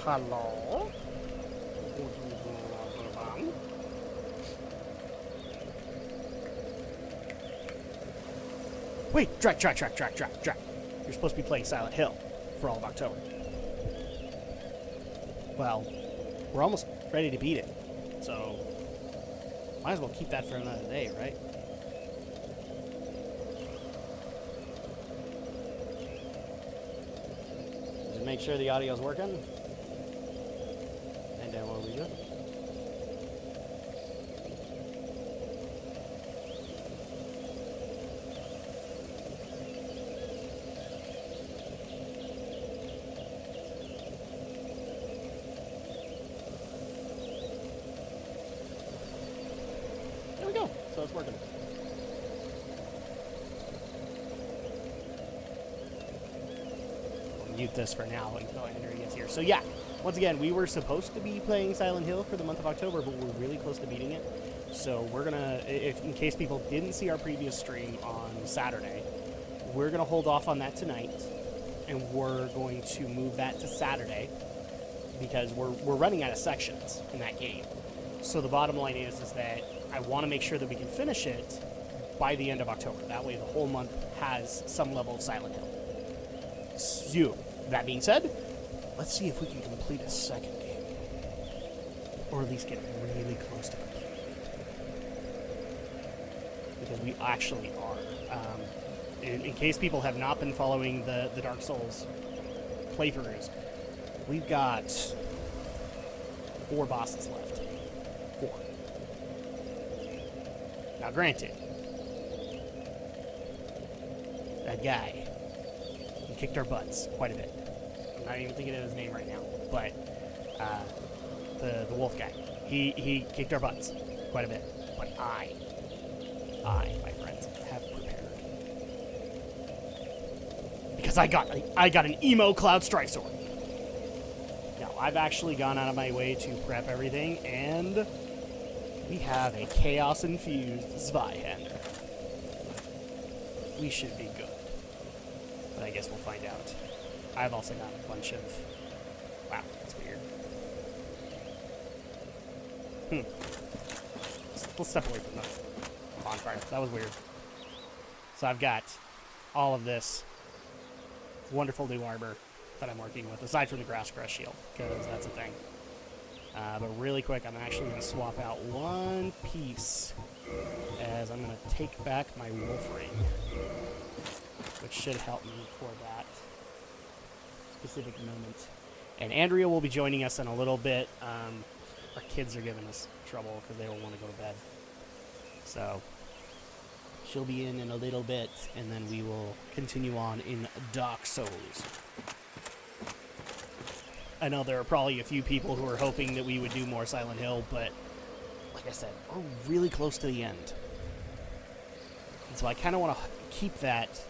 Hello? Wait, Drak. You're supposed to be playing Silent Hill for all of October. Well, we're almost ready to beat it, so might as well keep that for another day, right? Just make sure the audio's working. And then what will we do? There we go. So it's working. I'll mute this for now until Andrew gets here. So yeah, once again, we were supposed to be playing Silent Hill for the month of October, but we're really close to beating it. So we're gonna, in case people didn't see our previous stream on Saturday, we're gonna hold off on that tonight, and we're going to move that to Saturday because we're running out of sections in that game. So the bottom line is that I want to make sure that we can finish it by the end of October. That way the whole month has some level of Silent Hill. So, that being said, let's see if we can complete a second game. Or at least get really close to completing it. Because we actually are. In case people have not been following the Dark Souls playthroughs, we've got 4 bosses left. 4. Now, granted, that guy, he kicked our butts quite a bit. I'm not even thinking of his name right now, but the wolf guy, he kicked our butts quite a bit. But I, my friends, have prepared because I got an emo Cloud Strike sword. Now, I've actually gone out of my way to prep everything, and we have a chaos-infused Zweihander. We should be good. But I guess we'll find out. I've also got a bunch of... Wow, that's weird. Let's step away from the bonfire. That was weird. So I've got all of this wonderful new armor that I'm working with, aside from the Grass Crest shield, because that's a thing. But really quick, I'm actually going to swap out one piece, as I'm going to take back my wolf ring, which should help me for that specific moment. And Andrea will be joining us in a little bit. Our kids are giving us trouble because they don't want to go to bed. So she'll be in a little bit, and then we will continue on in Dark Souls. I know there are probably a few people who are hoping that we would do more Silent Hill, but like I said, we're really close to the end. And so I kind of want to keep that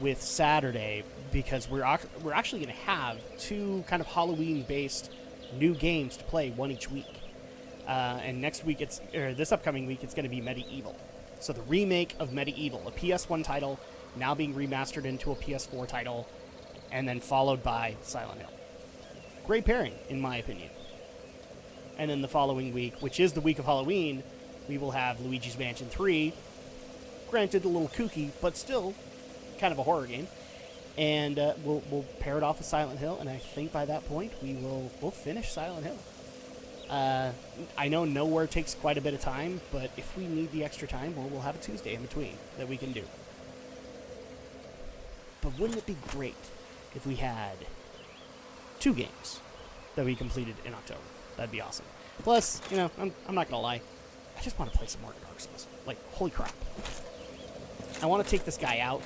with Saturday because we're actually going to have 2 kind of Halloween-based new games to play, one each week. And next week, this upcoming week, it's going to be Medieval. So the remake of Medieval, a PS1 title, now being remastered into a PS4 title, and then followed by Silent Hill. Great pairing, in my opinion. And then the following week, which is the week of Halloween, we will have Luigi's Mansion 3. Granted, a little kooky, but still kind of a horror game. And we'll pair it off with Silent Hill, and I think by that point we'll finish Silent Hill. I know Nowhere takes quite a bit of time, but if we need the extra time, we'll have a Tuesday in between that we can do. But wouldn't it be great if we had 2 games that we completed in October? That'd be awesome. Plus, you know, I'm not gonna lie, I just want to play some more Dark Souls. Like, holy crap. I want to take this guy out,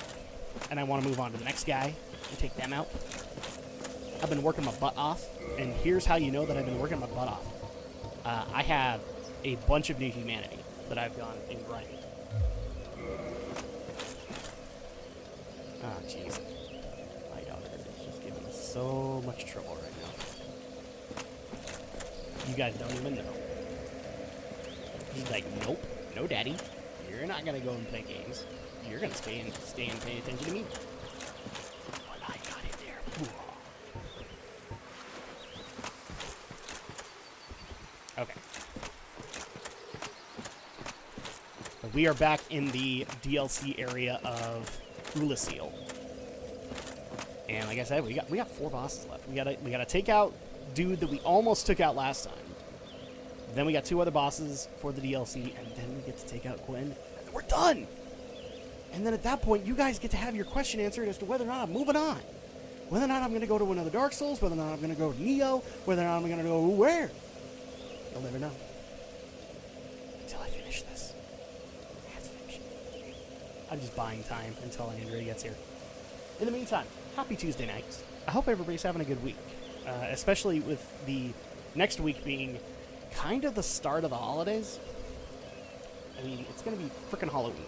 and I want to move on to the next guy and take them out. I've been working my butt off, and here's how you know that I've been working my butt off. I have a bunch of new humanity that I've gone in grinding. Oh, jeez. My daughter is just giving us so much trouble right now. You guys don't even know. She's like, nope, no daddy. You're not going to go and play games. You're going to stay and pay attention to me. When I got in there. we are back in the DLC area of Ulasil. And like I said, we got 4 bosses left. We gotta take out dude that we almost took out last time. Then we got 2 other bosses for the DLC, and then we get to take out Gwen, and we're done! And then at that point, you guys get to have your question answered as to whether or not I'm moving on. Whether or not I'm going to go to another Dark Souls, whether or not I'm going to go to Neo, whether or not I'm going to go where. You'll never know. Until I finish this. I have to finish it. I'm just buying time until Andrea gets here. In the meantime, happy Tuesday night. I hope everybody's having a good week. Especially with the next week being kind of the start of the holidays. I mean, it's going to be frickin' Halloween.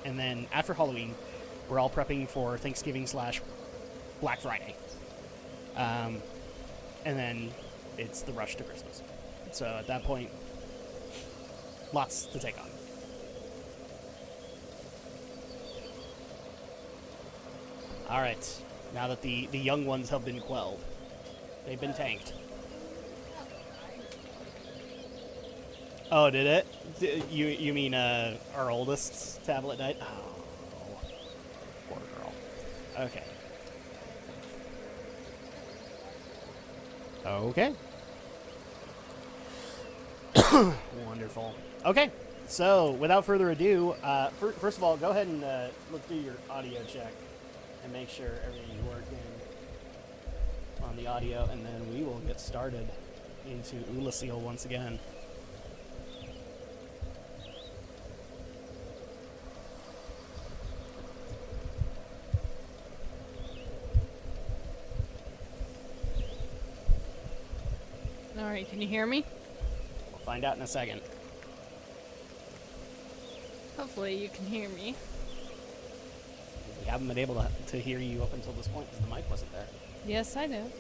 And then after Halloween, we're all prepping for Thanksgiving / Black Friday. And then it's the rush to Christmas. So at that point, lots to take on. All right. Now that the young ones have been quelled, they've been tanked. Oh, did it? You mean our oldest's tablet died? Oh, poor girl. Okay. Okay. Wonderful. Okay. So, without further ado, first of all, go ahead and look through your audio check and make sure everything's working on the audio, and then we will get started into Ulasil once again. Alright, can you hear me? We'll find out in a second. Hopefully you can hear me. We haven't been able to hear you up until this point because the mic wasn't there. Yes, I know.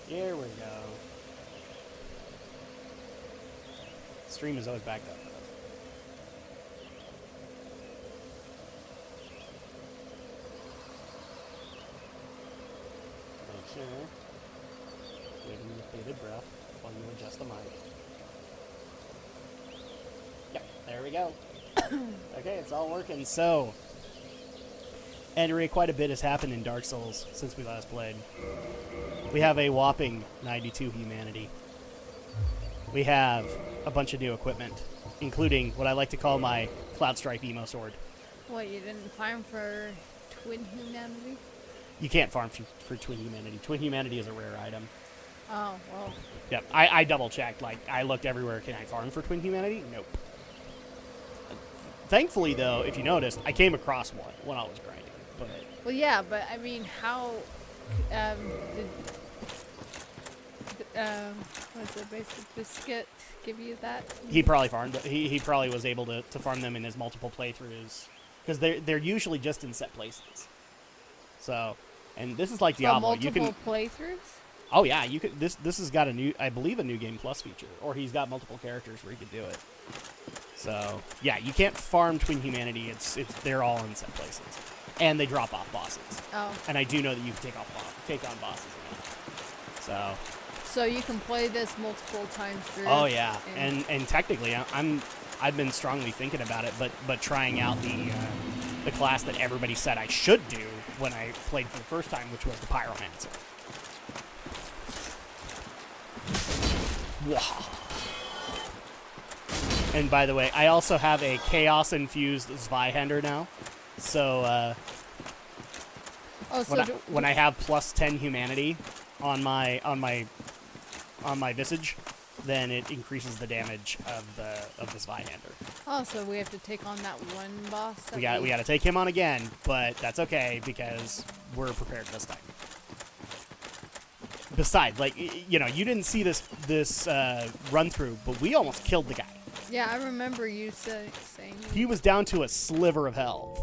Here we go. Stream is always backed up. Make sure. Waiting with bated breath while you adjust the mic. Yep, there we go. Okay, it's all working. So, Andrea, quite a bit has happened in Dark Souls since we last played. We have a whopping 92 humanity. We have a bunch of new equipment, including what I like to call my Cloud Stripe emo sword. What, you didn't farm for twin humanity? You can't farm for Twin Humanity. Twin Humanity is a rare item. Oh, well. Yep, I double-checked. Like, I looked everywhere. Can I farm for Twin Humanity? Nope. Thankfully, though, if you noticed, I came across one when I was grinding. But Well, yeah, but I mean, how what's the basic biscuit give you that? he probably farmed. He probably was able to farm them in his multiple playthroughs because they're usually just in set places. So, and this is like Diablo. Multiple You can playthroughs? Oh yeah, you could. This has got I believe a new game plus feature, or he's got multiple characters where you could do it. So yeah, you can't farm Twin Humanity. They're all in set places, and they drop off bosses. Oh. And I do know that you can take on bosses again. So you can play this multiple times through. Oh yeah, and technically, I've been strongly thinking about it, but trying out the class that everybody said I should do when I played for the first time, which was the Pyromancer. Wow. And by the way, I also have a chaos-infused Zweihander now. So, when I have plus 10 humanity on my visage, then it increases the damage of the Zweihander. Oh, so we have to take on that one boss? We got to take him on again, but that's okay because we're prepared this time. Besides, like, you know, you didn't see this run through, but we almost killed the guy. Yeah, I remember you saying he was down to a sliver of health,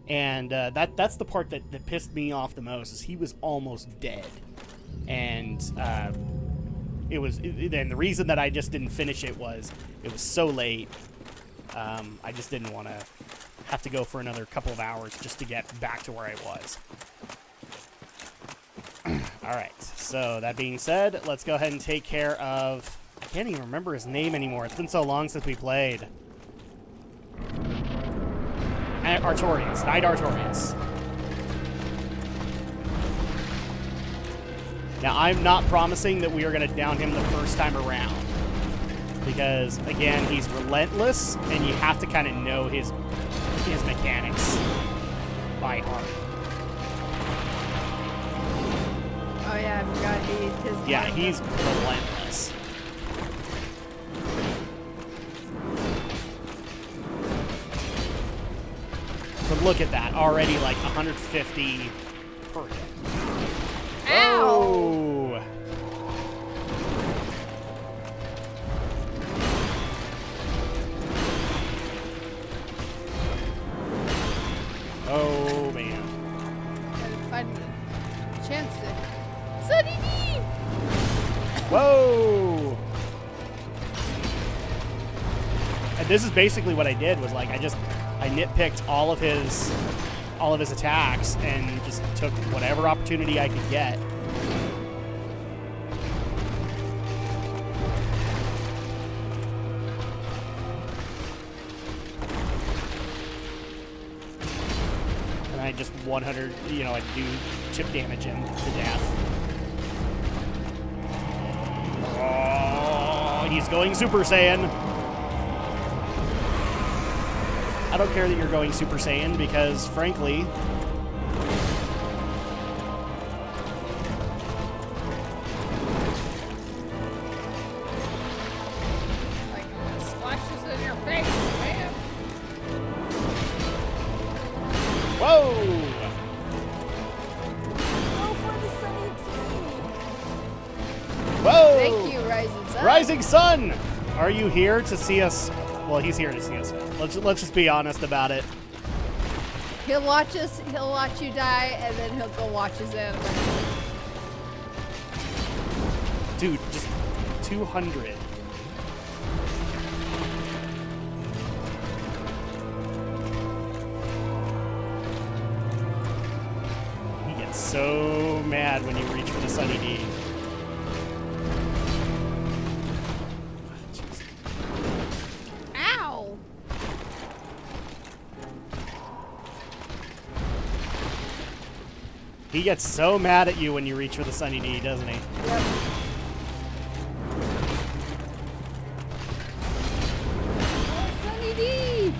and that's the part that pissed me off the most. Is he was almost dead, and and the reason that I just didn't finish it was so late. I just didn't want to have to go for another couple of hours just to get back to where I was. All right, so that being said, let's go ahead and take care of can't even remember his name anymore. It's been so long since we played. Artorias. Knight Artorias. Now, I'm not promising that we are going to down him the first time around. Because, again, he's relentless, and you have to kind of know his mechanics by heart. Oh yeah, I forgot his. Yeah, he's relentless. But look at that, already like 150 per hit. Ow! Oh! Oh man. Gotta find a chance to. Sunny D! Whoa! And this is basically what I did, was like I nitpicked all of his attacks and just took whatever opportunity I could get. And I just 100, I do chip damage him to death. Oh, he's going Super Saiyan. I don't care that you're going Super Saiyan because, frankly, Like, splashes in your face, man. whoa! Go for the Sunny D! Whoa! Thank you, Rising Sun. Rising Sun! Are you here to see us? Well, he's here to see us. Let's just be honest about it. He'll watch us, he'll watch you die, and then he'll go watch his anime. Dude, just 200. He gets so mad when you reach for the Sunny D. Ow! He gets so mad at you when you reach for the Sunny D, doesn't he? Yep. Oh, Sunny D!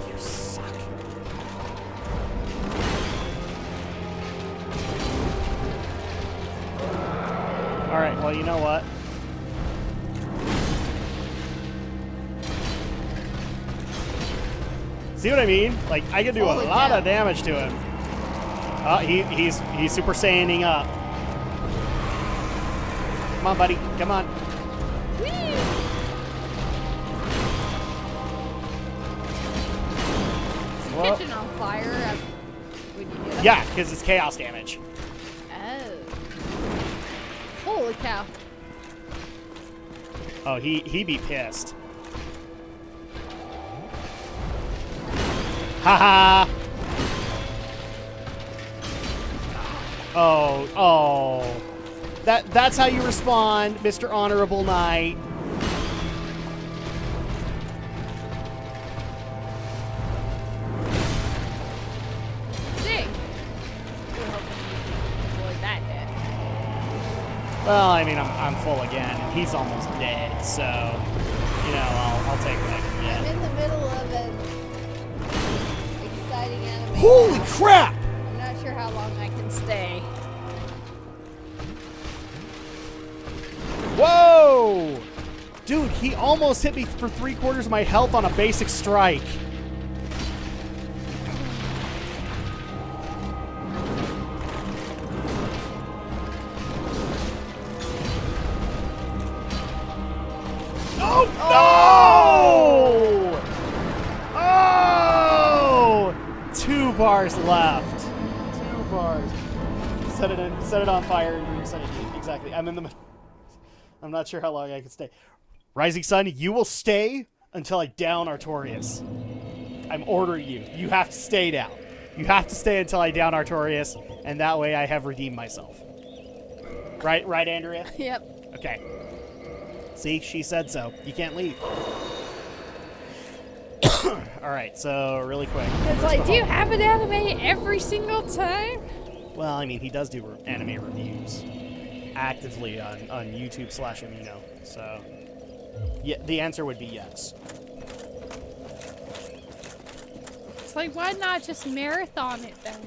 You suck. Alright, well, you know what? See what I mean? Like, I can do Holy a lot cow. of damage to him. Oh, he's Super Saiyaning up. Come on, buddy. Come on. Whee! Is he Well- catching on fire when you hit him? Yeah, because it's chaos damage. Oh. Holy cow. Oh, he be pissed. Haha. Oh. That's how you respond, Mr. Honorable Knight. Dang. We're hoping you can avoid that hit. Well, I mean, I'm full again, and he's almost dead, so I'll take what I can I'm get. in the middle of an exciting anime. Holy crap! I'm not sure how long I can stay. Whoa! Dude, he almost hit me for 3/4 of my health on a basic strike. Oh, no! Oh! 2 bars left. 2 bars. Set it on fire and set it. Exactly. I'm in the middle. I'm not sure how long I can stay. Rising Sun, you will stay until I down Artorias. I'm ordering you. You have to stay down. You have to stay until I down Artorias, and that way I have redeemed myself. Right, Andrea? Yep. Okay. See, she said so. You can't leave. All right, so really quick. It's like, do you have an anime every single time? Well, I mean, he does do anime reviews actively on YouTube/Amino. So, yeah, the answer would be yes. It's like, why not just marathon it then?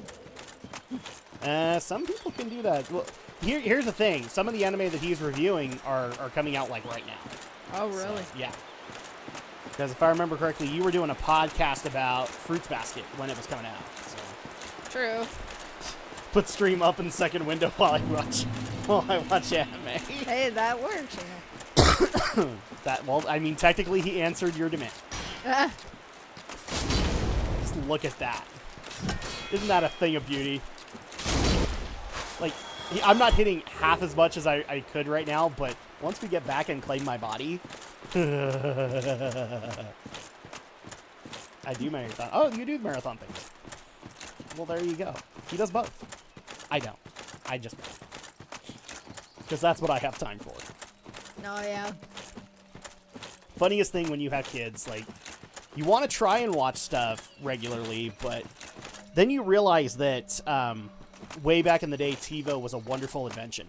Some people can do that. Well, here's the thing. Some of the anime that he's reviewing are coming out like right now. Oh, really? So, yeah. Because if I remember correctly, you were doing a podcast about Fruits Basket when it was coming out. So. True. Put stream up in the second window while I watch anime. Hey, that works. Well, I mean, technically, he answered your demand. Just look at that. Isn't that a thing of beauty? Like, I'm not hitting half as much as I could right now, but once we get back and claim my body, I do marathon. Oh, you do marathon things. Well, there you go. He does both. I don't. I just because that's what I have time for. No, yeah. Funniest thing when you have kids, like, you want to try and watch stuff regularly, but then you realize that way back in the day, TiVo was a wonderful invention.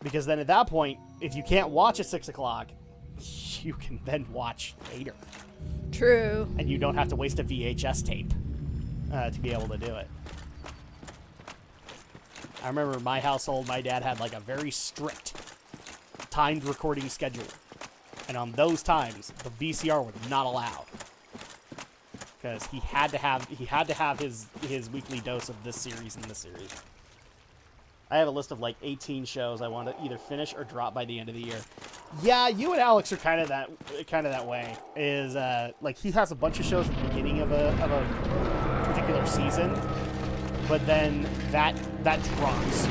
Because then at that point, if you can't watch at 6 o'clock, you can then watch later. True. And you don't have to waste a VHS tape to be able to do it. I remember in my household, my dad had like a very strict timed recording schedule. And on those times, the VCR was not allowed. Because he had to have his weekly dose of this series and this series. I have a list of like 18 shows I want to either finish or drop by the end of the year. Yeah, you and Alex are kind of that way. Is like he has a bunch of shows at the beginning of a particular season, but then that drops.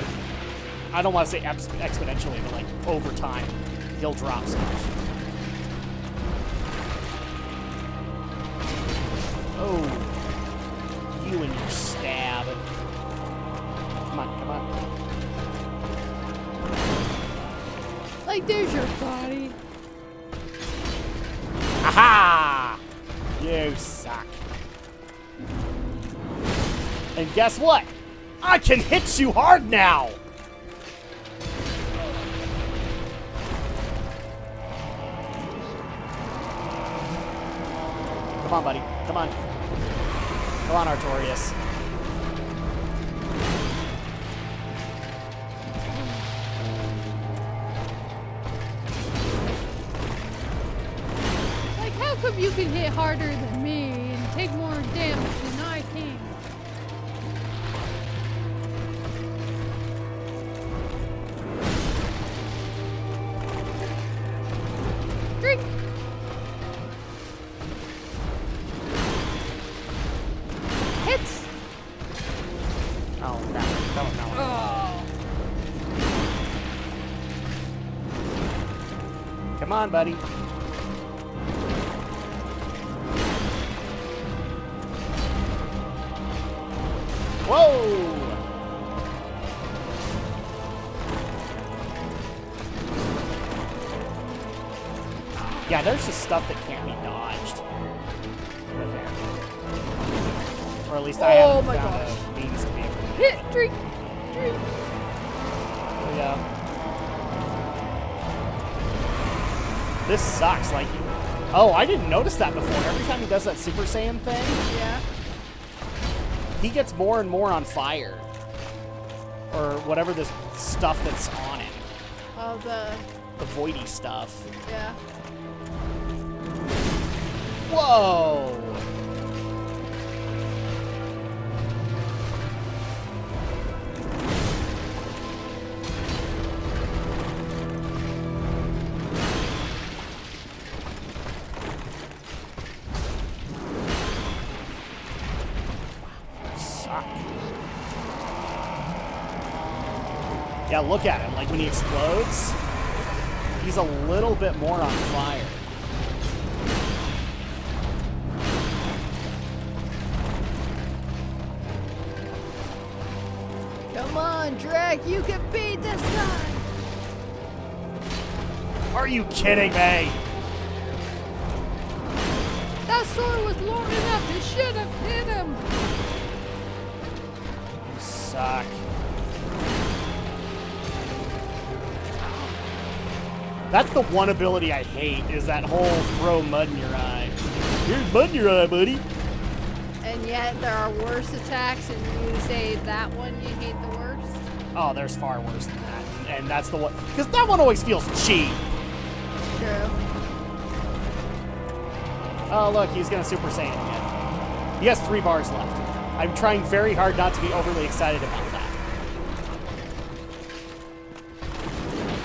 I don't want to say exponentially, but like over time, he'll drop stuff. Oh, you and your stab. Come on. Like, there's your body. Aha! You suck. And guess what? I can hit you hard now! Come on, buddy. Come on. Come on, Artorias. Like, how come you can hit harder than me and take more damage than I can? Drink! Hits! Oh, no. Oh. Come on, buddy. Whoa! Yeah, there's just stuff that can't be dodged. Okay. Or at least I Oh haven't my found gosh. a means to be able to do Hit! it. Drink! Drink! There we go. This sucks. Like, oh, I didn't notice that before. Every time he does that Super Saiyan thing, Yeah. he gets more and more on fire. Or whatever this stuff that's on him. Oh, the... The voidy stuff. Yeah. Whoa! Suck. Yeah, look at him. Like when he explodes, He's a little bit more on fire. Come on, Drak, you can beat this guy. Are you kidding me? That sword was long enough. It should have hit him. You suck. That's the one ability I hate, is that whole throw mud in your eye. Here's mud in your eye, buddy. And yet there are worse attacks, and you say that one you hate the worst? Oh, there's far worse than that. And that's the one, because that one always feels cheap. True. Oh, look, he's going to Super Saiyan again. He has 3 bars left. I'm trying very hard not to be overly excited about that.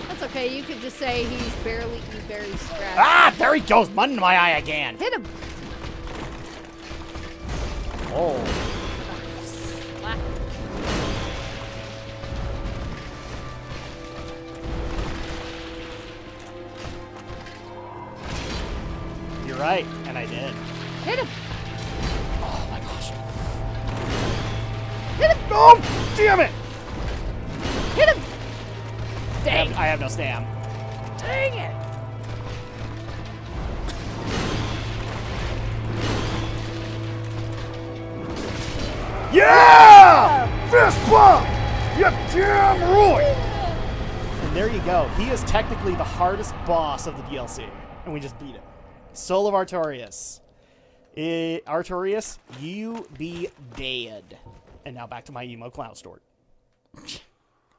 That's okay, you could just say he's barely scratched. Ah, there he goes, mud in my eye again. Hit him! Oh. Slap. You're right, and I did. Hit him! Oh my gosh. Hit him! Oh, damn it! Hit him! Dang! I have no stam. Dang it! Yeah! Fist bump! You damn right! And there you go. He is technically the hardest boss of the DLC. And we just beat him. Soul of Artorias. Artorias, you be dead. And now back to my emo clown story.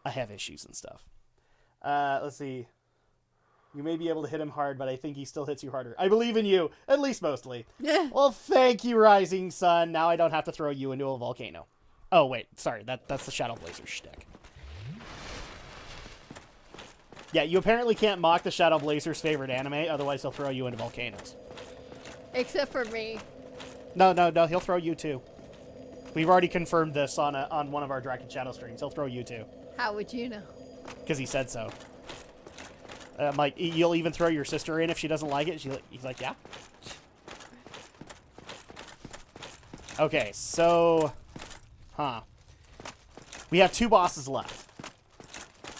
I have issues and stuff. Let's see. You may be able to hit him hard, but I think he still hits you harder. I believe in you, at least mostly. Yeah. Well, thank you, Rising Sun. Now I don't have to throw you into a volcano. Oh, wait. Sorry, that's the Shadow Blazer shtick. Yeah, you apparently can't mock the Shadow Blazer's favorite anime, otherwise he'll throw you into volcanoes. Except for me. No, he'll throw you too. We've already confirmed this on one of our Drak Let Shadow streams. He'll throw you too. How would you know? Because he said so. Like, you'll even throw your sister in if she doesn't like it. He's like, yeah. Okay, so... Huh. We have 2 bosses left.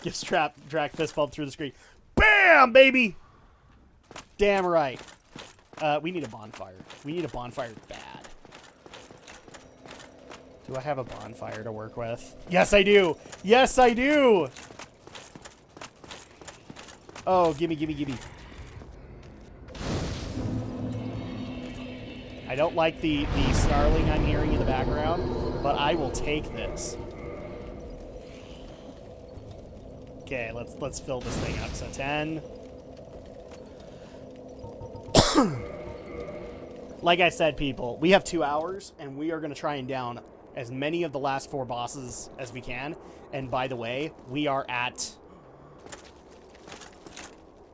Gives Drak fist bump through the screen. Bam, baby! Damn right. We need a bonfire. We need a bonfire bad. Do I have a bonfire to work with? Yes, I do! Yes, I do! Oh, gimme. I don't like the snarling I'm hearing in the background, but I will take this. Okay, let's fill this thing up. So 10. Like I said, people, we have 2 hours, and we are going to try and down as many of the last 4 bosses as we can. And by the way, we are at...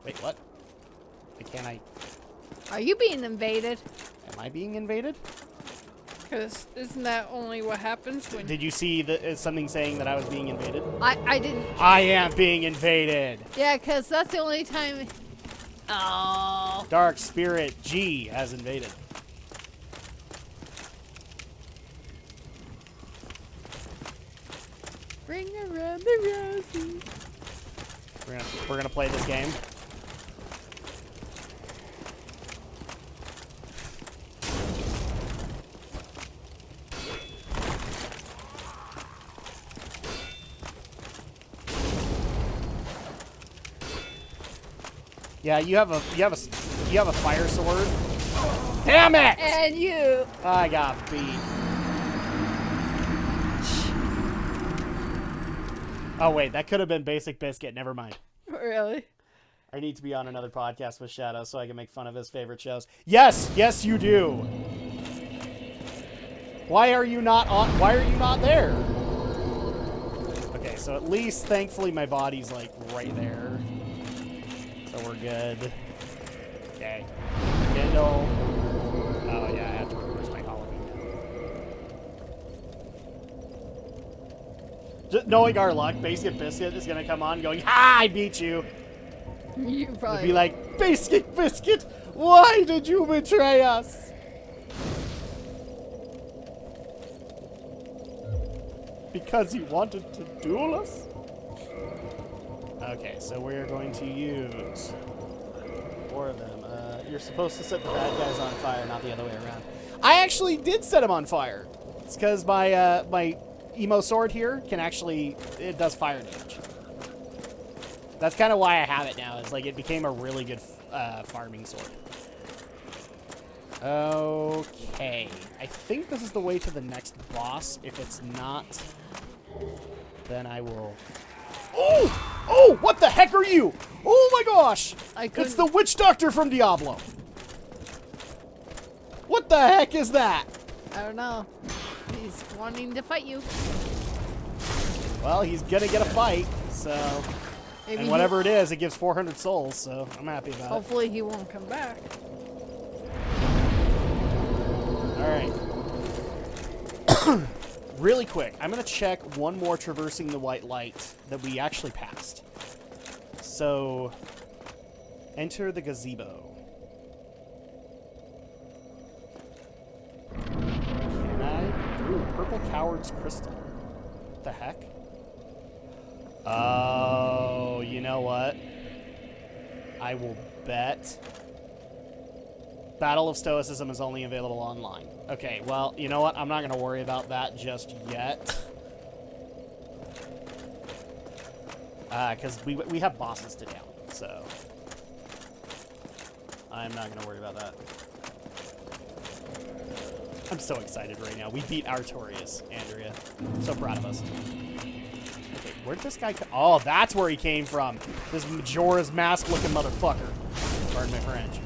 Wait, what? Why can't I... Are you being invaded? Am I being invaded? Because isn't that only what happens when... Did you see something saying that I was being invaded? I didn't... I am being invaded! Yeah, because that's the only time... Oh... Dark Spirit G has invaded. Bring around the roses. We're gonna play this game. Yeah, you have a fire sword. Damn it! And you. I got beat. Oh wait, that could have been Basic Biscuit. Never mind. Really? I need to be on another podcast with Shadow so I can make fun of his favorite shows. Yes, yes, you do. Why are you not on? Why are you not there? Okay, so at least, thankfully, my body's like right there, so we're good. Okay, Kindle. Oh yeah, I have to reverse my Halloween. Just knowing our luck, Basic Biscuit is gonna come on, going, "Ha! I beat you." You They'd probably be like, Biscuit, why did you betray us? Because you wanted to duel us? Okay, so we're going to use 4 of them. You're supposed to set the bad guys on fire, not the other way around. I actually did set them on fire. It's because my my emo sword here can actually, it does fire damage. That's kind of why I have it now. Is like it became a really good farming sword. Okay, I think this is the way to the next boss. If it's not, then I will. Oh! Oh! What the heck are you? Oh my gosh! It's the witch doctor from Diablo. What the heck is that? I don't know. He's wanting to fight you. Well, he's gonna get a fight, so. Maybe And whatever it is, it gives 400 souls, so I'm happy about hopefully he won't come back. Alright. Really quick, I'm going to check one more traversing the white light that we actually passed. So, enter the gazebo. Can I? Ooh, purple coward's crystal. What the heck? Oh, you know what? I will bet Battle of Stoicism is only available online. Okay, well, you know what? I'm not going to worry about that just yet. Because we have bosses to down, so I'm not going to worry about that. I'm so excited right now. We beat Artorias, Andrea. I'm so proud of us. Okay, where'd this guy come? Oh, that's where he came from. This Majora's Mask looking motherfucker. Pardon my French.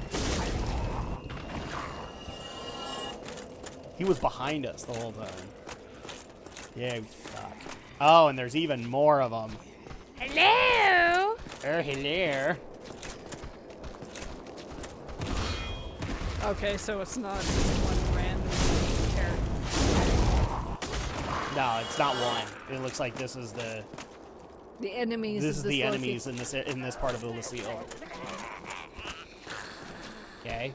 He was behind us the whole time. Yeah, we suck. Oh, and there's even more of them. Hello? Oh, hello. Okay, so it's not just one random character. No, it's not one. It looks like this is the enemies. This is the enemies in this part of Lucille. Okay.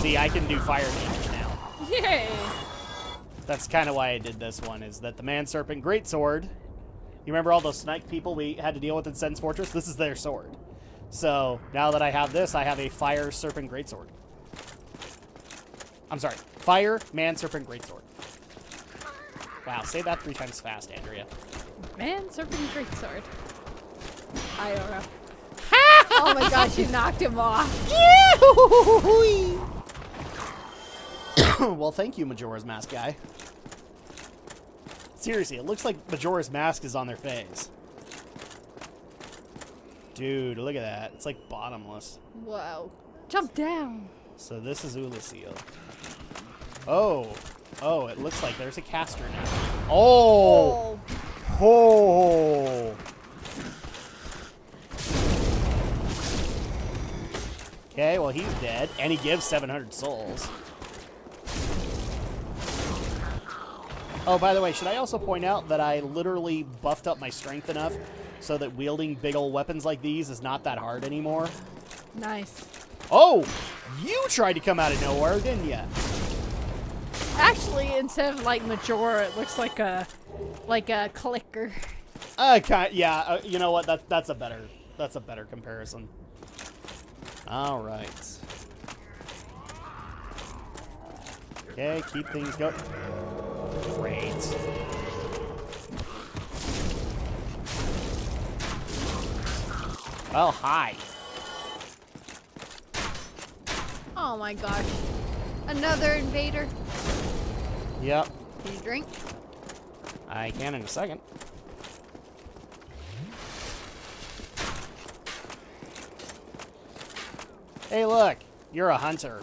See, I can do fire damage now. Yay! That's kind of why I did this one, is that the Man Serpent Greatsword, you remember all those Snake people we had to deal with in Sen's Fortress? This is their sword. So, now that I have this, I have a Fire Serpent Greatsword. I'm sorry, Fire Man Serpent Greatsword. Wow, say that 3 times fast, Andrea. Man, serpent, greatsword. I don't know. Oh my gosh, you knocked him off. Well, thank you, Majora's Mask guy. Seriously, it looks like Majora's Mask is on their face. Dude, look at that. It's like bottomless. Whoa. Jump down. So this is Ulasil. Oh. Oh, it looks like there's a caster now. Oh! Oh! Okay, well, he's dead. And he gives 700 souls. Oh, by the way, should I also point out that I literally buffed up my strength enough so that wielding big old weapons like these is not that hard anymore? Nice. Oh! You tried to come out of nowhere, didn't you? Actually, instead of like Majora, it looks like a clicker. Yeah, you know what? That's a better comparison. All right. Okay, keep things going. Great. Well, hi. Oh my gosh. Another invader. Yep. Can you drink? I can in a second. Hey, look. You're a hunter.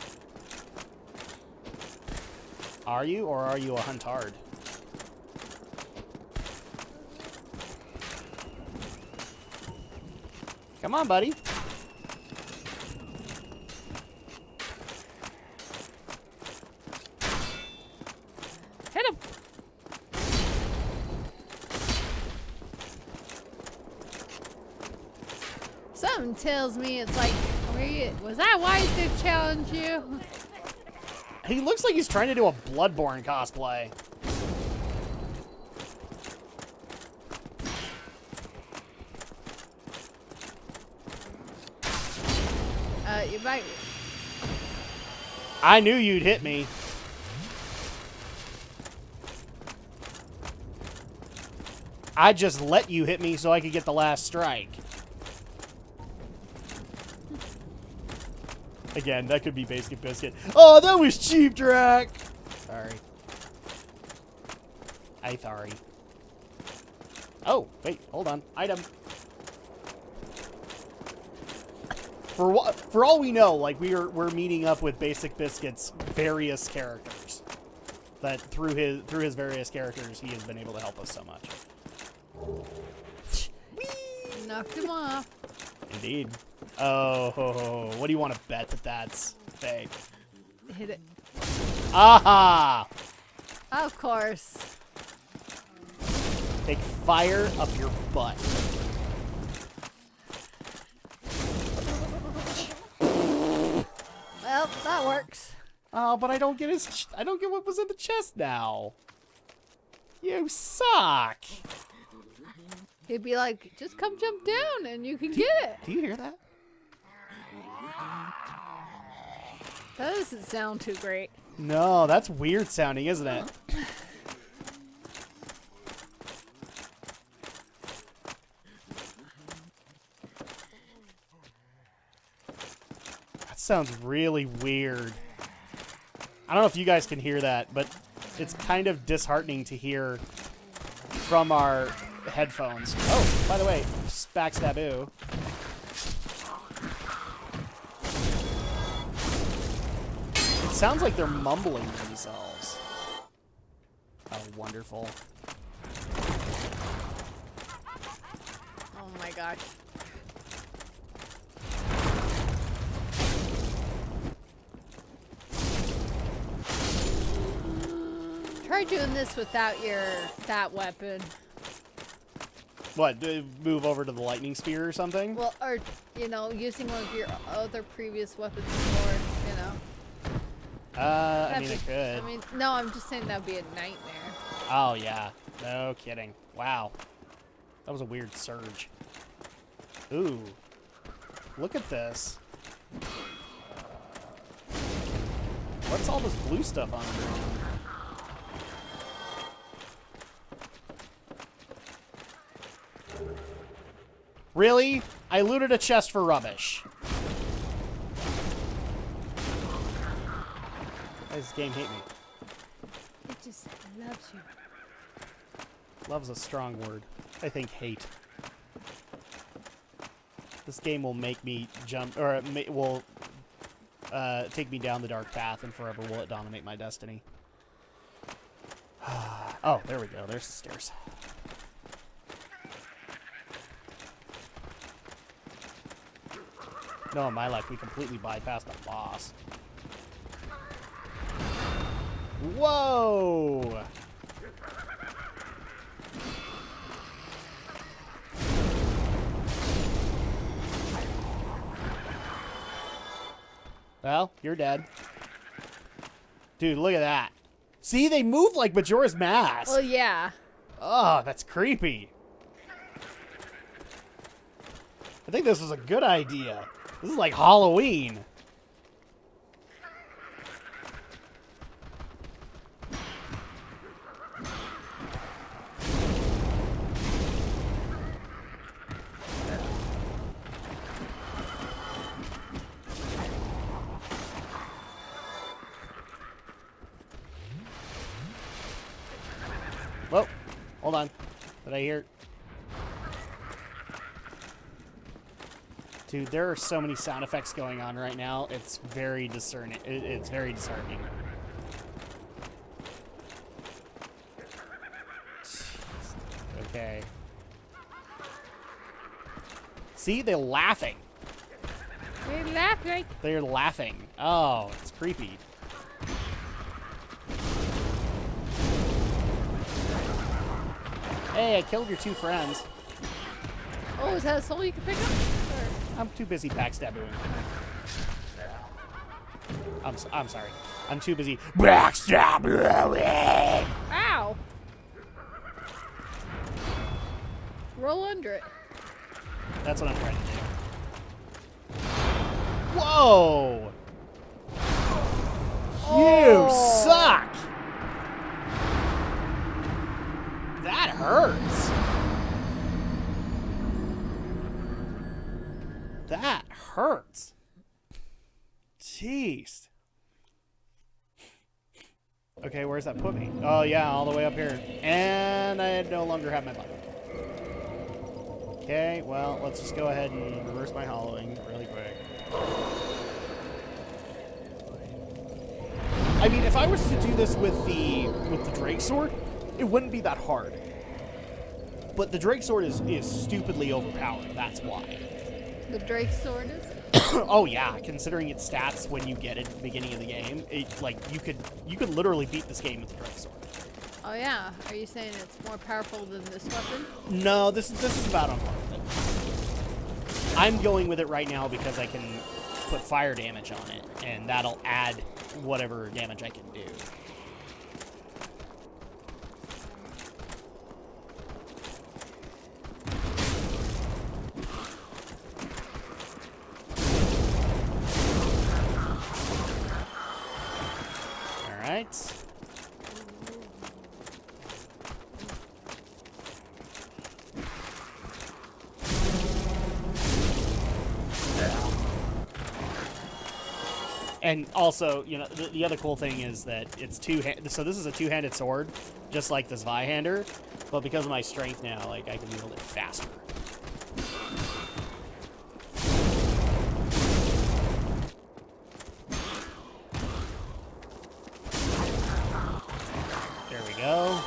Are you, or are you a huntard? Come on, buddy. Hit him. something tells me it's like, was that wise to challenge you? He looks like he's trying to do a Bloodborne cosplay. You might. I knew you'd hit me. I just let you hit me so I could get the last strike. Again, that could be Basic Biscuit. Oh, that was cheap, Drak! Sorry. I'm sorry. Oh, wait, hold on. Item. For all we know, like we're meeting up with Basic Biscuit's various characters. That through his various characters, he has been able to help us so much. Knocked him off. Indeed. Oh, what do you want to bet that that's fake? Hit it. Aha! Of course. Take fire up your butt. Well, that works. Oh, but I don't get I don't get what was in the chest now. You suck. He'd be like, just come jump down and you can get it. Do you hear that? That doesn't sound too great. No, that's weird sounding, isn't it? That sounds really weird. I don't know if you guys can hear that, but it's kind of disheartening to hear from our headphones. Oh, by the way, backstaboo. It sounds like they're mumbling to themselves. Oh, wonderful. Oh my gosh. Try doing this without that weapon. What, move over to the lightning spear or something? Well, or, you know, using one of your other previous weapons before, you know. I mean, it could. I mean, no, I'm just saying that'd be a nightmare. Oh, yeah. No kidding. Wow. That was a weird surge. Ooh. Look at this. What's all this blue stuff on the ground? Really? I looted a chest for rubbish. Why does this game hate me? It just loves you. Love's a strong word. I think hate. This game will make me jump, or it will take me down the dark path, and forever will it dominate my destiny. Oh, there we go. There's the stairs. No, in my life, we completely bypassed the boss. Whoa! Well, you're dead. Dude, look at that. See, they move like Majora's Mask. Well, yeah. Oh, that's creepy. I think this was a good idea. This is like Halloween. Whoa, hold on. Did I hear? Dude, there are so many sound effects going on right now. It's very discerning. It's very disheartening. Okay. See, they're laughing. They laugh like. They're laughing. Oh, it's creepy. Hey, I killed your two friends. Oh, is that a soul you can pick up? Or... I'm too busy backstabbing. I'm sorry. I'm too busy backstabbing. Ow! Roll under it. That's what I'm trying to do. Whoa! You suck! That hurts. That hurts. Jeez. Okay, where's that put me? Oh, yeah, all the way up here. And I no longer have my button. Okay, well, let's just go ahead and reverse my hollowing really quick. I mean, if I was to do this with the Drake sword, it wouldn't be that hard. But the Drake sword is stupidly overpowered. That's why. The Drake sword is? Oh yeah, considering its stats when you get it at the beginning of the game, you could literally beat this game with the Drake sword. Oh yeah. Are you saying it's more powerful than this weapon? No, this is about on par with it. I'm going with it right now because I can put fire damage on it, and that'll add whatever damage I can do. All right. And also, you know, the other cool thing is that it's so this is a two-handed sword, just like the Zweihander, but because of my strength now, like, I can wield it faster. There we go.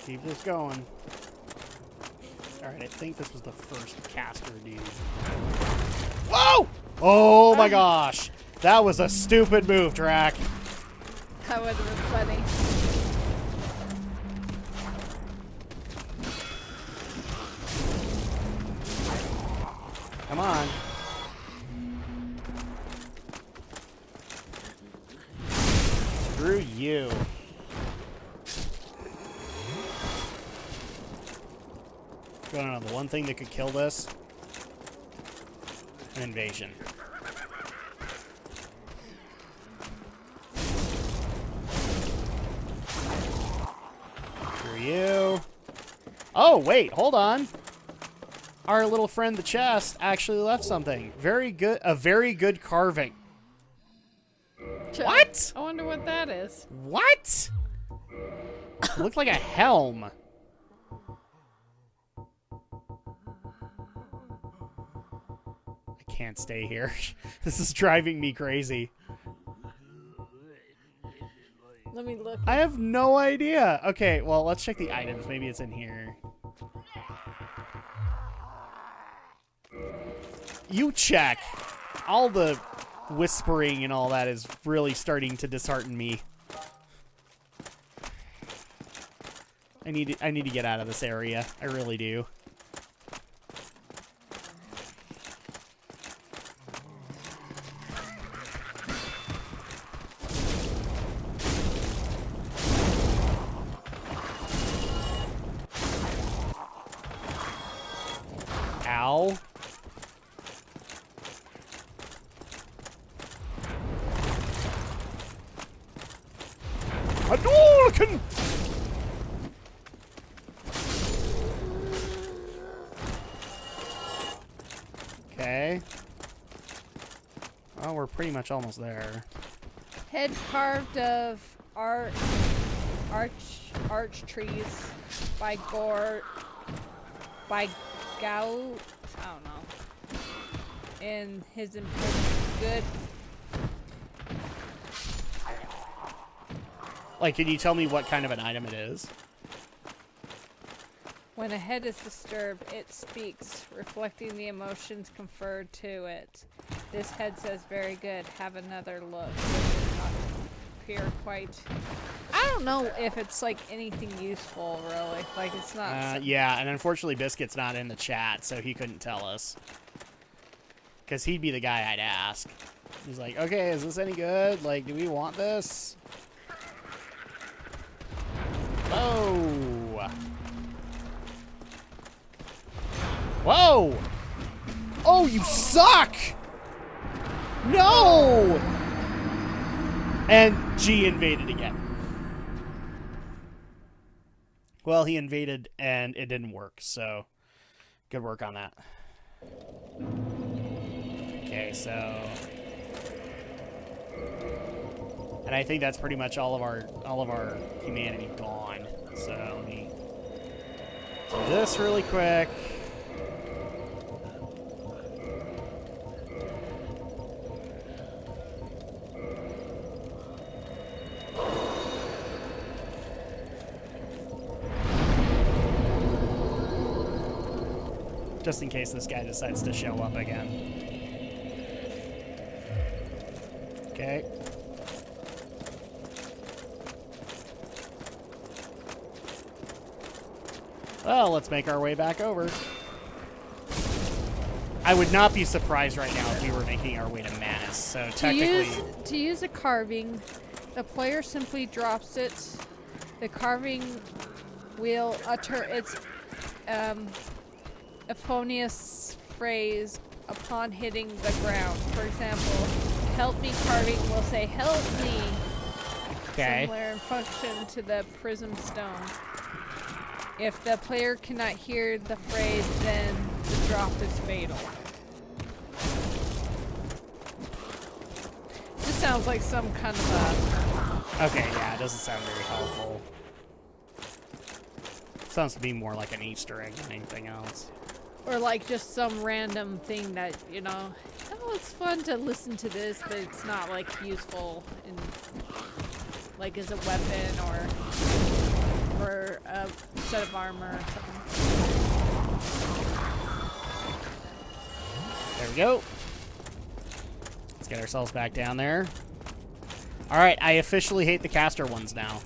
Keep this going. Alright, I think this was the first caster dude. Whoa! Oh my gosh! That was a stupid move, Drak. That would have been funny. Come on. Screw you. No, the one thing that could kill this, an invasion. Screw you. Oh, wait, hold on. Our little friend the chest actually left something. Very good, a very good carving. What? I wonder what that is. What? Looked like a helm. I can't stay here. This is driving me crazy. Let me look. I have no idea. Okay, well, let's check the items. Maybe it's in here. You check. All the whispering and all that is really starting to dishearten me. I need to get out of this area. I really do. Ow. Hadouken! Okay. Well, we're pretty much almost there. Head carved of arch trees by Gout. I don't know. And his good. Like, can you tell me what kind of an item it is? When a head is disturbed, it speaks, reflecting the emotions conferred to it. This head says, very good, have another look. here quite. I don't know if it's like anything useful, really. Like it's not. Yeah, and unfortunately, Biscuit's not in the chat, so he couldn't tell us. Because he'd be the guy I'd ask. He's like, okay, is this any good? Like, do we want this? Whoa! Whoa! Oh, you suck! No! And G invaded again. Well, he invaded and it didn't work, so good work on that. Okay, so... And I think that's pretty much all of our humanity gone. So let me do this really quick. Just in case this guy decides to show up again. Okay. Well, let's make our way back over. I would not be surprised right now if we were making our way to Manus. So technically... To use a carving, the player simply drops it. The carving will utter its euphonious phrase upon hitting the ground. For example, help me carving will say help me. Okay. Similar in function to the prism stone. If the player cannot hear the phrase, then the drop is fatal. This sounds like some kind of a... Okay, yeah, it doesn't sound very helpful. Sounds to be more like an Easter egg than anything else. Or like just some random thing that, you know, oh, it's fun to listen to this, but it's not like useful in, like as a weapon or a set of armor or something. There we go. Let's get ourselves back down there. Alright, I officially hate the caster ones now.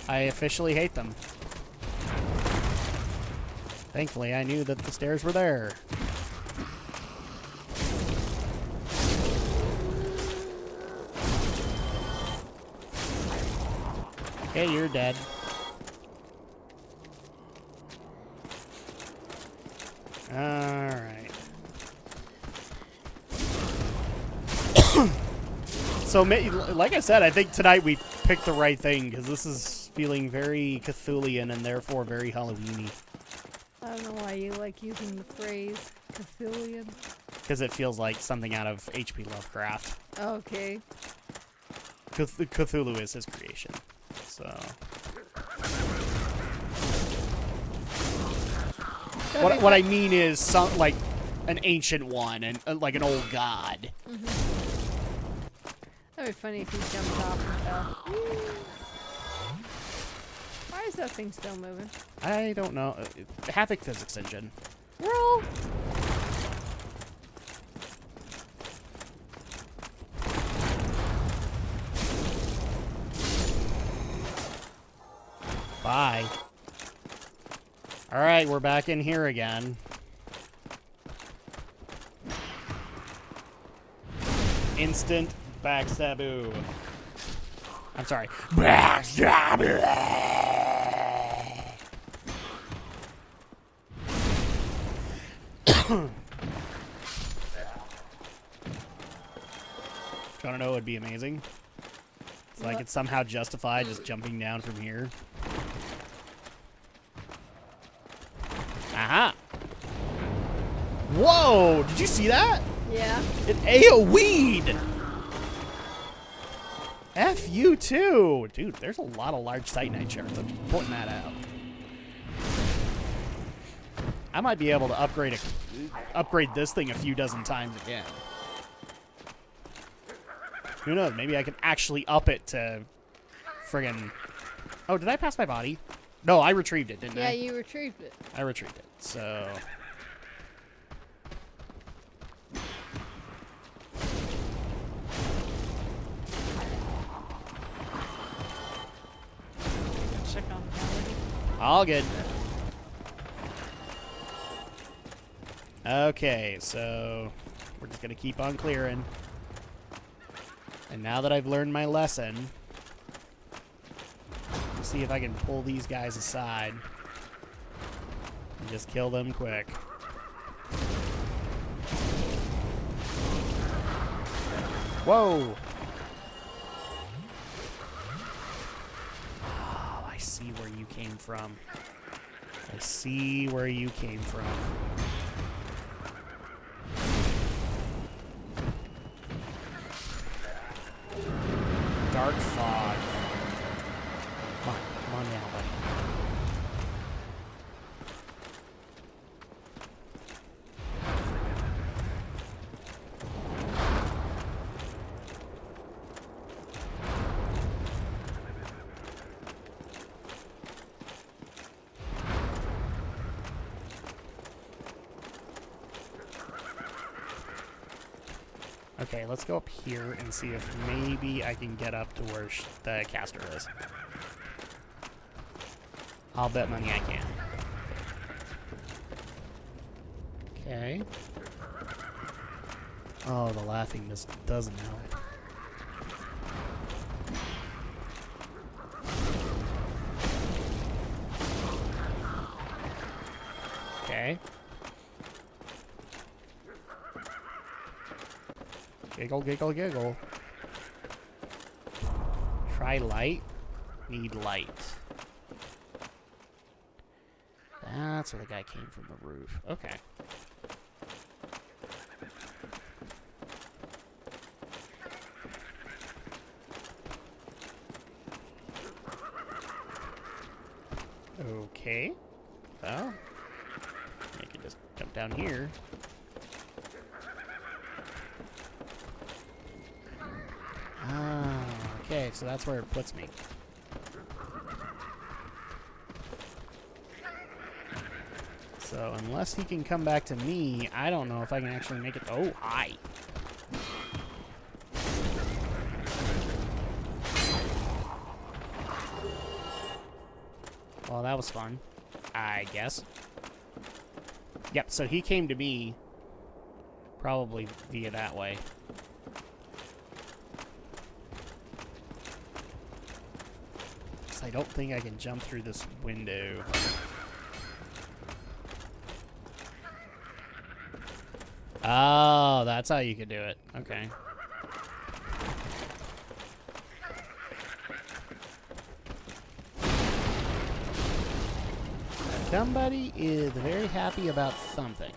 I officially hate them. Thankfully, I knew that the stairs were there. Okay, you're dead. Alright. So, like I said, I think tonight we picked the right thing, because this is feeling very Cthulhian and therefore very Halloween-y. I don't know why you like using the phrase Cthulhian. Because it feels like something out of H.P. Lovecraft. Okay. Cthulhu is his creation. So... What I mean is some like an ancient one and like an old god. Mm-hmm. That'd be funny if he jumped off and fell. Why is that thing still moving? I don't know. Havoc physics engine. Roll. Bye. Alright, we're back in here again. Instant backstaboo. I'm sorry. Backstaboo! Do you want to know what would be amazing? It's like it's somehow justified just jumping down from here. Aha! Whoa! Did you see that? Yeah. It AoE'd! F you too! Dude, there's a lot of large Titanite shards. I'm just pointing that out. I might be able to upgrade this thing a few dozen times again. Who knows? Maybe I can actually up it to friggin'... Oh, did I pass my body? No, I retrieved it, didn't I? Yeah, you retrieved it. I retrieved it, so... All good. Okay, so we're just going to keep on clearing. And now that I've learned my lesson, let's see if I can pull these guys aside and just kill them quick. Whoa! Oh, I see where you came from. I see where you came from. Dark fog. Come on now, buddy. Okay, let's go up here and see if maybe I can get up to where the caster is. I'll bet money I can. Okay. Oh, the laughing just doesn't help. Okay. Giggle, giggle, giggle. Try light. Need light. That's where the guy came from, the roof. Okay. Okay. Well, I can just jump down here. Okay, so that's where it puts me. So unless he can come back to me, I don't know if I can actually make it. Oh, hi. Well, that was fun, I guess. Yep, so he came to me probably via that way. I don't think I can jump through this window. Oh, that's how you could do it. Okay. Somebody is very happy about something.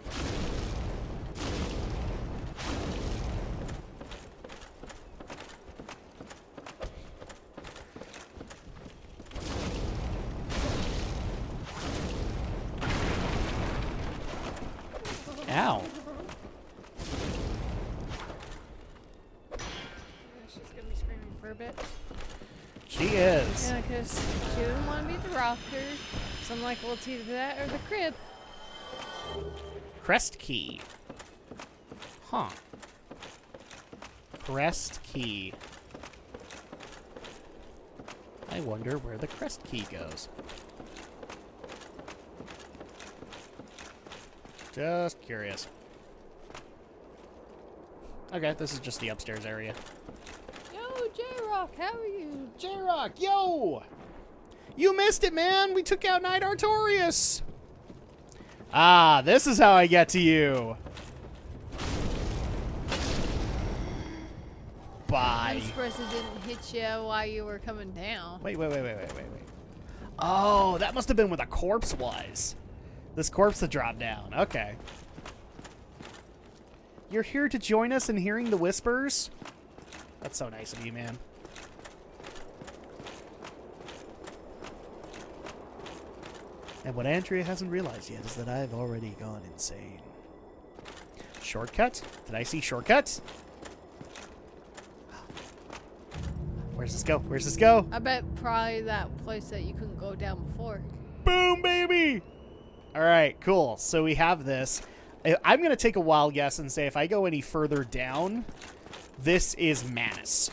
Ow. She's gonna be screaming for a bit. She is. Yeah, because she didn't want to be the rocker. So I'm like, well, it's either that or the crib. Crest key. Huh. Crest key. I wonder where the crest key goes. Just curious. Okay, this is just the upstairs area. Yo, J-Rock, how are you? J-Rock, yo! You missed it, man! We took out Knight Artorias! Ah, this is how I get to you! Bye. I'm surprised it didn't hit you while you were coming down. Wait. Oh, that must have been where the corpse was. This corpse that dropped down. Okay. You're here to join us in hearing the whispers? That's so nice of you, man. And what Andrea hasn't realized yet is that I've already gone insane. Shortcut? Did I see shortcuts? Where's this go? Where's this go? I bet probably that place that you couldn't go down before. Boom, baby! All right, cool. So we have this. I'm going to take a wild guess and say if I go any further down, this is Manus,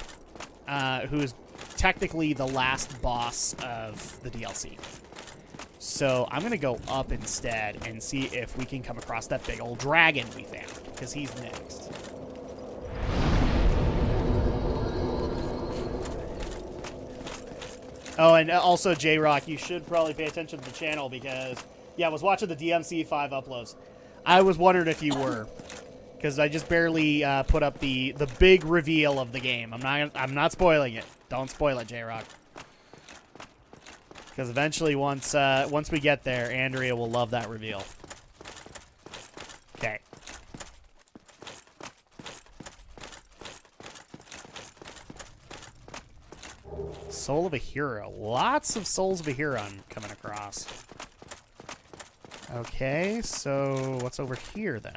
who is technically the last boss of the DLC. So I'm going to go up instead and see if we can come across that big old dragon we found, because he's next. Oh, and also, J-Rock, you should probably pay attention to the channel because, yeah, I was watching the DMC5 uploads. I was wondering if you were, because I just barely put up the big reveal of the game. I'm not spoiling it. Don't spoil it, J-Rock. Because eventually, once we get there, Andrea will love that reveal. Okay. Soul of a Hero. Lots of Souls of a Hero I'm coming across. Okay, so what's over here then?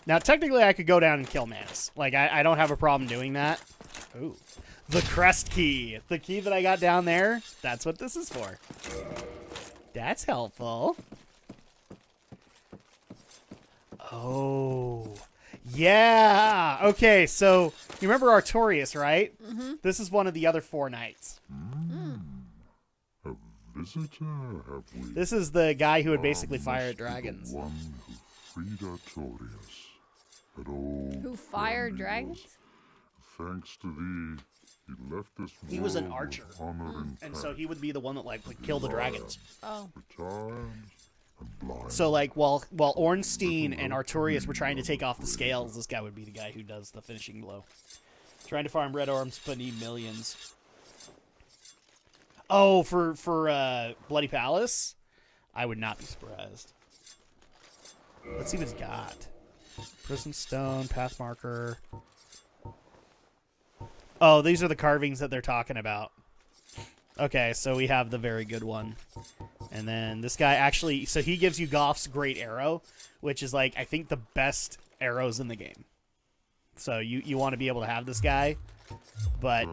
Now, technically, I could go down and kill Manus. Like, I don't have a problem doing that. Ooh. The Crest Key. The key that I got down there, that's what this is for. That's helpful. Oh. Yeah! Okay, so you remember Artorias, right? Mm-hmm. This is one of the other 4 knights. A visitor, have we? This is the guy who would basically fire at dragons. The one who freed Artorias. That old Who fired friend dragons? was, thanks to thee, he left this world. He was an archer. With honor And so he would be the one that like would kill the dragons. Oh. Retired and blind. So like while Ornstein and Artorias were trying to take off the scales, this guy would be the guy who does the finishing blow. Trying to farm red arms but need millions. Oh, for Bloody Palace? I would not be surprised. Let's see what he's got. Prism Stone, Path Marker. Oh, these are the carvings that they're talking about. Okay, so we have the very good one. And then this guy actually... So he gives you Goff's Great Arrow, which is, like, I think the best arrows in the game. So you want to be able to have this guy, but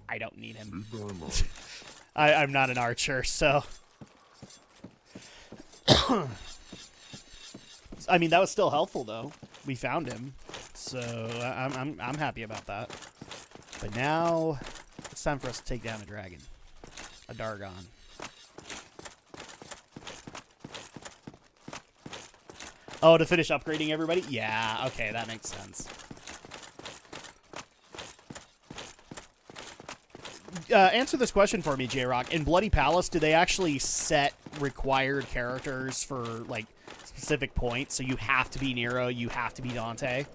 I don't need him. I'm not an archer, so... I mean, that was still helpful, though. We found him, so I'm happy about that. But now it's time for us to take down a dragon, a Dargon. Oh, to finish upgrading everybody? Yeah, okay, that makes sense. Answer this question for me, J-Rock. In Bloody Palace, do they actually set required characters for, like, specific points? So you have to be Nero, you have to be Dante?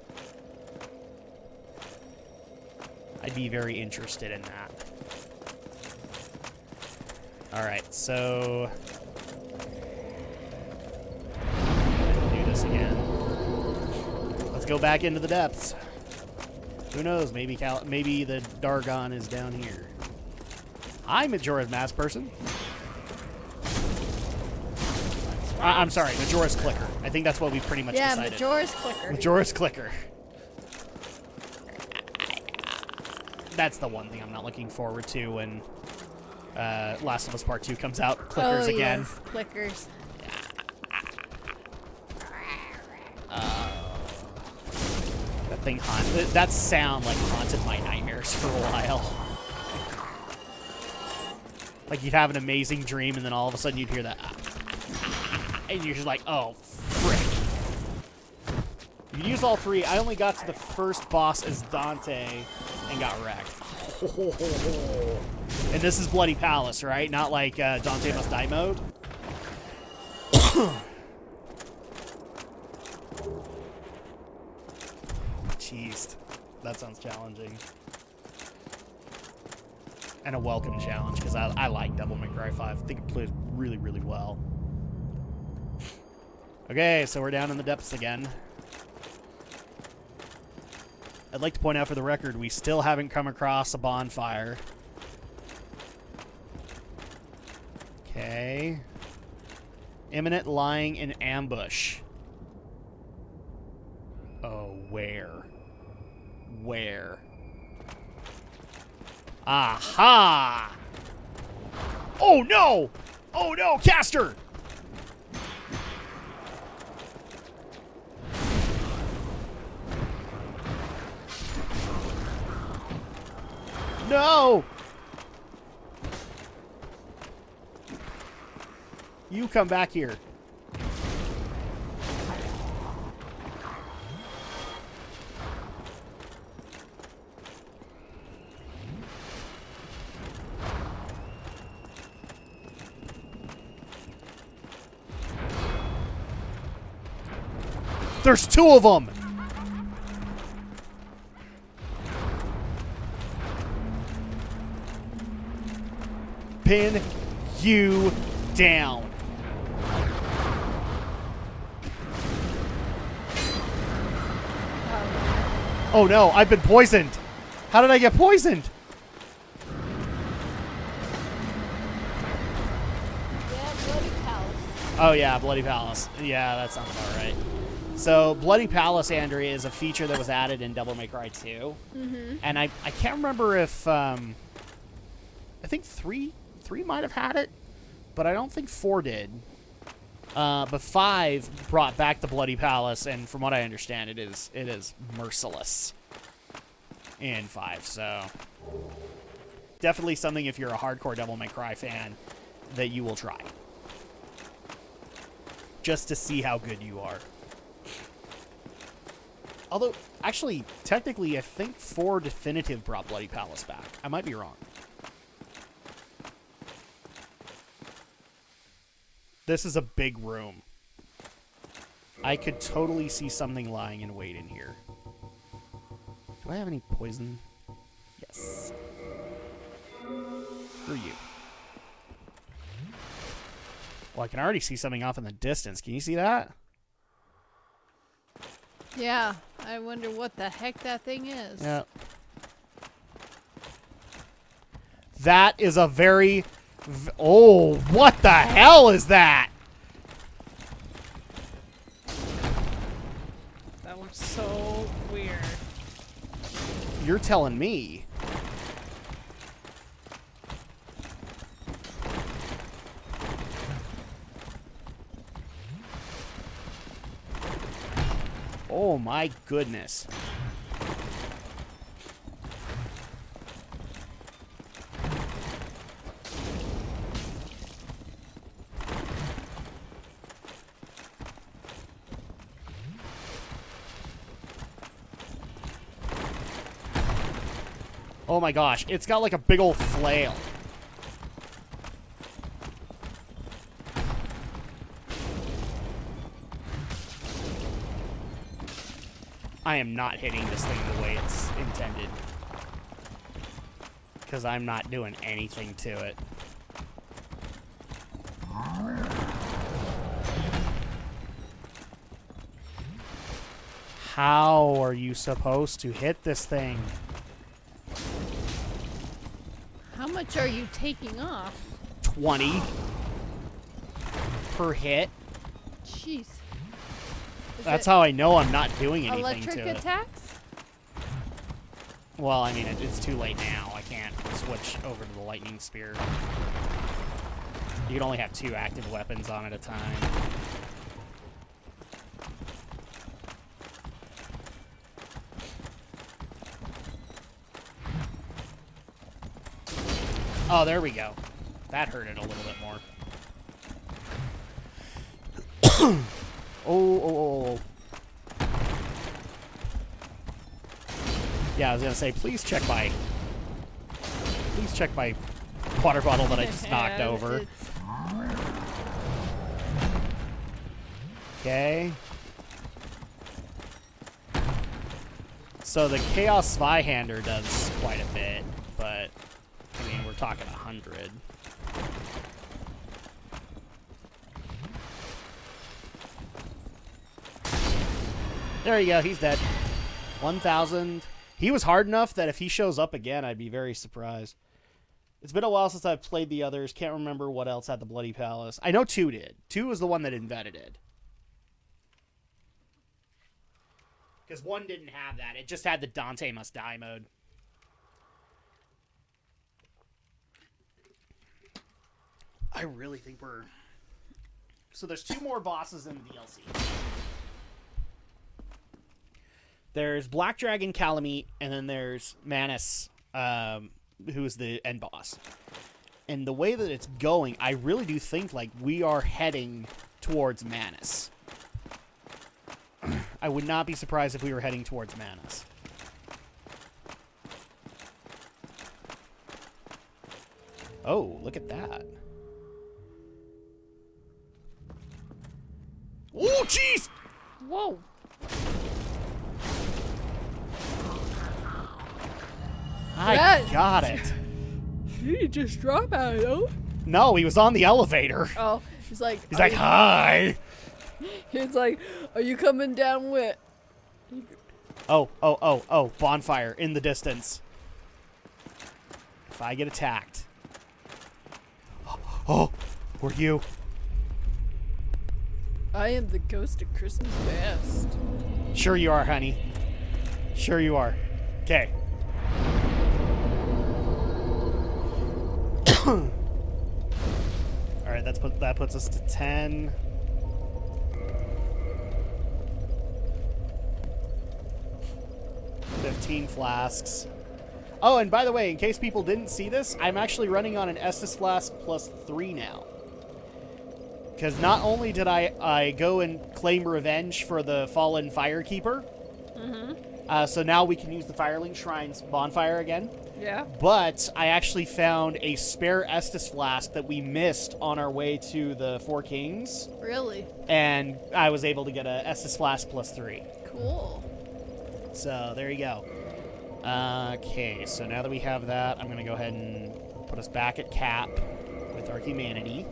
I'd be very interested in that. Alright, so... do this again. Let's go back into the depths. Who knows? Maybe the Dargon is down here. I'm Majora's Mask person. I'm sorry, Majora's Clicker. I think that's what we pretty much decided. Yeah, Majora's Clicker. Majora's Clicker. That's the one thing I'm not looking forward to when Last of Us Part 2 comes out. Clickers again. Yes, clickers. That thing that sound like haunted my nightmares for a while. Like you'd have an amazing dream and then all of a sudden you'd hear that and you're just like, oh, frick. You can use all 3. I only got to the first boss as Dante and got wrecked. And this is Bloody Palace, right? Not like Dante Must Die mode. Jeez. That sounds challenging. And a welcome challenge, because I like Devil May Cry 5. I think it plays really, really well. Okay, so we're down in the depths again. I'd like to point out for the record, we still haven't come across a bonfire. Okay. Imminent lying in ambush. Oh, where? Where? Aha! Oh no! Oh no, Caster! No! You come back here. There's two of them! Pin you down. Oh no, I've been poisoned. How did I get poisoned? Yeah, Bloody Palace. Oh yeah, Bloody Palace. Yeah, that sounds about right. So Bloody Palace, Andrea, is a feature that was added in Devil May Cry 2. Mm-hmm. And I can't remember if I think 3 might have had it, but I don't think 4 did. But 5 brought back the Bloody Palace, and from what I understand, it is merciless in 5. So definitely something, if you're a hardcore Devil May Cry fan, that you will try, just to see how good you are. Although, actually, technically, I think 4 Definitive brought Bloody Palace back. I might be wrong. This is a big room. I could totally see something lying in wait in here. Do I have any poison? Yes. Screw you. Well, I can already see something off in the distance. Can you see that? Yeah, I wonder what the heck that thing is. Yeah. That is a very... Oh, what the hell is that? That looks so weird. You're telling me. Oh my goodness. Oh my gosh, it's got like a big old flail. I am not hitting this thing the way it's intended, because I'm not doing anything to it. How are you supposed to hit this thing? How much are you taking off? 20 per hit. Jeez. That's how I know I'm not doing anything electric to it. attacks? Well, I mean, it's too late now. I can't switch over to the lightning spear. You can only have 2 active weapons on at a time. Oh, there we go. That hurt it a little bit more. Oh. Yeah, I was gonna say, please check my water bottle that I just knocked over. Okay. So the Chaos Zweihander does quite a bit, but I mean, we're talking 100. There you go, he's dead. 1,000. He was hard enough that if he shows up again, I'd be very surprised. It's been a while since I've played the others. Can't remember what else had the Bloody Palace. I know 2 did. 2 was the one that invented it. Because 1 didn't have that. It just had the Dante Must Die mode. I really think we're... So there's 2 more bosses in the DLC. There's Black Dragon Calamite, and then there's Manus who's the end boss. And the way that it's going, I really do think like we are heading towards Manus. I would not be surprised if we were heading towards Manus. Oh, look at that. Oh, jeez! Whoa. I got it. He just dropped out, though. No, he was on the elevator. Oh, he's like, Hi. he's like, are you coming down with? Oh, bonfire in the distance. If I get attacked. Oh, were you? I am the ghost of Christmas past. Sure you are, honey. Sure you are. Okay. Alright, that puts us to 10. $15 flasks. Oh, and by the way, in case people didn't see this, I'm actually running on an Estus flask plus 3 now. Because not only did I go and claim revenge for the fallen firekeeper, so now we can use the Firelink Shrine's bonfire again. Yeah. But I actually found a spare Estus flask that we missed on our way to the Four Kings. Really? And I was able to get a Estus flask plus 3. Cool. So there you go. Okay, so now that we have that, I'm going to go ahead and put us back at cap with our humanity.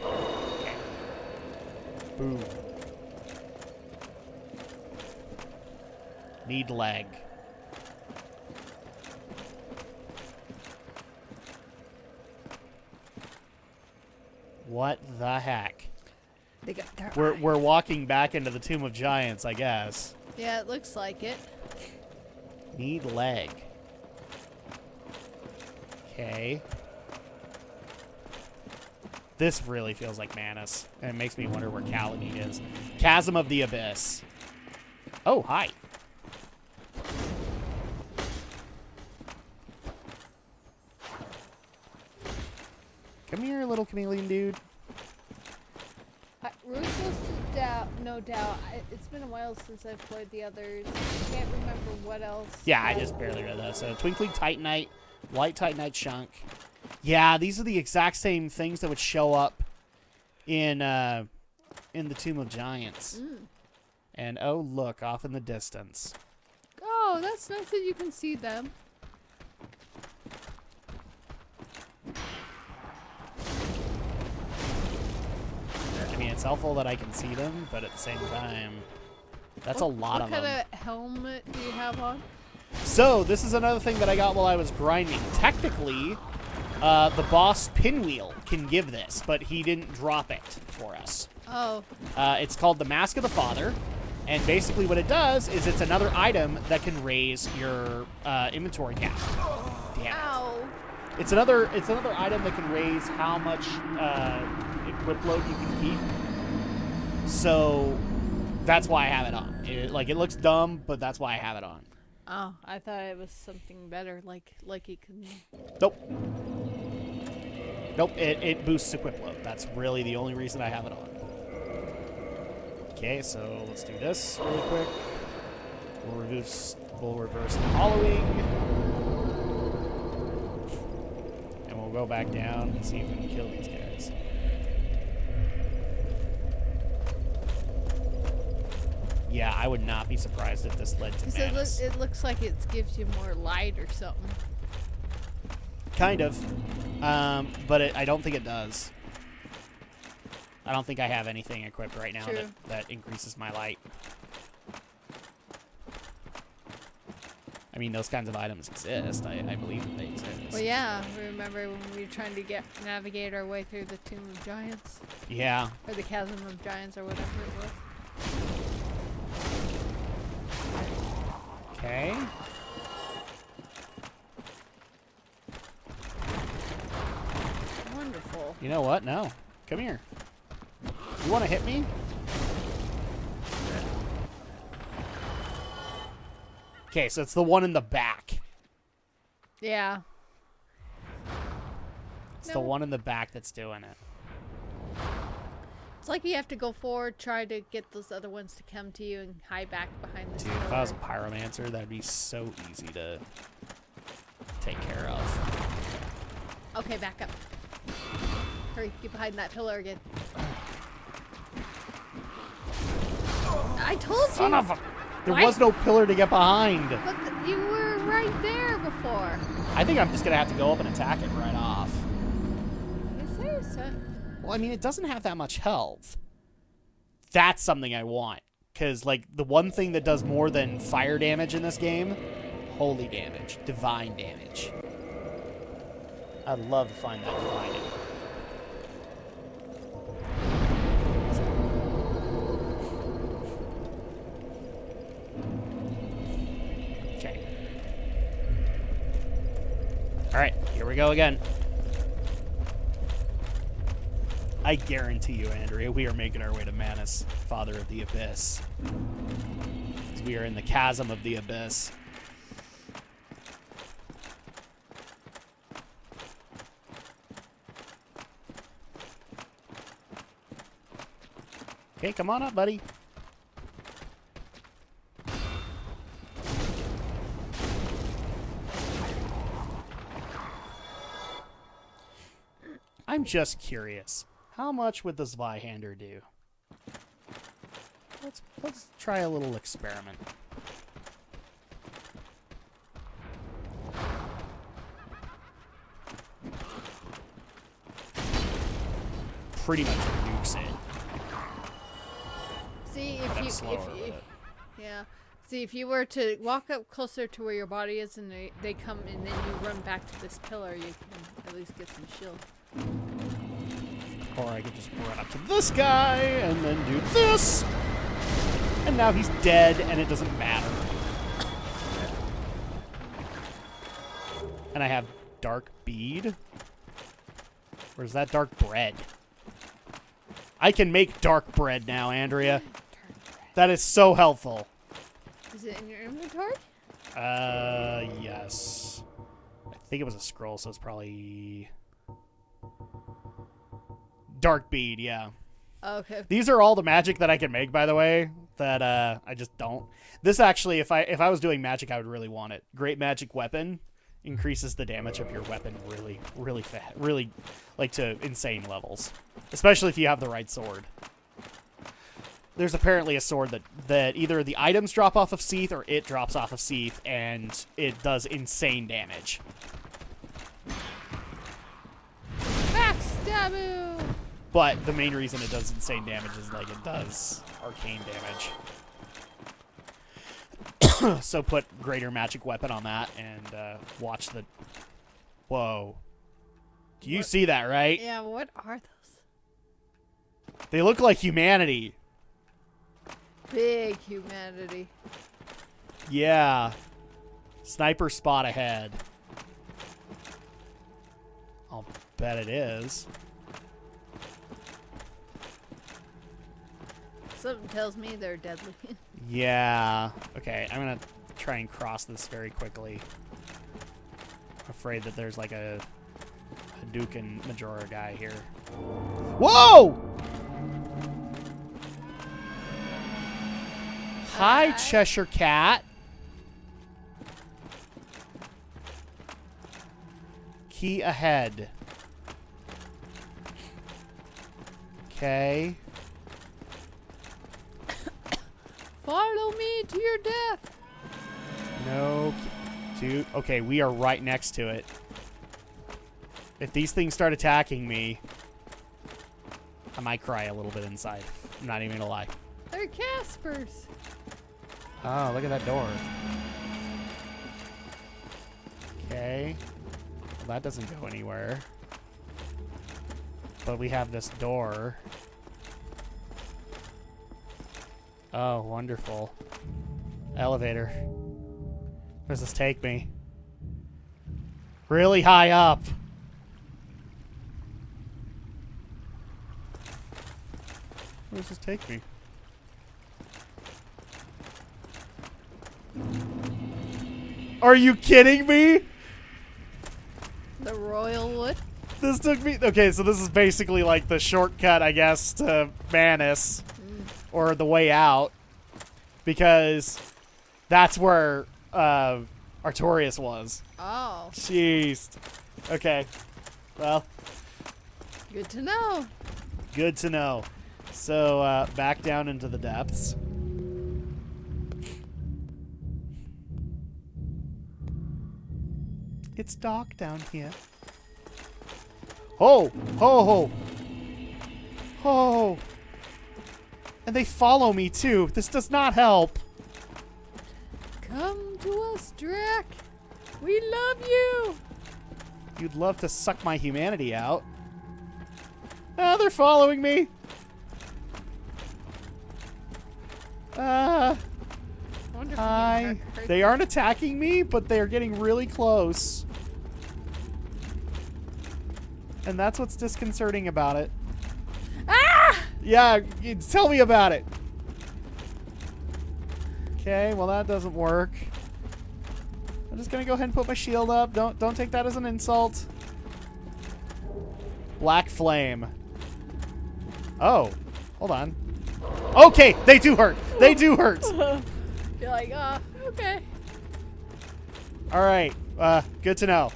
Okay. Boom. Need leg. What the heck? They got their We're walking back into the Tomb of Giants, I guess. Yeah, it looks like it. Need leg. Okay. This really feels like Manus, and it makes me wonder where Kaladin is. Chasm of the Abyss. Oh, hi. Come here, little chameleon dude. We're supposed to no doubt. It's been a while since I've played the others. I can't remember what else. Yeah, I just barely read that. So, Twinkling Titanite, White Titanite Chunk. Yeah, these are the exact same things that would show up in the Tomb of Giants. And oh, look, off in the distance. Oh, that's nice that you can see them. I mean, it's helpful that I can see them, but at the same time, that's a lot of them. What kind of helmet do you have on? So, this is another thing that I got while I was grinding. Technically, the boss Pinwheel can give this, but he didn't drop it for us. Oh. It's called the Mask of the Father, and basically what it does is it's another item that can raise your inventory cap. Damn it. Ow. It's another item that can raise how much equip load you can keep. So that's why I have it on. It looks dumb, but that's why I have it on. Oh, I thought it was something better, like it can. Nope. Nope. It boosts equip load. That's really the only reason I have it on. Okay, so let's do this really quick. We'll reverse the hollowing. And we'll go back down and see if we can kill these guys. Yeah, I would not be surprised if this led to Manus. It looks like it gives you more light or something. Kind of. But I don't think it does. I don't think I have anything equipped right now that increases my light. I mean, those kinds of items exist. I believe that they exist. Well, yeah. Remember when we were trying to navigate our way through the Tomb of Giants? Yeah. Or the Chasm of Giants or whatever it was. Okay. Wonderful. You know what? No. Come here. You want to hit me? Okay, so it's the one in the back. Yeah. It's the one in the back that's doing it. It's like you have to go forward, try to get those other ones to come to you, and hide back behind this Dude, if I was a pyromancer, that'd be so easy to take care of. Okay, back up. Hurry, get behind that pillar again. I told Son you! of a... There Why? was no pillar to get behind. But you were right there before. I think I'm just going to have to go up and attack it right off. You say so. Well, I mean, it doesn't have that much health. That's something I want. Because, like, the one thing that does more than fire damage in this game, holy damage, divine damage. I'd love to find that divine damage. Okay. Alright, here we go again. I guarantee you, Andrea, we are making our way to Manus, Father of the Abyss. Because we are in the chasm of the Abyss. Okay, come on up, buddy. I'm just curious. How much would the Zweihander do? Let's try a little experiment. Pretty much nukes it. See, But I'm if you, slower with it. yeah. See, if you were to walk up closer to where your body is and they come and then you run back to this pillar, you can at least get some shield. Or I could just run up to this guy and then do this. And now he's dead and it doesn't matter. And I have dark bead. Or is that dark bread? I can make dark bread now, Andrea. That is so helpful. Is it in your inventory? Yes. I think it was a scroll, so it's probably... Dark bead, yeah. Okay. These are all the magic that I can make, by the way, that I just don't. This actually, if I was doing magic, I would really want it. Great magic weapon increases the damage of your weapon really, like, to insane levels. Especially if you have the right sword. There's apparently a sword that either the items drop off of Seath or it drops off of Seath, and it does insane damage. Backstaboo! But the main reason it does insane damage is, like, it does arcane damage. So put greater magic weapon on that and watch the... Whoa. Do you see that, right? Yeah, what are those? They look like humanity. Big humanity. Yeah. Sniper spot ahead. I'll bet it is. Something tells me they're deadly. Yeah. Okay, I'm gonna try and cross this very quickly. I'm afraid that there's like a Hadouken Majora guy here. Whoa! Hi, Cheshire Cat. Key ahead. Okay. Follow me to your death. No, dude. Okay, we are right next to it. If these things start attacking me, I might cry a little bit inside. I'm not even gonna lie. They're Caspers. Oh, look at that door. Okay. Well, that doesn't go anywhere. But we have this door. Oh, wonderful. Elevator. Where does this take me? Really high up. Where does this take me? Are you kidding me? royal wood. This took me... Okay, so this is basically like the shortcut, I guess, to Manus. Or the way out. Because that's where Artorias was. Oh. Jeez. Okay. Well, Good to know. good to know. So, back down into the depths. It's dark down here. Oh! Ho ho! Ho! And they follow me, too. This does not help. Come to us, Drak. We love you. You'd love to suck my humanity out. Ah, they're following me. I wonder if we can Hi. hurt They aren't attacking me, but they're getting really close. And that's what's disconcerting about it. Ah! Yeah, tell me about it. Okay, well that doesn't work. I'm just gonna go ahead and put my shield up. Don't take that as an insult. Black flame. Oh, hold on. Okay, they do hurt. They do hurt. You're like, okay. All right, good to know.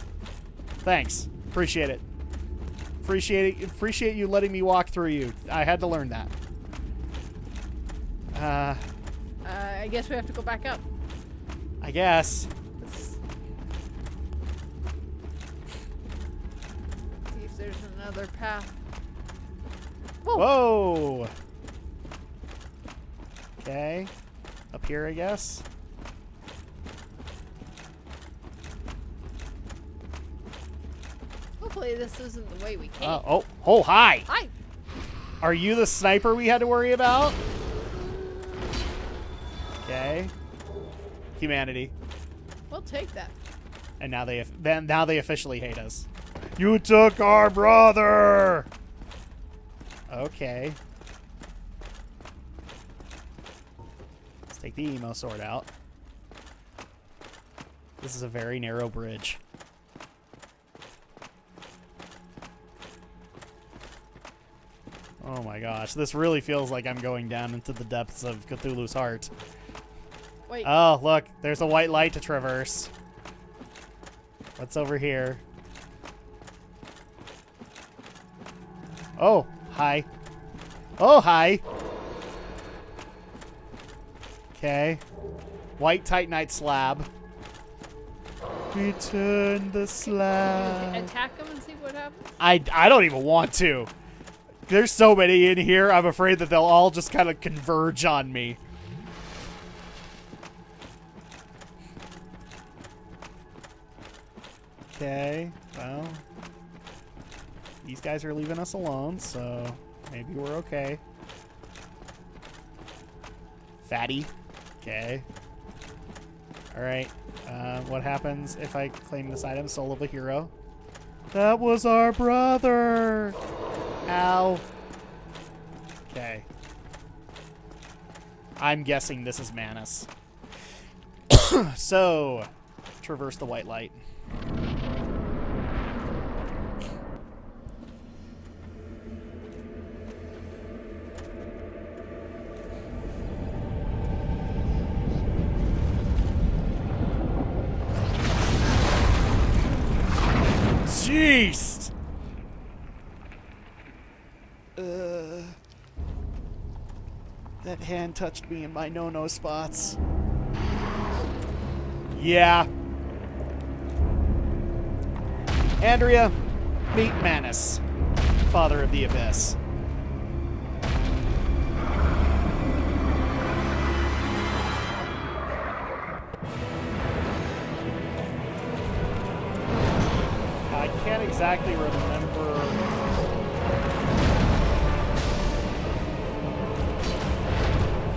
Thanks, appreciate it. Appreciate you letting me walk through you. I had to learn that. I guess we have to go back up. I guess. Let's see if there's another path. Whoa. Whoa. Okay. Up here, I guess. Hopefully this isn't the way we came. Oh, hi. Hi. Are you the sniper we had to worry about? Okay. Humanity. We'll take that. And now they officially hate us. You took our brother. Okay. Let's take the emo sword out. This is a very narrow bridge. Oh my gosh, this really feels like I'm going down into the depths of Cthulhu's heart. Wait. Oh, look, there's a white light to traverse. What's over here? Oh, hi. Oh, hi. Okay. White Titanite slab. Return the slab. Attack them and see what happens? I don't even want to. There's so many in here, I'm afraid that they'll all just kind of converge on me. Okay, well, these guys are leaving us alone, so maybe we're okay. Fatty. Okay. Alright, what happens if I claim this item? Soul of a hero. That was our brother! Ow. Okay. I'm guessing this is Manus. So, traverse the white light. Jeez! That hand touched me in my no-no spots. Yeah. Andrea, meet Manus, father of the Abyss. I can't exactly remember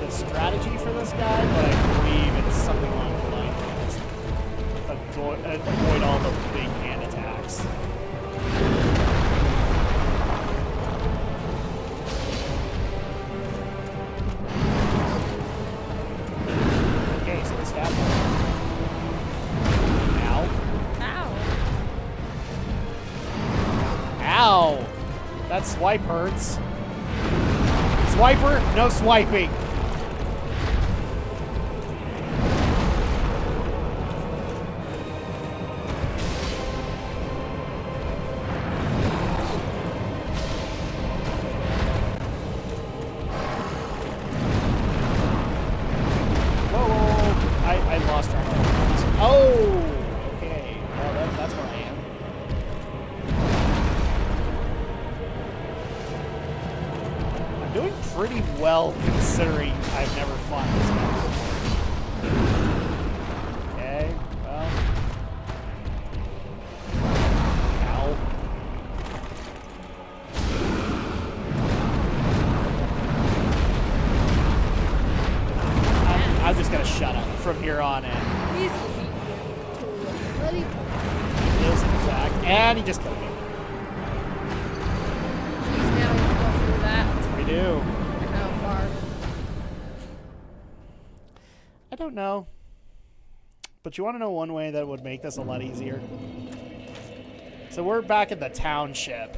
the strategy for this guy, but I believe it's something along the lines of just avoid all the big hand attacks. Okay, so we stab him. Ow. Ow. That swipe hurts. Swiper, no swiping. I lost track of that. Oh! Okay. Well, that's where I am. I'm doing pretty well considering I've never fought this guy before. Okay, well. Ow. I'm just gonna shut up from here on in. He's bloody. Is in fact, and he just killed me. He's now to go through that. We do. How far? I don't know. But you want to know one way that would make this a lot easier? So we're back at the township.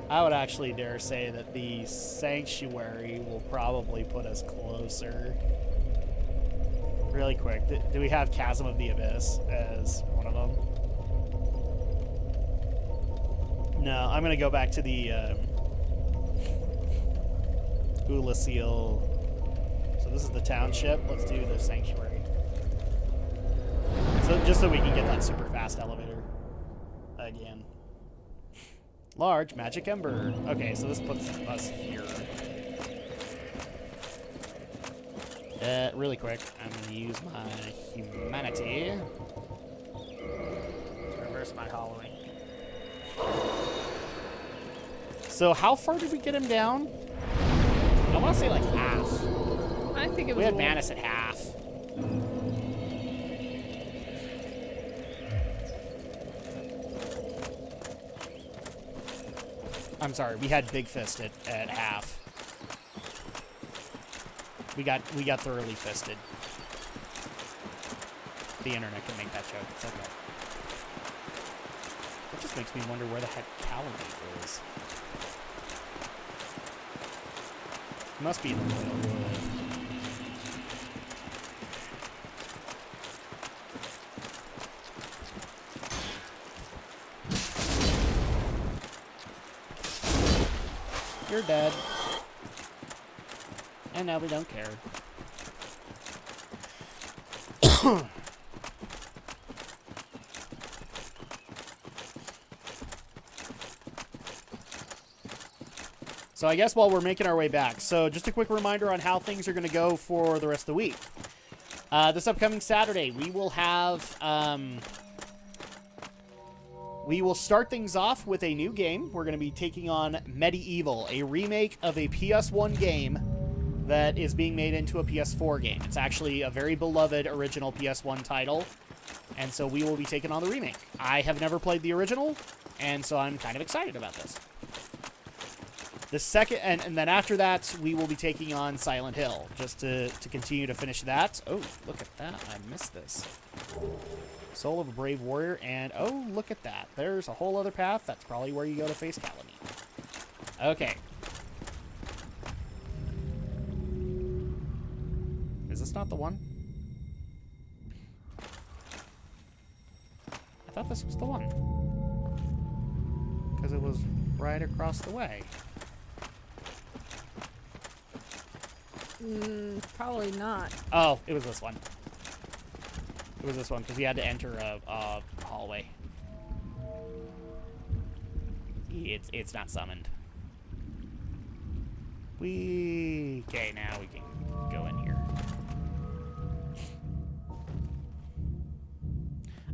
I would actually dare say that the sanctuary will probably put us closer. Really quick, do we have Chasm of the Abyss as one of them? No, I'm going to go back to the Ulasil. So this is the township. Let's do the sanctuary. So just so we can get that super fast elevator again. Large magic ember. Okay, so this puts us here. Really quick, I'm going to use my humanity to reverse my hollowing. So how far did we get him down? I want to say like half. I think it was. We had Manus at half. I'm sorry, we had Big Fist at half. We got thoroughly fisted. The internet can make that joke. It's okay. It just makes me wonder where the heck Calamite is. It must be in the wood. You're dead. And now we don't care. So I guess while we're making our way back, so just a quick reminder on how things are going to go for the rest of the week. This upcoming Saturday, we will have... we will start things off with a new game. We're going to be taking on Medieval, a remake of a PS1 game that is being made into a PS4 game. It's actually a very beloved original PS1 title, and so we will be taking on the remake. I have never played the original, and so I'm kind of excited about this. The second, and then after that, we will be taking on Silent Hill, just to continue to finish that. Oh, look at that. I missed this. Soul of a Brave Warrior, and oh, look at that. There's a whole other path. That's probably where you go to face Calamine. Okay. Is this not the one? I thought this was the one. Because it was right across the way. Probably not. Oh, it was this one. It was this one, because we had to enter a hallway. It's not summoned. Okay, now we can go in here.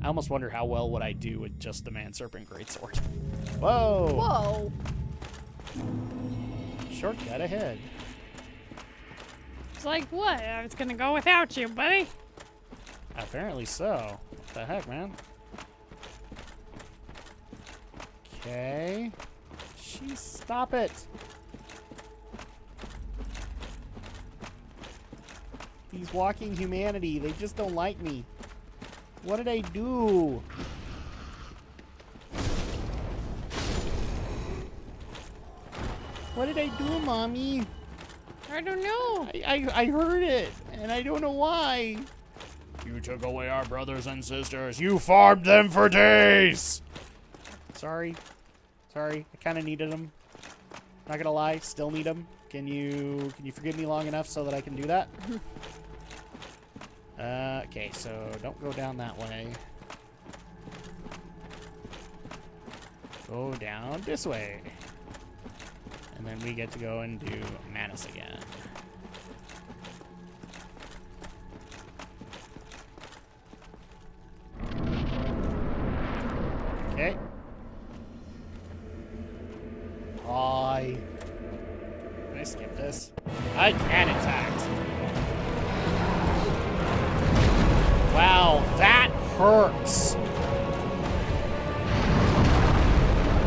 I almost wonder how well would I do with just the Man Serpent Greatsword. Whoa! Whoa! Shortcut ahead. It's like, what? I was gonna go without you, buddy. Apparently so. What the heck, man? Okay. Jeez, stop it. These walking humanity, they just don't like me. What did I do? What did I do, Mommy? I don't know. I heard it, and I don't know why. You took away our brothers and sisters. You farmed them for days. Sorry. I kind of needed them. Not gonna lie, still need them. Can you forgive me long enough so that I can do that? Okay, so don't go down that way. Go down this way. And then we get to go and do Manus again. Okay. Hi. Can I skip this? I can, in fact. Wow, that hurts.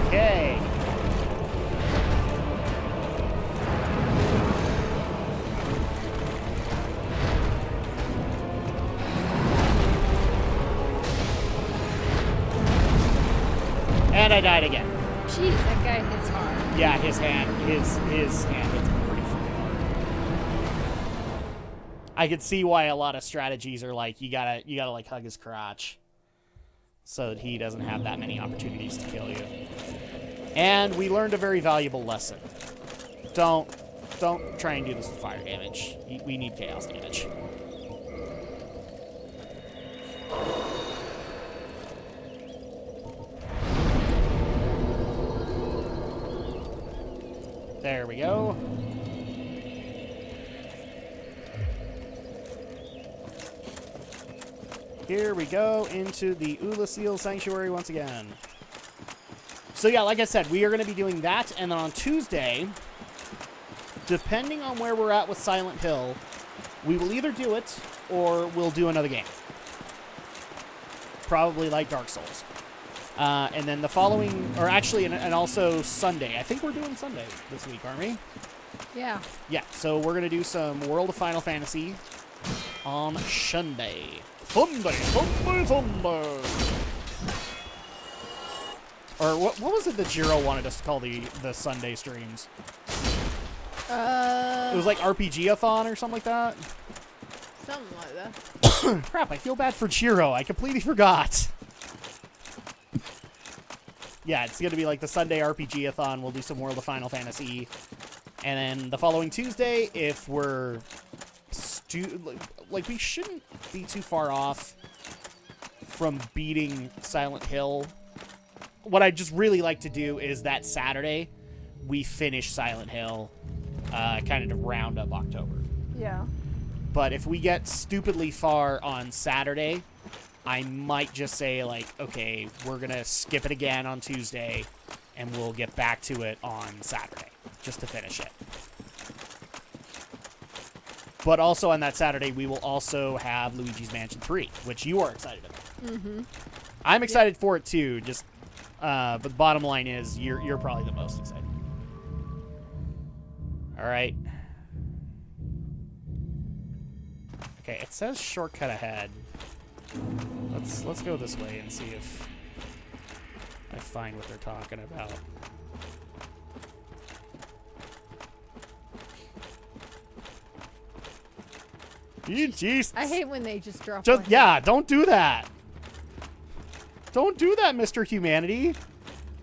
Okay. And I died again. Jeez, that guy hits hard. Yeah, his hand hits pretty freaking hard. I could see why a lot of strategies are like you gotta like hug his crotch so that he doesn't have that many opportunities to kill you. And we learned a very valuable lesson. Don't try and do this with fire damage. We need chaos damage. There we go. Here we go into the Ulasil Sanctuary once again. So yeah, like I said, we are going to be doing that, and then on Tuesday, depending on where we're at with Silent Hill, we will either do it or we'll do another game. Probably like Dark Souls. And then the following, or actually, and also Sunday. I think we're doing Sunday this week, aren't we? Yeah. Yeah, so we're going to do some World of Final Fantasy on Sunday. Sunday. Or what was it that Jiro wanted us to call the Sunday streams? It was like RPG-a-thon or something like that? Something like that. Crap, I feel bad for Jiro. I completely forgot. Yeah, it's going to be like the Sunday RPG-a-thon. We'll do some World of Final Fantasy. And then the following Tuesday, if we're... we shouldn't be too far off from beating Silent Hill. What I just really like to do is that Saturday, we finish Silent Hill, kind of to round up October. Yeah. But if we get stupidly far on Saturday, I might just say, like, okay, we're going to skip it again on Tuesday, and we'll get back to it on Saturday, just to finish it. But also on that Saturday, we will also have Luigi's Mansion 3, which you are excited about. Mm-hmm. I'm excited for it, too, just... but the bottom line is, you're probably the most excited. All right. Okay, it says shortcut ahead. Let's go this way and see if I find what they're talking about. Jeez. I hate when they just drop. Yeah, don't do that. Don't do that, Mr. Humanity.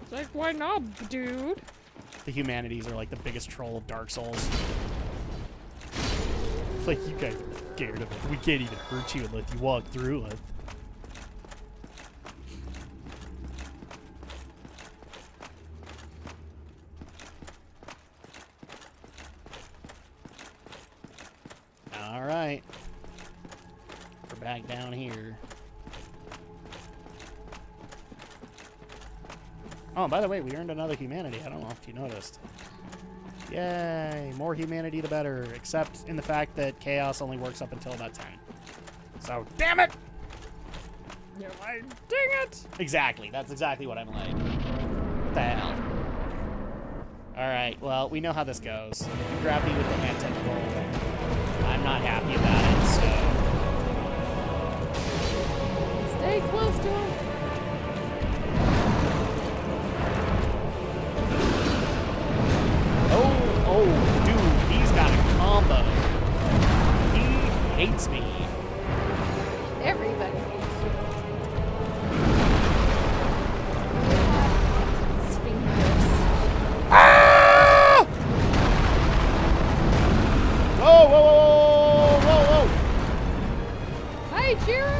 It's like, why not, dude? The Humanities are like the biggest troll of Dark Souls. It's like, you guys are scared of it. We can't even hurt you unless you walk through it. All right. We're back down here. Oh, by the way, we earned another humanity. I don't know if you noticed. Yay! More humanity, the better. Except in the fact that chaos only works up until about 10. So, damn it! You're like, dang it! Exactly. That's exactly what I'm like. What the hell? Alright, well, we know how this goes. You grab me with the hand tentacle. I'm I'm not happy about it, so... Stay close to him. Oh, dude, he's got a combo. He hates me. Everybody hates you. Sphinx. Ah! Whoa, whoa, whoa, whoa, whoa! Hi, Jiro.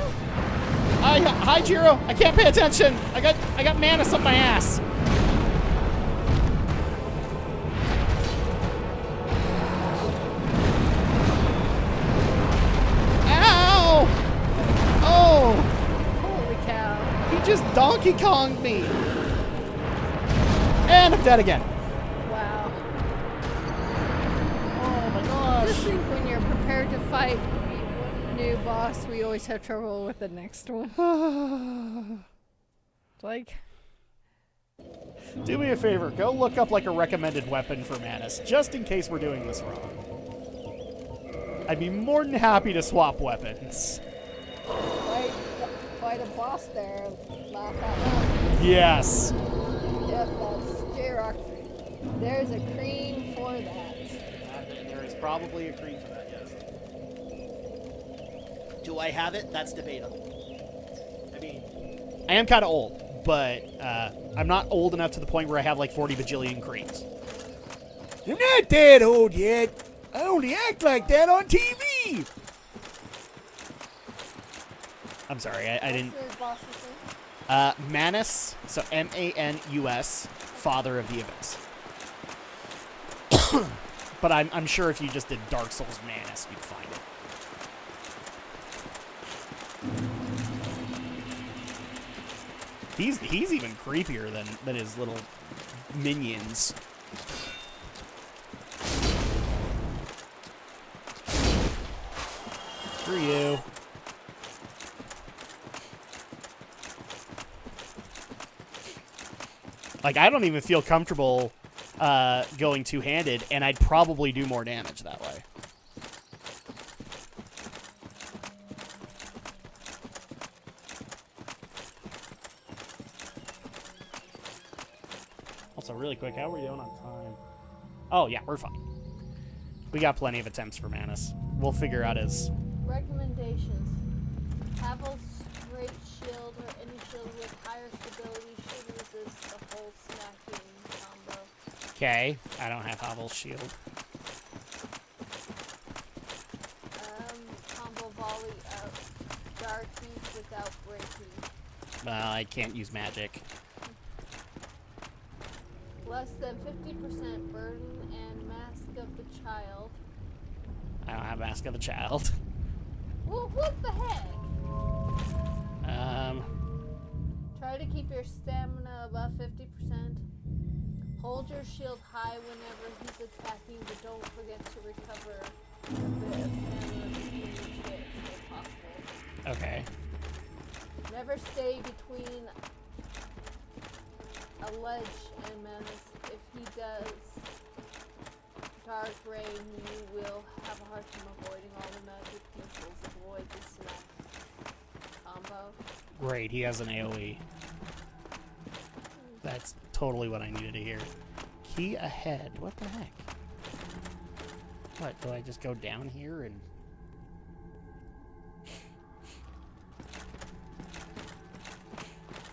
Hi, Jiro. I can't pay attention. I got Manus up my ass. Ow! Oh! Holy cow. He just Donkey Konged me. And I'm dead again. Wow. Oh my gosh. Just think when you're prepared to fight one new boss, we always have trouble with the next one. Like, Do me a favor, go look up like a recommended weapon for Manus, just in case we're doing this wrong. I'd be more than happy to swap weapons. fight a boss there, laugh out loud. Yes. Yep, that's J-Rock. There's a cream for that. There is probably a cream for that, yes. Do I have it? That's debatable. I mean, I am kind of old, but I'm not old enough to the point where I have like 40 bajillion creams. I'm not that old yet. I only act like that on TV. I'm sorry, I didn't. What's the boss's name? Manus, so M-A-N-U-S, Father of the Abyss. But I'm sure if you just did Dark Souls Manus, you'd find it. He's even creepier than his little minions. Screw you. Like, I don't even feel comfortable going two-handed, and I'd probably do more damage that way. Also, really quick, how are we doing on time? Oh, yeah, we're fine. We got plenty of attempts for Manus. We'll figure out his... Recommendations. Have a straight shield or any shield with higher stability should resist the whole smacking combo. Okay, I don't have Havel's shield. Combo volley of darkies without breaking. Well, I can't use magic. Less than 50% burden and mask of the child. I don't have Mask of the Child. Well, what the heck? Try to keep your stamina above 50%. Hold your shield high whenever he's attacking, but don't forget to recover a bit of stamina between each hit if possible. Okay. Never stay between a ledge and Manus. If he does dark rain, you will have a hard time avoiding all the magic missiles. Avoid the smack combo. Great, he has an AoE. That's totally what I needed to hear. Key ahead. What the heck? What, do I just go down here and...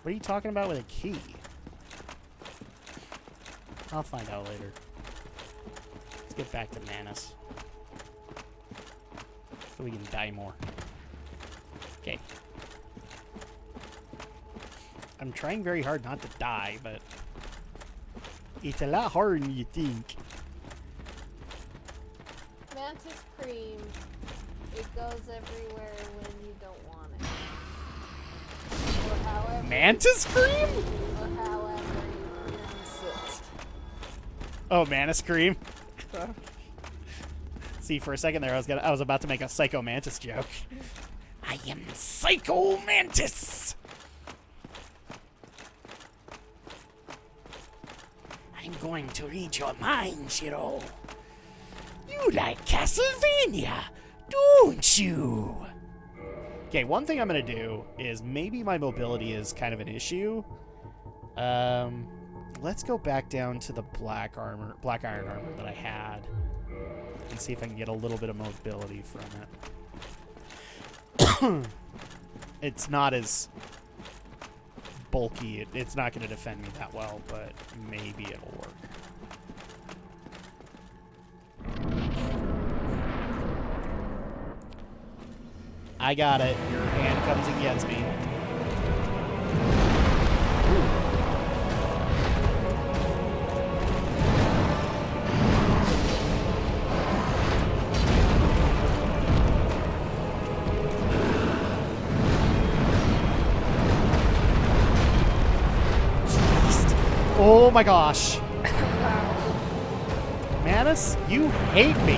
What are you talking about with a key? I'll find out later. Let's get back to Manus. So we can die more. Okay. I'm trying very hard not to die, but it's a lot harder than you think. Mantis cream. It goes everywhere when you don't want it. Or however. Mantis cream? Or however you pronounce it. Oh, Manus cream. See, for a second there, I was about to make a Psycho Mantis joke. I am Psycho Mantis. I'm going to read your mind, Shiro. You like Castlevania, Don't you? Okay, one thing I'm going to do is maybe my mobility is kind of an issue. Let's go back down to the black iron armor that I had and see if I can get a little bit of mobility from it. It's not as bulky. It's not going to defend me that well, but maybe it'll work. I got it. Your hand comes against me. Oh my gosh. Manus, you hate me.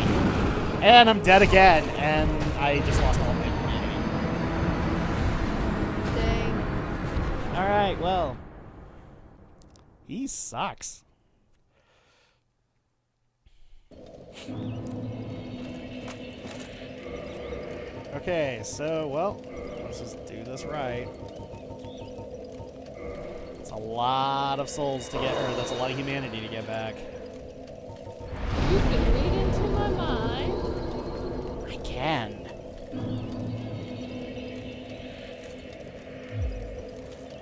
And I'm dead again, and I just lost all my humanity. Dang. Alright, well. He sucks. Okay, so, well, let's just do this right. It's a lot of souls to get, or that's a lot of humanity to get back. You can read into my mind. I can.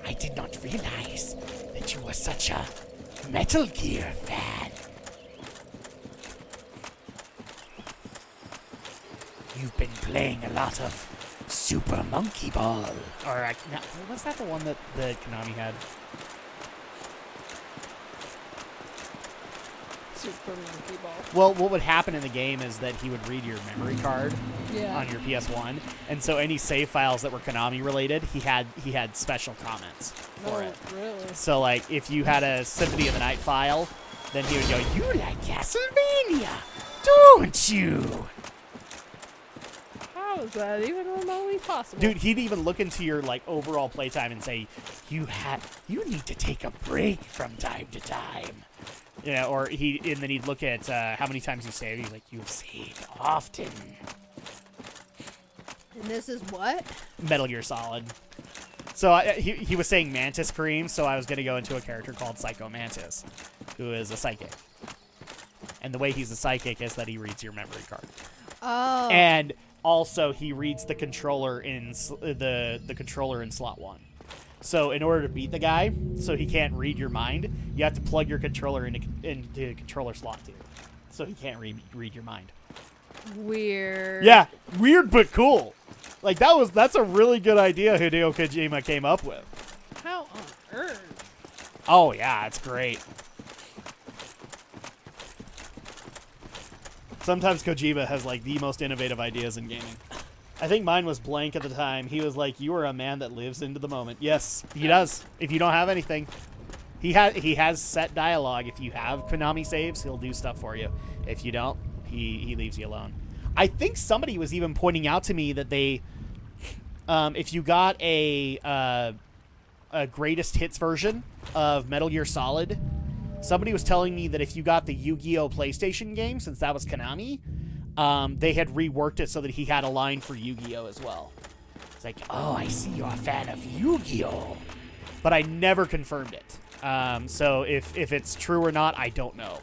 I did not realize that you were such a Metal Gear fan. You've been playing a lot of Super Monkey Ball. Or, was that the one that Konami had? Super Monkey Ball. Well, what would happen in the game is that he would read your memory card Yeah. on your PS1, and so any save files that were Konami related, he had special comments for it. Really? So, like, if you had a Symphony of the Night file, then he would go, "You like Castlevania, don't you?" How is that even remotely possible? Dude, he'd even look into your like overall playtime and say, "You need to take a break from time to time." You know, or and then he'd look at how many times you saved. He's like, "You've saved often." And this is what? Metal Gear Solid. So he was saying Mantis Cream, so I was going to go into a character called Psycho Mantis, who is a psychic. And the way he's a psychic is that he reads your memory card. Oh. And also he reads the controller in the controller in slot 1. So in order to beat the guy, so he can't read your mind, you have to plug your controller into controller slot 2. So he can't read your mind. Weird. Yeah, weird but cool. Like that's a really good idea Hideo Kojima came up with. How on earth? Oh yeah, it's great. Sometimes Kojima has like the most innovative ideas in gaming. I think mine was blank at the time. He was like, "You are a man that lives into the moment." Yes, he does. If you don't have anything, he has set dialogue. If you have Konami saves, he'll do stuff for you. If you don't, he leaves you alone. I think somebody was even pointing out to me that they, if you got a greatest hits version of Metal Gear Solid, somebody was telling me that if you got the Yu-Gi-Oh! PlayStation game, since that was Konami, they had reworked it so that he had a line for Yu-Gi-Oh! As well. It's like, "Oh, I see you're a fan of Yu-Gi-Oh!" But I never confirmed it. So if it's true or not, I don't know.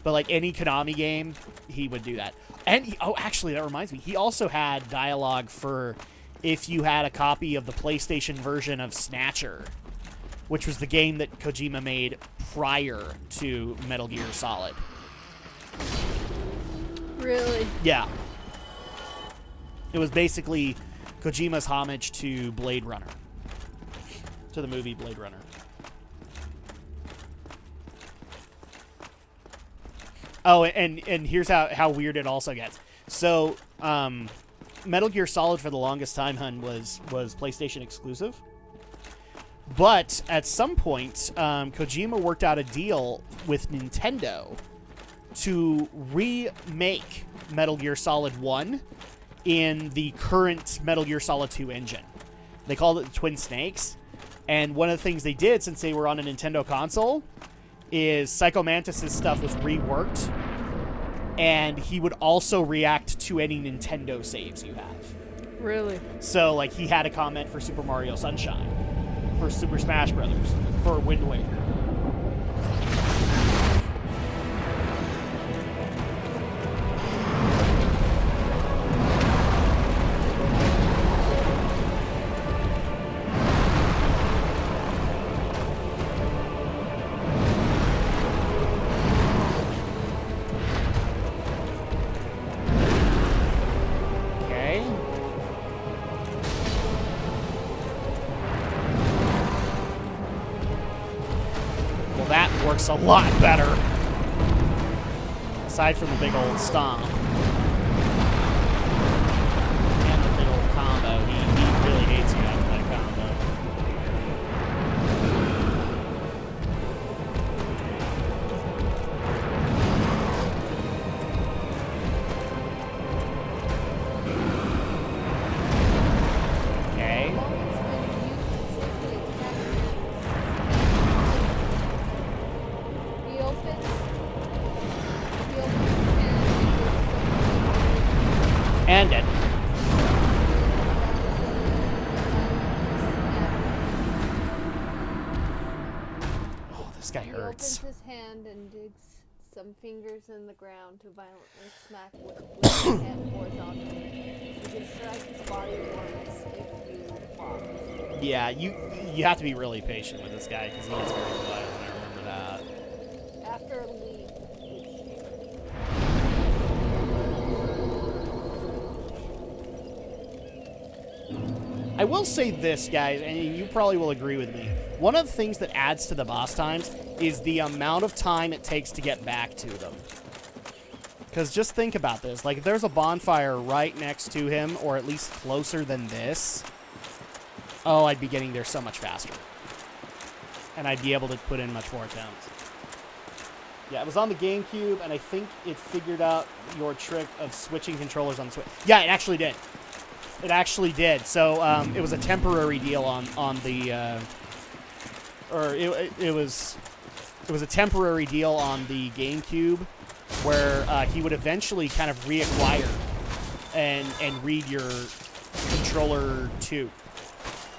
But like any Konami game, he would do that. And actually, that reminds me, he also had dialogue for if you had a copy of the PlayStation version of Snatcher, which was the game that Kojima made prior to Metal Gear Solid. Really? Yeah. It was basically Kojima's homage to Blade Runner. To the movie Blade Runner. Oh, and here's how weird it also gets. So, Metal Gear Solid for the longest time, was PlayStation exclusive. But at some point, Kojima worked out a deal with Nintendo to remake Metal Gear Solid 1 in the current Metal Gear Solid 2 engine. They called it the Twin Snakes. And one of the things they did, since they were on a Nintendo console, is Psycho Mantis' stuff was reworked and he would also react to any Nintendo saves you have. Really? So, like, he had a comment for Super Mario Sunshine, for Super Smash Brothers, for Wind Waker. Works a lot better. Aside from the big old stomp. And the big old combo. He really hates you after that combo. Okay. End it. Oh, this guy hurts. He opens his hand and digs some fingers in the ground to violently smack with his hand horizontally. You can strike his body once if you block. Yeah, you have to be really patient with this guy because he gets very violent. I remember that. After a leap. I will say this, guys, and you probably will agree with me. One of the things that adds to the boss times is the amount of time it takes to get back to them. Because just think about this. Like, if there's a bonfire right next to him, or at least closer than this, oh, I'd be getting there so much faster. And I'd be able to put in much more attempts. Yeah, it was on the GameCube, and I think it figured out your trick of switching controllers on the Switch. Yeah, it actually did. It actually did. So it was a temporary deal on the, or it was a temporary deal on the GameCube, where he would eventually kind of reacquire and read your controller too.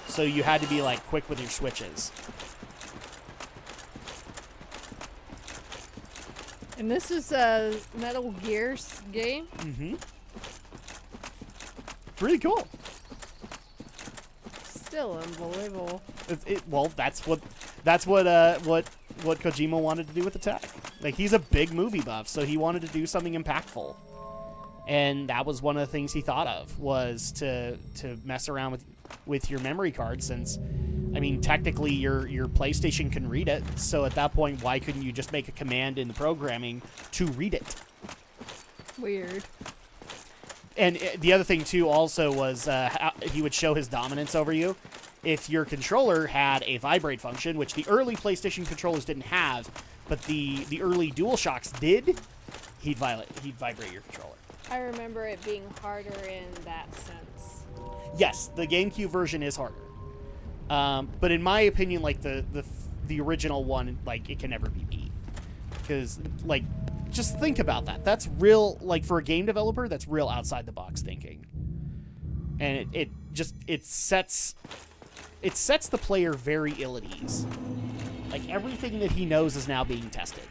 So you had to be like quick with your switches. And this is a Metal Gear's game. Mm-hmm. Really cool. Still unbelievable. Well, that's what Kojima wanted to do with the tech. Like, he's a big movie buff, so he wanted to do something impactful, and that was one of the things he thought of, was to mess around with your memory card. Since, I mean, technically your PlayStation can read it, so at that point, why couldn't you just make a command in the programming to read it? Weird. And the other thing, too, also was he would show his dominance over you. If your controller had a vibrate function, which the early PlayStation controllers didn't have, but the early DualShocks did, he'd vibrate your controller. I remember it being harder in that sense. Yes, the GameCube version is harder. But in my opinion, like, the original one, like, it can never be beat. Because, like, just think about that. That's real, like, for a game developer, that's real outside the box thinking. And it sets the player very ill at ease. Like, everything that he knows is now being tested.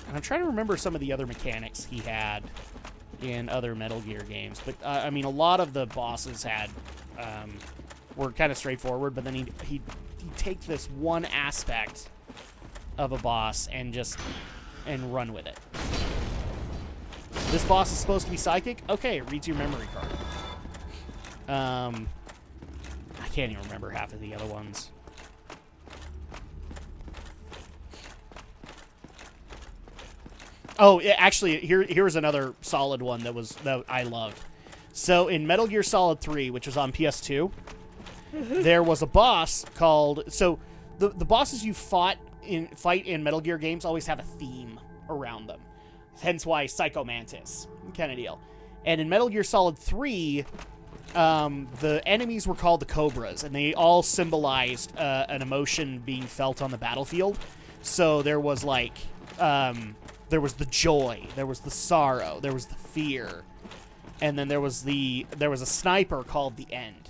And I'm trying to remember some of the other mechanics he had in other Metal Gear games. But, I mean, a lot of the bosses were kind of straightforward, but then he'd take this one aspect of a boss and run with it. This boss is supposed to be psychic? Okay, it reads your memory card. I can't even remember half of the other ones. Oh, actually, here's another solid one that I loved. So in Metal Gear Solid 3, which was on PS2, there was a boss called... So the bosses you fight in Metal Gear games always have a theme around them. Hence why Psycho Mantis kind of deal. And in Metal Gear Solid 3, the enemies were called the Cobras, and they all symbolized an emotion being felt on the battlefield. So there was like, there was the joy, there was the sorrow, there was the fear, and then there was a sniper called the End,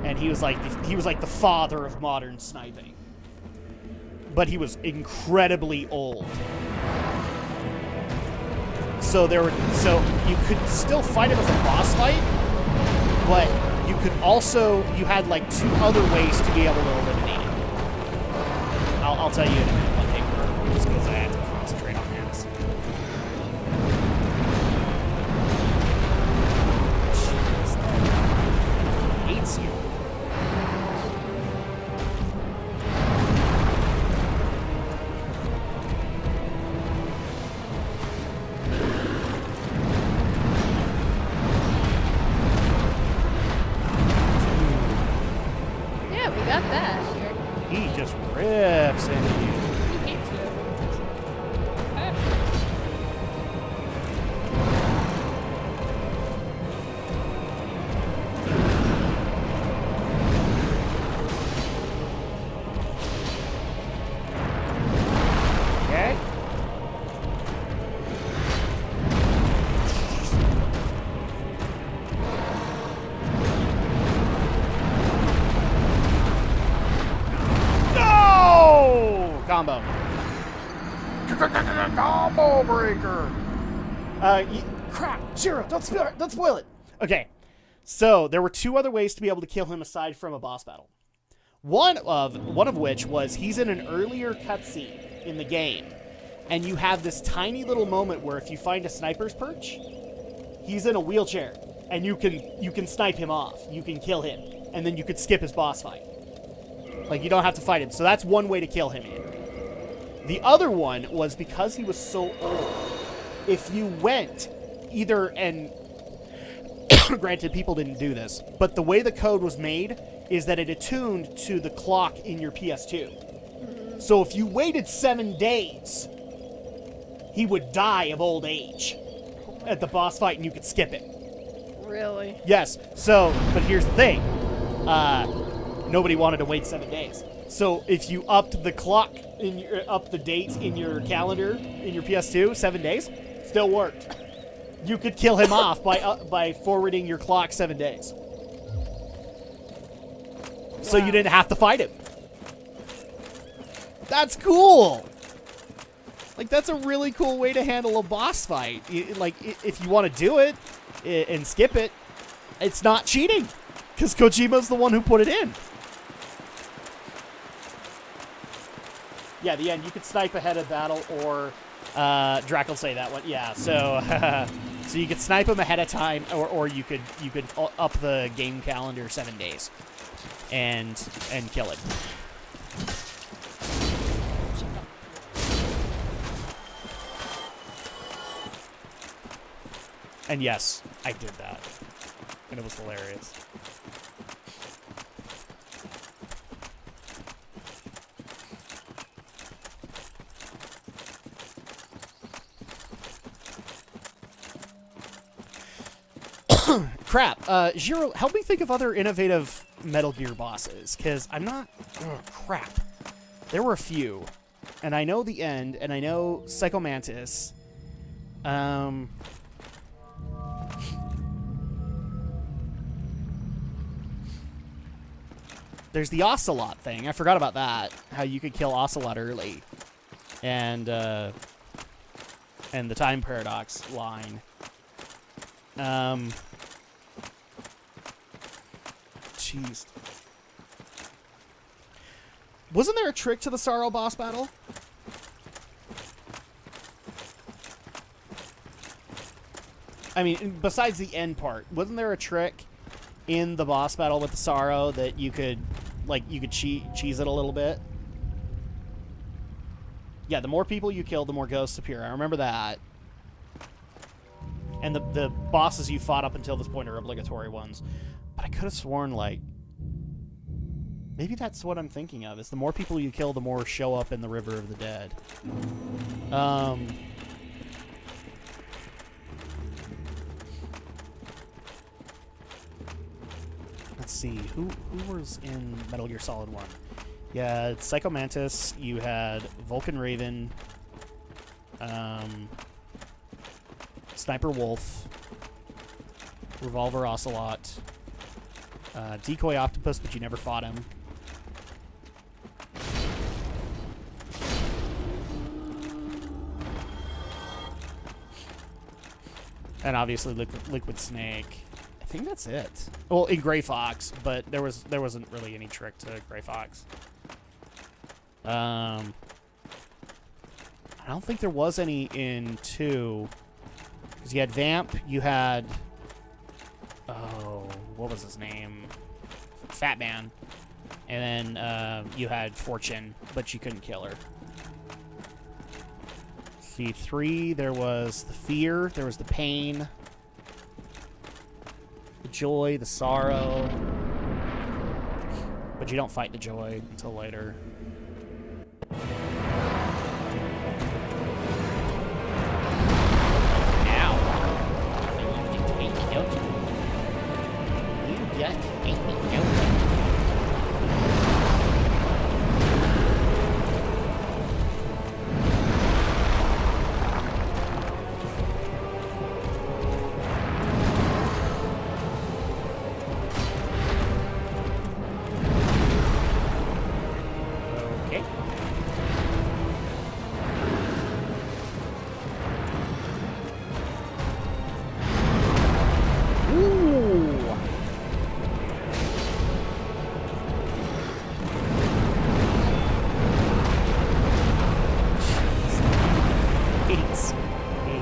and he was like the father of modern sniping, but he was incredibly old. So you could still fight him as a boss fight, but you had like 2 other ways to be able to eliminate him. I'll tell you in a minute what they were, just because I had to concentrate on this. Jeez. He hates you. Yeah, we got that. He just rips into you. He hates you. Okay. No! Combo. Combo breaker. Crap, Zero, don't spoil it. Okay. So, there were 2 other ways to be able to kill him aside from a boss battle. One of which was he's in an earlier cutscene in the game, and you have this tiny little moment where if you find a sniper's perch, he's in a wheelchair, and you can snipe him off. You can kill him, and then you could skip his boss fight. Like, you don't have to fight him. So that's one way to kill him in. The other one was because he was so old. If you went either, and granted, people didn't do this, but the way the code was made is that it attuned to the clock in your PS2. So if you waited 7 days, he would die of old age at the boss fight, and you could skip it. Really? Yes. So, but here's the thing. Nobody wanted to wait 7 days. So if you upped the clock, up the dates in your calendar, in your PS2, 7 days, still worked. You could kill him off by forwarding your clock 7 days. So you didn't have to fight him. That's cool. Like, that's a really cool way to handle a boss fight. Like, if you want to do it and skip it, it's not cheating, because Kojima's the one who put it in. Yeah, the End. You could snipe ahead of battle, or Drak will say that one. Yeah, so so you could snipe him ahead of time, or you could up the game calendar 7 days and kill him. And yes, I did that, and it was hilarious. Crap. Zero, help me think of other innovative Metal Gear bosses, because I'm not... Oh, crap. There were a few. And I know the End, and I know Psycho Mantis. There's the Ocelot thing. I forgot about that. How you could kill Ocelot early. And the Time Paradox line. Jeez. Wasn't there a trick to the Sorrow boss battle? I mean, besides the end part, wasn't there a trick in the boss battle with the Sorrow that you could, like, cheese it a little bit? Yeah, the more people you kill, the more ghosts appear. I remember that. And the bosses you fought up until this point are obligatory ones. But I could have sworn, like... Maybe that's what I'm thinking of, is the more people you kill, the more show up in the River of the Dead. Let's see. Who was in Metal Gear Solid 1? Yeah, Psycho Mantis. You had Vulcan Raven, Sniper Wolf, Revolver Ocelot, Decoy Octopus, but you never fought him. And obviously Liquid Snake. I think that's it. Well, in Gray Fox, but there wasn't really any trick to Gray Fox. I don't think there was any in 2. Because you had Vamp, you had... Oh, what was his name? Fat Man. And then you had Fortune, but you couldn't kill her. See, 3, there was the Fear, there was the Pain, the Joy, the Sorrow. But you don't fight the Joy until later.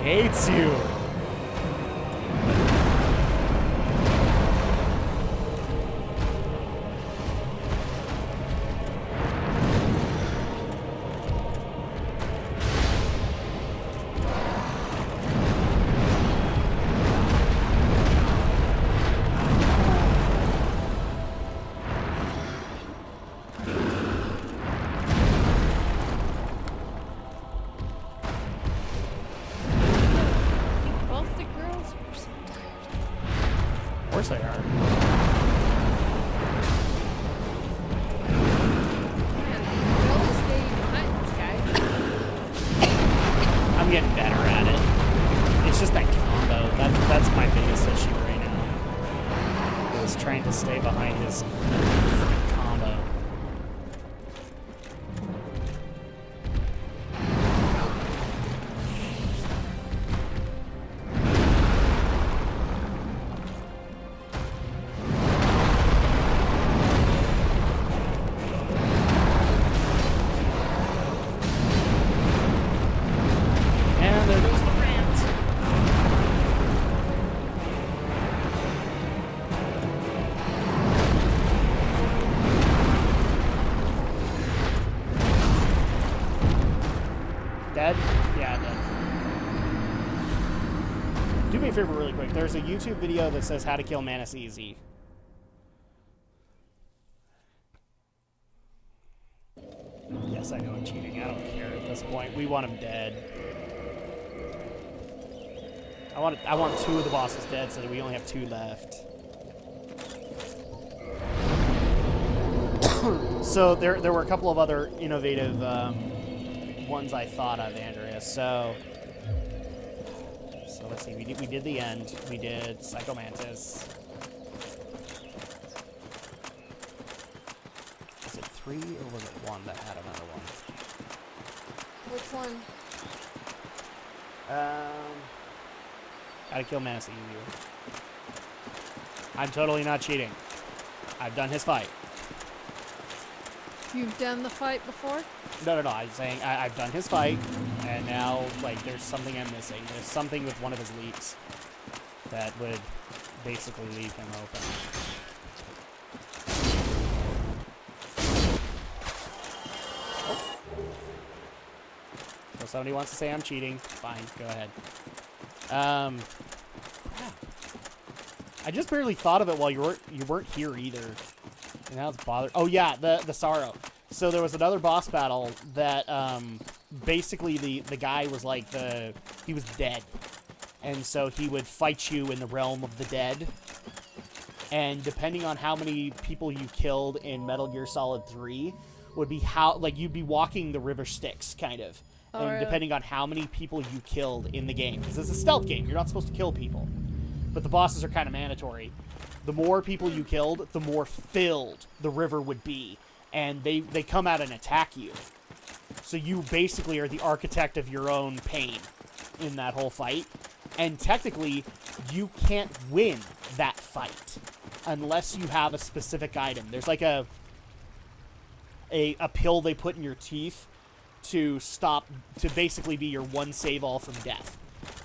Hates you. Of course they are. I'm getting better at it. It's just that combo. That's my biggest issue right now. Is trying to stay behind his freaking combo. Dead? Yeah, dead. Do me a favor really quick. There's a YouTube video that says how to kill Manus easy. Yes, I know I'm cheating. I don't care at this point. We want him dead. I want 2 of the bosses dead so that we only have 2 left. So there were a couple of other innovative ones I thought of, Andrea. So let's see. We did the end. We did Psycho Mantis. Was it 3 or was it 1 that had another one? Which one? How to kill Manus easier. I'm totally not cheating. I've done his fight. You've done the fight before? No. I'm saying I've done his fight, and now, like, there's something I'm missing. There's something with one of his leaps that would basically leave him open. Oh. So somebody wants to say I'm cheating. Fine, go ahead. Yeah. I just barely thought of it while you weren't here either. And now it's bothered. Oh yeah, the Sorrow. So there was another boss battle that basically the guy was like he was dead. And so he would fight you in the realm of the dead. And depending on how many people you killed in Metal Gear Solid 3 would be how, like, you'd be walking the river Styx, kind of. Oh, And really? depending on how many people you killed in the game. Because it's a stealth game. You're not supposed to kill people. But the bosses are kind of mandatory. The more people you killed, the more filled the river would be. And they come out and attack you. So you basically are the architect of your own pain in that whole fight. And technically, you can't win that fight unless you have a specific item. There's like a pill they put in your teeth to basically be your one save all from death.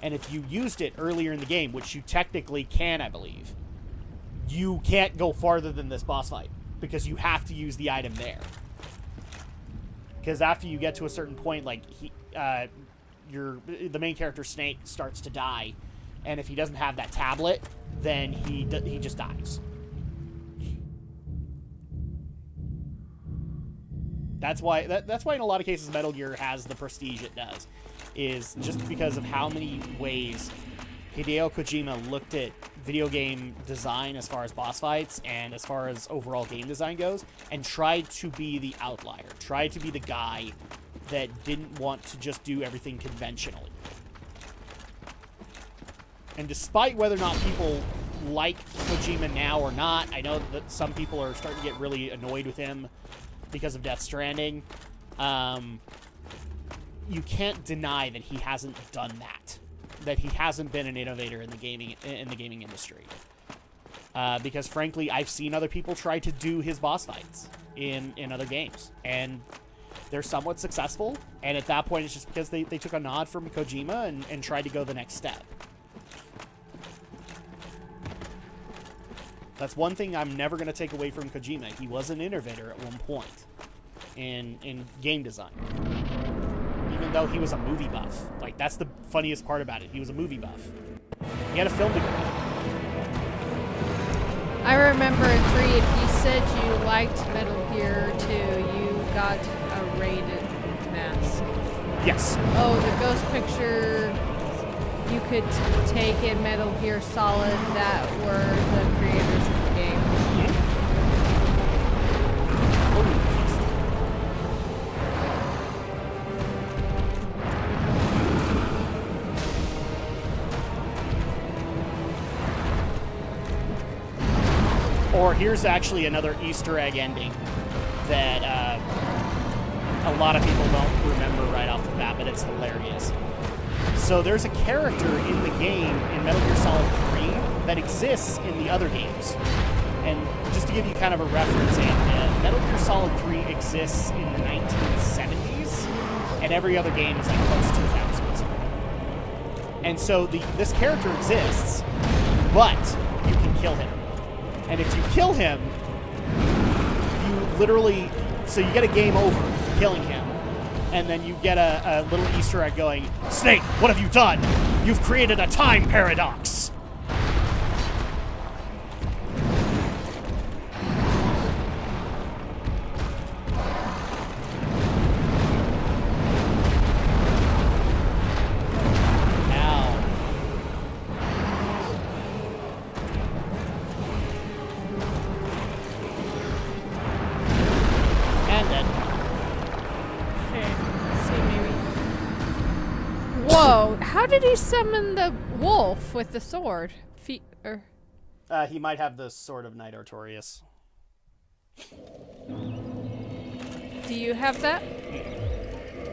And if you used it earlier in the game, which you technically can, I believe, you can't go farther than this boss fight because you have to use the item there. Because after you get to a certain point, like the main character Snake starts to die, and if he doesn't have that tablet, then he just dies. That's why in a lot of cases Metal Gear has the prestige it does, is just because of how many ways Hideo Kojima looked at video game design as far as boss fights and as far as overall game design goes, and tried to be the outlier, tried to be the guy that didn't want to just do everything conventionally. And despite whether or not people like Kojima now or not, I know that some people are starting to get really annoyed with him because of Death Stranding. You can't deny that he hasn't done that he hasn't been an innovator in the gaming industry. Because frankly, I've seen other people try to do his boss fights in other games, and they're somewhat successful. And at that point, it's just because they took a nod from Kojima and tried to go the next step. That's one thing I'm never going to take away from Kojima. He was an innovator at one point in game design. Even though he was a movie buff. Like, that's the funniest part about it. He was a movie buff. He had a film degree. I remember in 3, if you said you liked Metal Gear 2, you got a rated mask. Yes. Oh, the ghost picture you could take in Metal Gear Solid that were the creators of the game. Or here's actually another Easter egg ending that a lot of people don't remember right off the bat, but it's hilarious. So there's a character in the game in Metal Gear Solid 3 that exists in the other games. And just to give you kind of a reference, Metal Gear Solid 3 exists in the 1970s, and every other game is like post-2000s. And so this character exists, but you can kill him. And if you kill him, you literally... So you get a game over for killing him. And then you get a little Easter egg going, Snake, what have you done? You've created a time paradox. Whoa, how did he summon the wolf with the sword? He might have the Sword of Knight Artorias. Do you have that?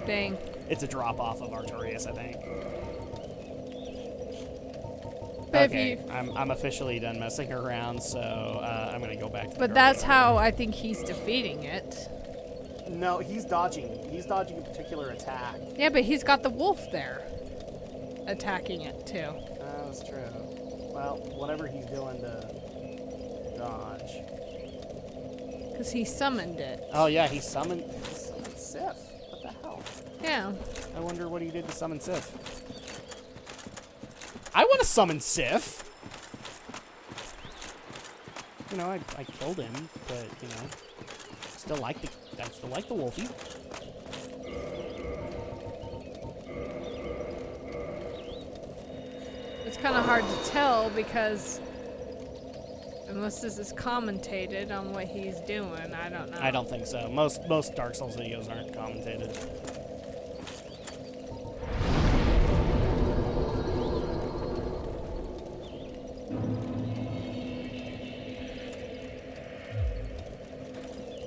Dang. It's a drop-off of Artorias, I think. But okay, I'm officially done messing around, so I'm going to go back to the But that's how I think he's defeating it. No, he's dodging. He's dodging a particular attack. Yeah, but he's got the wolf there. Attacking it, too. That's true. Well, whatever he's doing to dodge. Because he summoned it. Oh, yeah, he summoned Sif. What the hell? Yeah. I wonder what he did to summon Sif. I want to summon Sif! You know, I killed him, but, you know, I still like the Wolfie. It's kind of hard to tell because Unless this is commentated on what he's doing, I don't know. I don't think so. Most Dark Souls videos aren't commentated.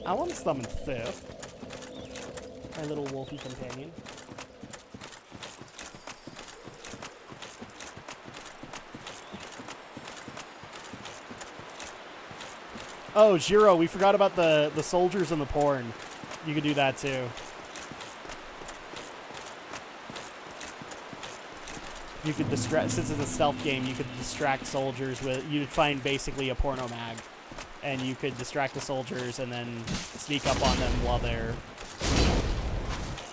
I want to summon Sif, my little wolfy companion. Oh, Jiro, we forgot about the soldiers and the porn. You could do that too. You could distract, since it's a stealth game, you could distract soldiers with, you'd find basically a porno mag. And you could distract the soldiers and then sneak up on them while they're, you know,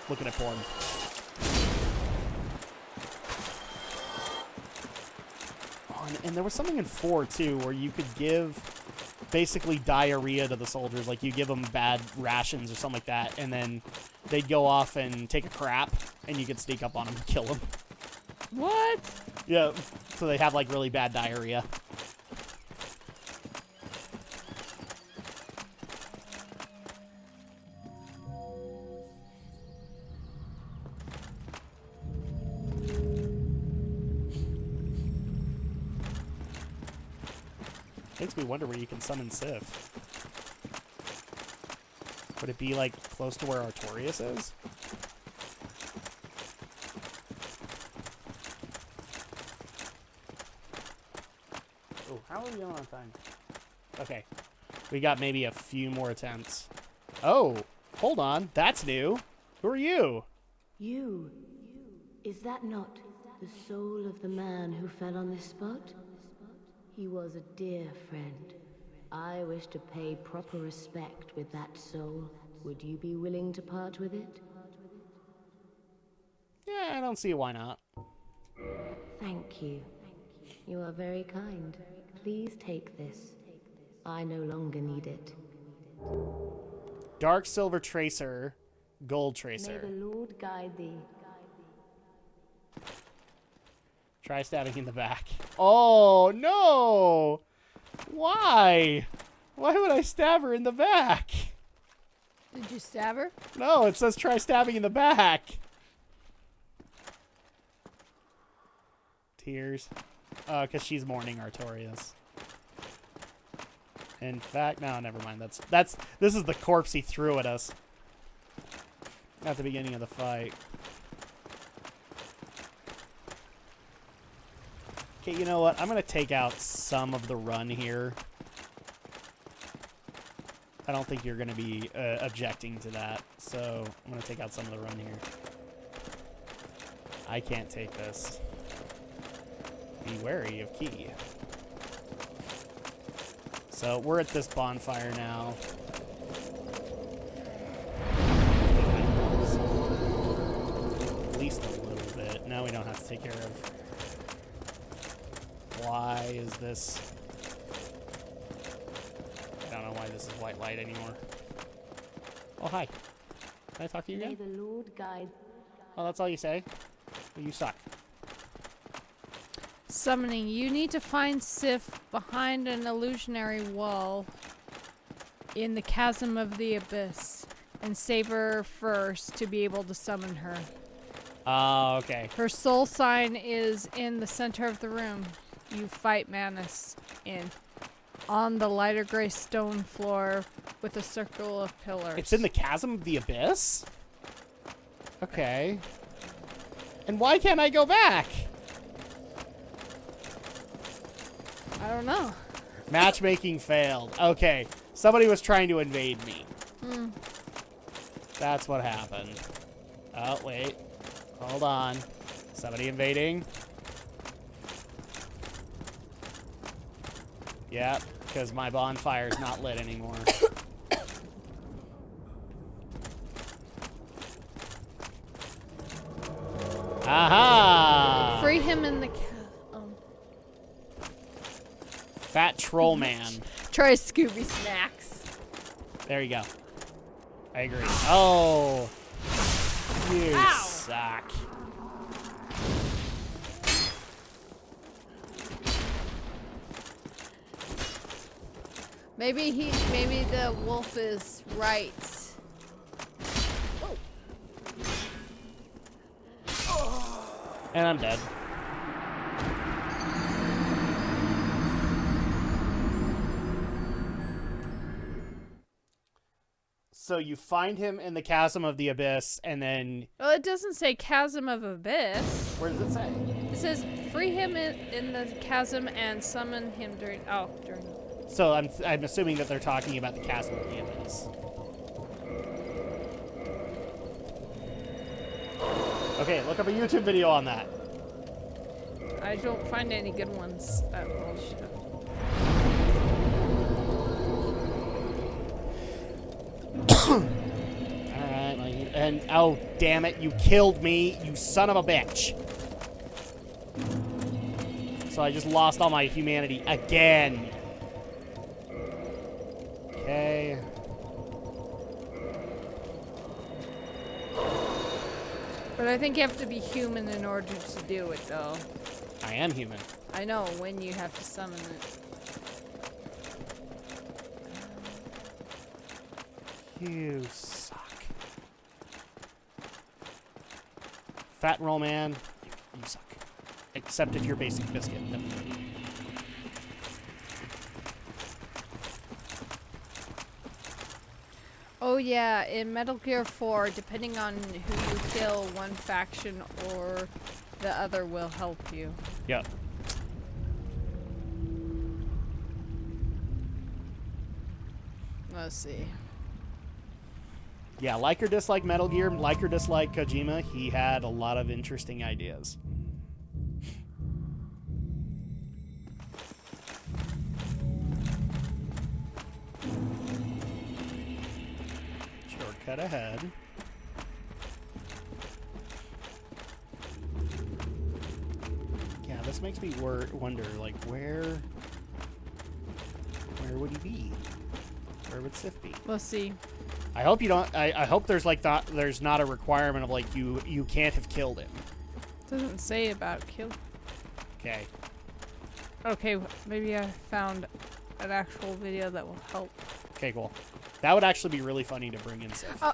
looking at porn. Oh, and there was something in 4 too, where you could give basically diarrhea to the soldiers. Like, you give them bad rations or something like that, and then they'd go off and take a crap, and you could sneak up on them and kill them. What? Yeah, so they have, like, really bad diarrhea. Makes me wonder where you can summon Sif. Would it be, like, close to where Artorias is? Oh, how are we on time? Okay. We got maybe a few more attempts. Oh, hold on. That's new. Who are you? You. Is that not the soul of the man who fell on this spot? He was a dear friend. I wish to pay proper respect with that soul. Would you be willing to part with it? Yeah, I don't see why not. Thank you. You are very kind. Please take this. I no longer need it. Dark Silver Tracer, Gold May Tracer. the Lord guide thee. Try stabbing in the back. Oh, no! Why? Why would I stab her in the back? Did you stab her? No, it says try stabbing in the back. Tears. Oh, because she's mourning Artorias. In fact, no, never mind. This is the corpse he threw at us at the beginning of the fight. Okay, you know what? I'm going to take out some of the run here. I don't think you're going to be objecting to that, so I'm going to take out some of the run here. I can't take this. Be wary of Key. So we're at this bonfire now. At least a little bit. Now we don't have to take care of. Why is this? I don't know why this is white light anymore. Oh, hi. Can I talk to you May again? the Lord guide. Oh, that's all you say? Well, you suck. Summoning. You need to find Sif behind an illusionary wall in the chasm of the abyss and save her first to be able to summon her. Oh, okay. Her soul sign is in the center of the room. You fight Manus on the lighter gray stone floor with a circle of pillars. It's in the chasm of the abyss? Okay. And why can't I go back? I don't know. Matchmaking failed. Okay. Somebody was trying to invade me. That's what happened. Oh, wait. Hold on. Somebody invading. Yep, because my bonfire's not lit anymore. Aha! Free him in the Fat troll man. Try Scooby Snacks. There you go. I agree. Oh! You Ow. suck. Maybe the wolf is right. And I'm dead. So you find him in the chasm of the abyss, and then... Well, it doesn't say chasm of abyss. Where does it say? It says free him in the chasm and summon him during... Oh, during... So I'm assuming that they're talking about the chasm of the abyss. Okay, look up a YouTube video on that. I don't find any good ones. Oh, shit. Alright, and oh, damn it, you killed me, you son of a bitch. So I just lost all my humanity again. Okay. But I think you have to be human in order to do it, though. I am human. I know when you have to summon it. You suck. Fat roll man, you suck. Except if you're basic biscuit. No. Oh yeah, in Metal Gear 4, depending on who you kill, one faction or the other will help you. Yep. Let's see. Yeah, like or dislike Metal Gear, like or dislike Kojima, he had a lot of interesting ideas. Shortcut ahead. Yeah, this makes me wonder, like, where would he be? Where would Sif be? Let's see. I hope you don't. I hope there's like there's not a requirement of like you can't have killed him. Doesn't say about kill. Okay. Okay, maybe I found an actual video that will help. Okay, cool. That would actually be really funny to bring in Sif. Oh,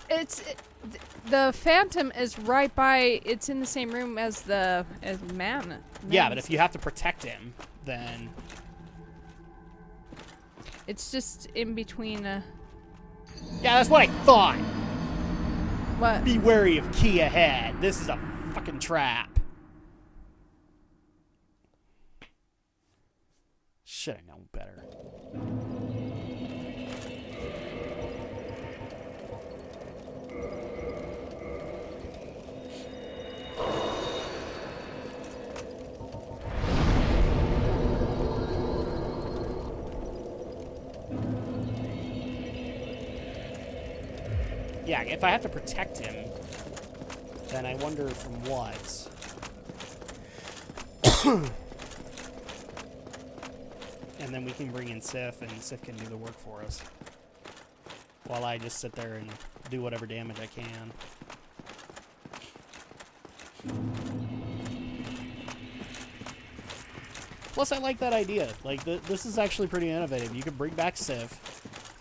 the Phantom is right by. It's in the same room as Man. Yeah, but if you have to protect him, then it's just in between. Yeah, that's what I thought. What? Be wary of key ahead. This is a fucking trap. Should have known better. Yeah, if I have to protect him, then I wonder from what. And then we can bring in Sif, and Sif can do the work for us. While I just sit there and do whatever damage I can. Plus, I like that idea. Like, this is actually pretty innovative. You could bring back Sif,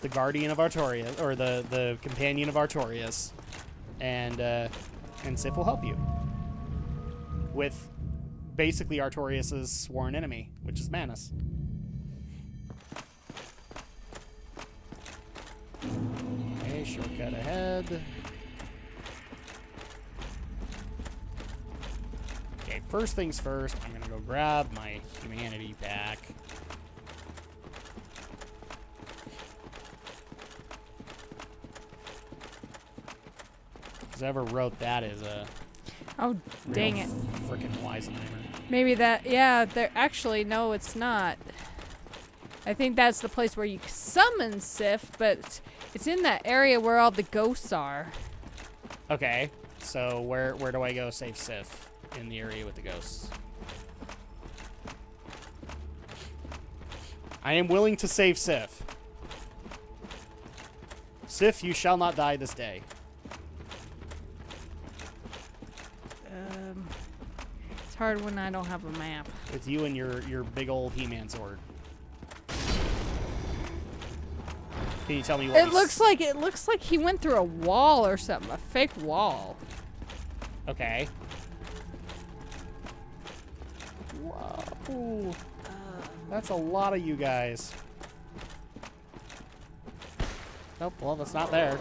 the guardian of Artorias, or the companion of Artorias, and Sif will help you with basically Artorias' sworn enemy, which is Manus. Okay, shortcut ahead. Okay, first things first, I'm gonna go grab my humanity back. Whoever wrote that is a Oh, dang it. Frickin' Weisenheimer. Maybe that, yeah, there, actually, no, it's not. I think that's the place where you summon Sif, but it's in that area where all the ghosts are. Okay, so where do I go save Sif in the area with the ghosts? I am willing to save Sif. Sif, you shall not die this day. It's hard when I don't have a map. With you and your big old He-Man sword. Can you tell me what It looks like he went through a wall or something, a fake wall. Okay. Whoa. That's a lot of you guys. Nope, well, that's not there.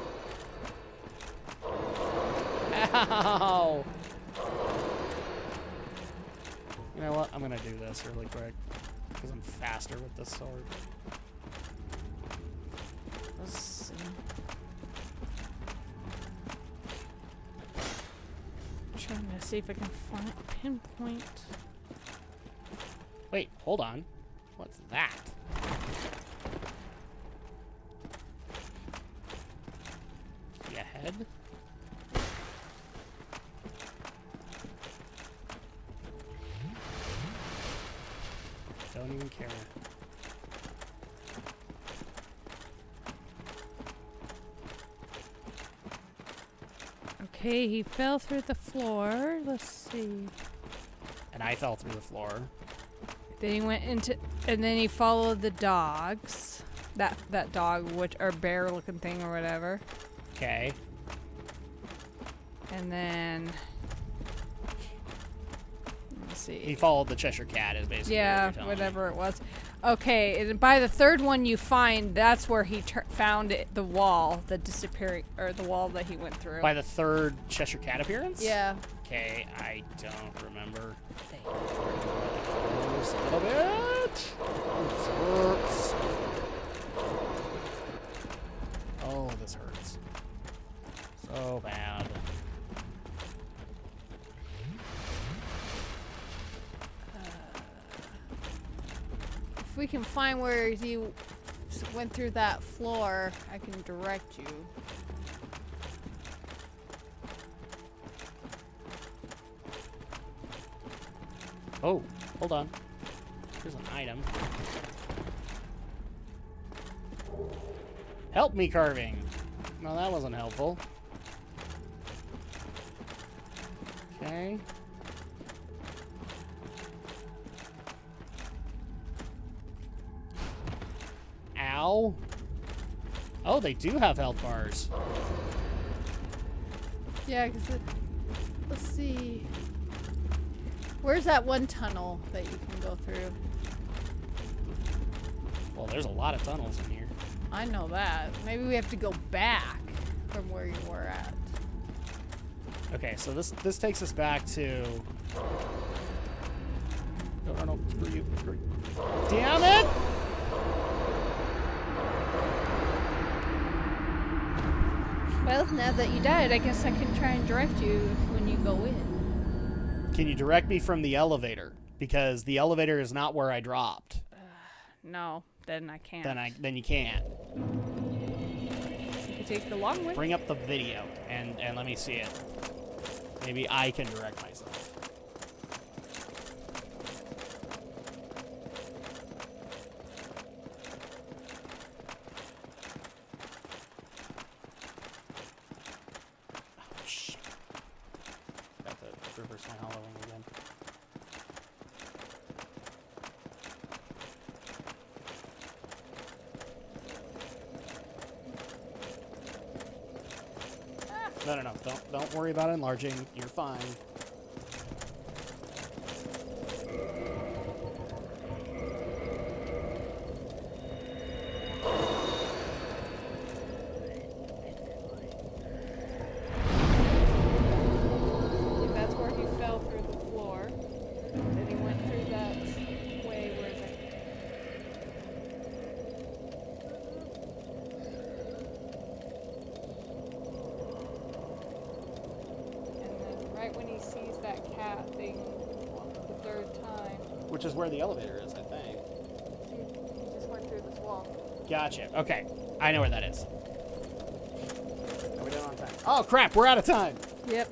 Ow! You know what? I'm gonna do this really quick. Because I'm faster with this sword. Let's see. Trying to see if I can pinpoint. Wait, hold on. What's that? See a head? Don't even care. Okay, he fell through the floor. Let's see. And I fell through the floor. Then he went into, and then he followed the dogs. That dog, or bear-looking thing or whatever. Okay. And then, let's see. He followed the Cheshire Cat, is basically Yeah, what you're telling whatever it was. Okay, and by the third one you find, that's where he found the wall, the disappearing, or the wall that he went through. me. By the third Cheshire Cat appearance? Yeah. Okay, I don't remember. Son of a bitch! This hurts. Oh, this hurts. So bad. If we can find where he went through that floor, I can direct you. Oh, hold on. Here's an item. Help me carving. No, that wasn't helpful. Okay. Ow. Oh, they do have health bars. Yeah, because let's see. Where's that one tunnel that you can go through? Well, there's a lot of tunnels in here. I know that. Maybe we have to go back from where you were at. Okay, so this takes us back to... No, screw you. Screw you. Damn it! Well, now that you died, I guess I can try and direct you when you go in. Can you direct me from the elevator? Because the elevator is not where I dropped. No, then I can't. Then you can't. You can take the long way. Bring up the video and let me see it. Maybe I can direct myself. Oh shit. Got to reverse my hollowing again. No. Don't worry about enlarging. You're fine. That's where he fell through the floor. Then he went through that way where the... And then right when he sees that cat thing the third time, Which is where the elevator is, I think. he just went through this wall. Gotcha. Okay. I know where that is. Are we done on time? Oh, crap. We're out of time. Yep.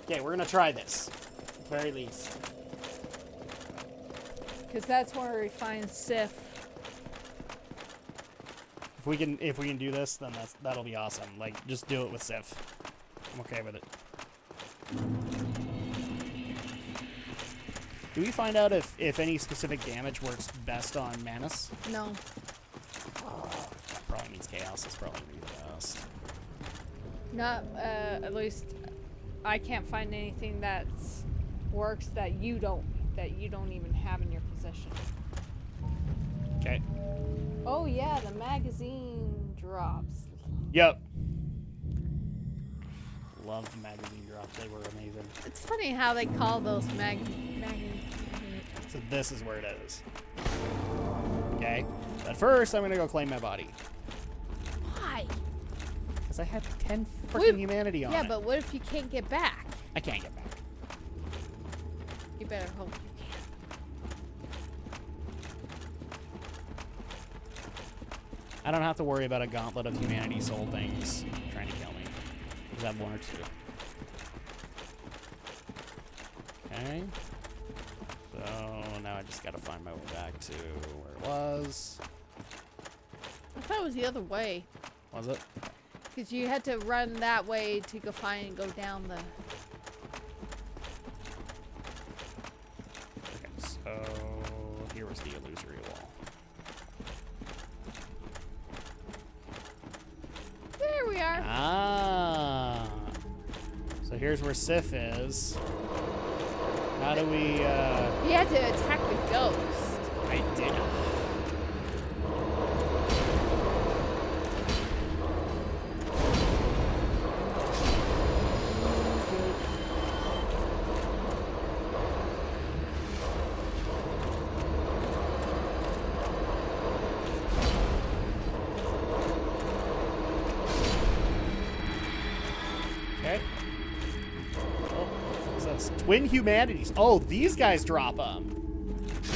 Okay, we're going to try this. At the very least. Because that's where he finds Sif. If we can do this, then that'll be awesome. Like, just do it with Sif. I'm okay with it. Do we find out if any specific damage works best on Manus? No. probably means chaos is probably gonna be the best. Not, at least I can't find anything that works that you don't even have in your possession. Okay. Oh yeah, the magazine drops. Yep. Love the magazine drops. They were amazing. It's funny how they call those So this is where it is. Okay. But first, I'm gonna go claim my body. Why? Because I had 10 freaking humanity on it. Yeah, but what if you can't get back? I can't get back. You better hope you can. I don't have to worry about a gauntlet of humanity soul things trying to kill me. Because I have one or two. Okay. So now I just gotta find my way back to where it was. I thought it was the other way. Was it? Because you had to run that way to go go down the... Okay, so here was the illusory wall. There we are. Ah. So here's where Sif is. How do we, You had to attack the ghost. I did. Okay. Oh, what's this? Twin humanities. Oh, these guys drop them.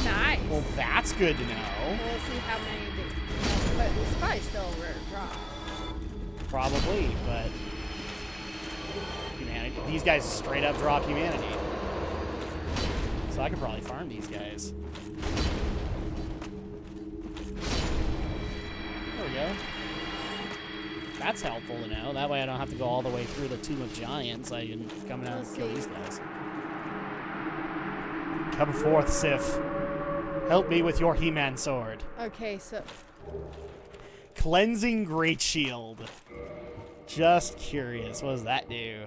Nice. Well, that's good to know. We'll see how many they... But it's probably still a rare drop. Probably, but humanity. These guys straight up drop humanity. So I could probably farm these guys. There we go. That's helpful to know. That way I don't have to go all the way through the Tomb of Giants. I can come out and kill these guys. Come forth, Sif. Help me with your He-Man sword. Okay, so... Cleansing Great Shield. Just curious. What does that do?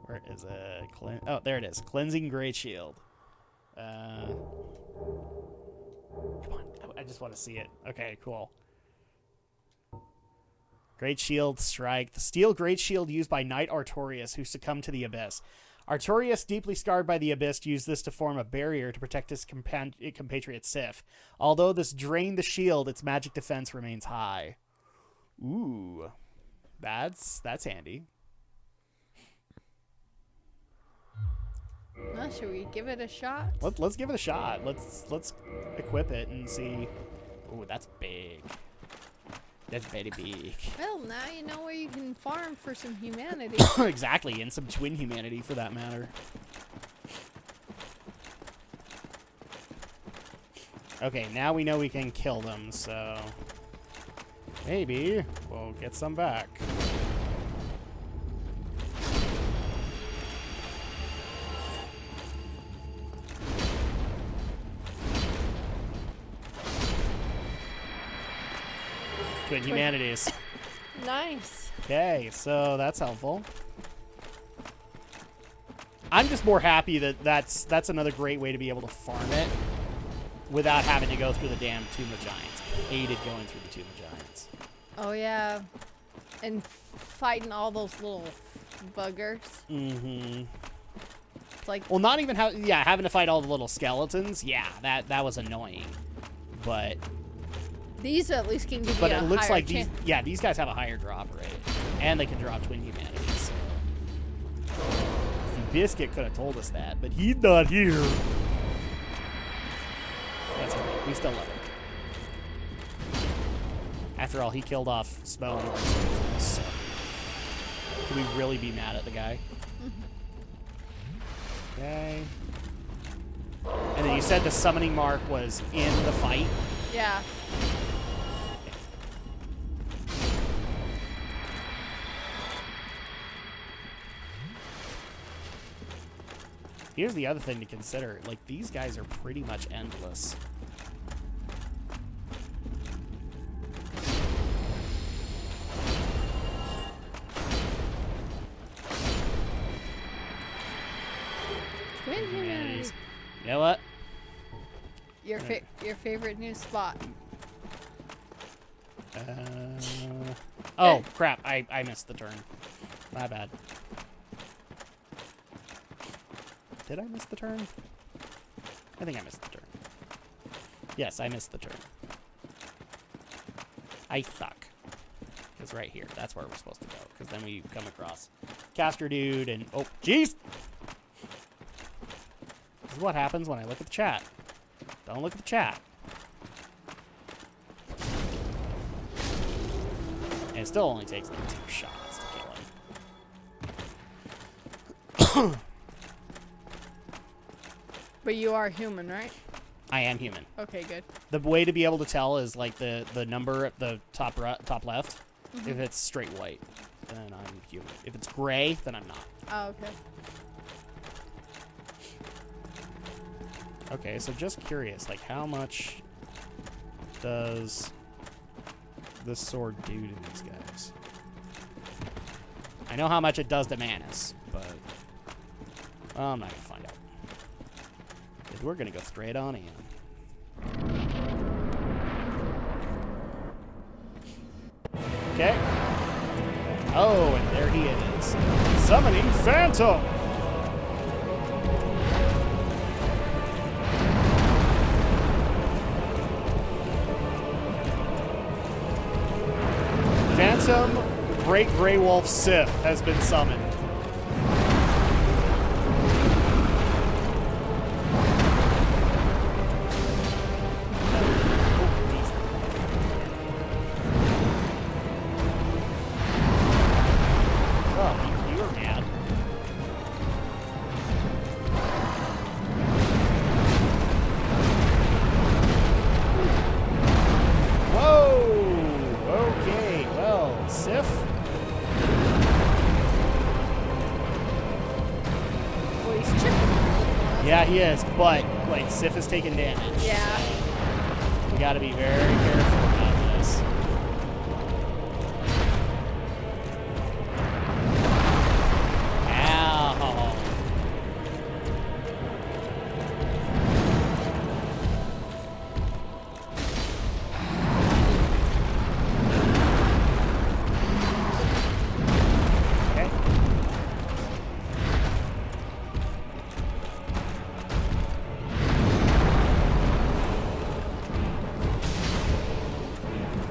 Where is it? Oh, there it is. Cleansing Great Shield. Come on. I just want to see it. Okay, cool. Great Shield Strike. The steel Great Shield used by Knight Artorias, who succumbed to the Abyss. Artorias, deeply scarred by the Abyss, used this to form a barrier to protect his compatriot Sif. Although this drained the shield, its magic defense remains high. Ooh. That's handy. Well, should we give it a shot? Let's give it a shot. Let's equip it and see. Ooh, that's big. That's very big. Well, now you know where you can farm for some humanity. Exactly, and some twin humanity for that matter. Okay, now we know we can kill them, so maybe we'll get some back. Twin humanities. Nice. Okay, so that's helpful. I'm just more happy that that's another great way to be able to farm it without having to go through the damn Tomb of Giants. I hated going through the Tomb of Giants. Oh, yeah. And fighting all those little buggers. Mm-hmm. It's like... Well, not even having to fight all the little skeletons. Yeah, that was annoying. But these at least can give you a it looks higher like these guys have a higher drop rate. And they can drop twin humanities. So. See, Biscuit could have told us that, but he's not here. That's okay. We still love him. After all, he killed off Smo and Orson, so can we really be mad at the guy? Okay. And then you said the summoning mark was in the fight? Yeah. Here's the other thing to consider. Like, these guys are pretty much endless. know what? Your favorite new spot. Oh, crap. I missed the turn. My bad. Did I miss the turn? I think I missed the turn. Yes, I missed the turn. I suck. Because right here, that's where we're supposed to go. Because then we come across Caster Dude and... Oh, jeez! This is what happens when I look at the chat. Don't look at the chat. And it still only takes like 2 shots to kill him. But you are human, right? I am human. Okay, good. The way to be able to tell is like the number at the top left. Mm-hmm. If it's straight white, then I'm human. If it's gray, then I'm not. Oh, okay. Okay, so just curious, like how much does this sword do to these guys? I know how much it does to Manus, but I'm not gonna find out. We're gonna go straight on in. Okay. Oh, and there he is. Summoning Phantom! Phantom Great Grey Wolf Sith has been summoned. Yeah, he is, but like Sif is taking damage. Yeah. So we gotta be very careful about this. Ow. Okay.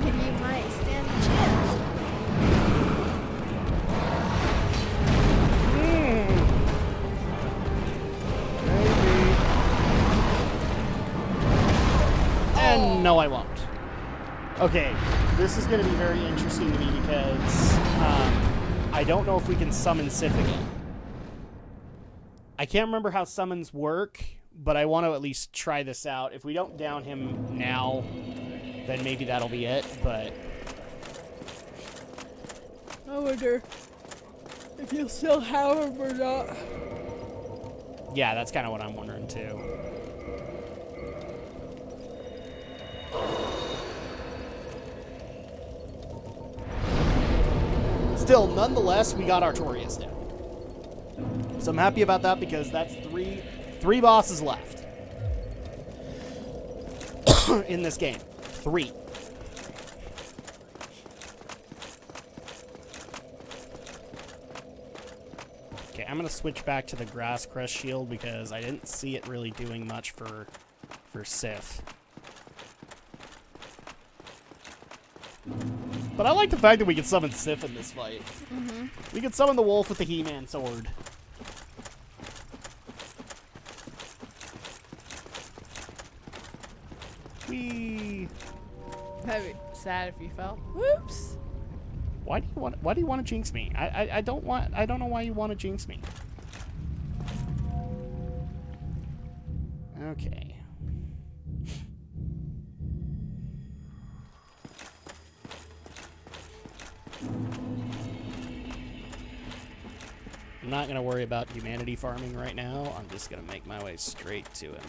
Maybe you might stand a chance. And no, I won't. Okay, this is going to be very interesting to me because I don't know if we can summon Sif again. I can't remember how summons work, but I want to at least try this out. If we don't down him now, then maybe that'll be it, but... I wonder if you'll still have him or not. Yeah, that's kind of what I'm wondering, too. Still, nonetheless, we got Artorias down. So I'm happy about that because that's three bosses left in this game. 3. Okay, I'm gonna switch back to the Grass Crest Shield because I didn't see it really doing much for Sif. But I like the fact that we can summon Sif in this fight. Mm-hmm. We can summon the wolf with the He-Man sword. Whee! That'd be sad if you fell. Whoops. Why do you want to jinx me? I don't know why you want to jinx me. Okay. I'm not going to worry about humanity farming right now. I'm just going to make my way straight to him.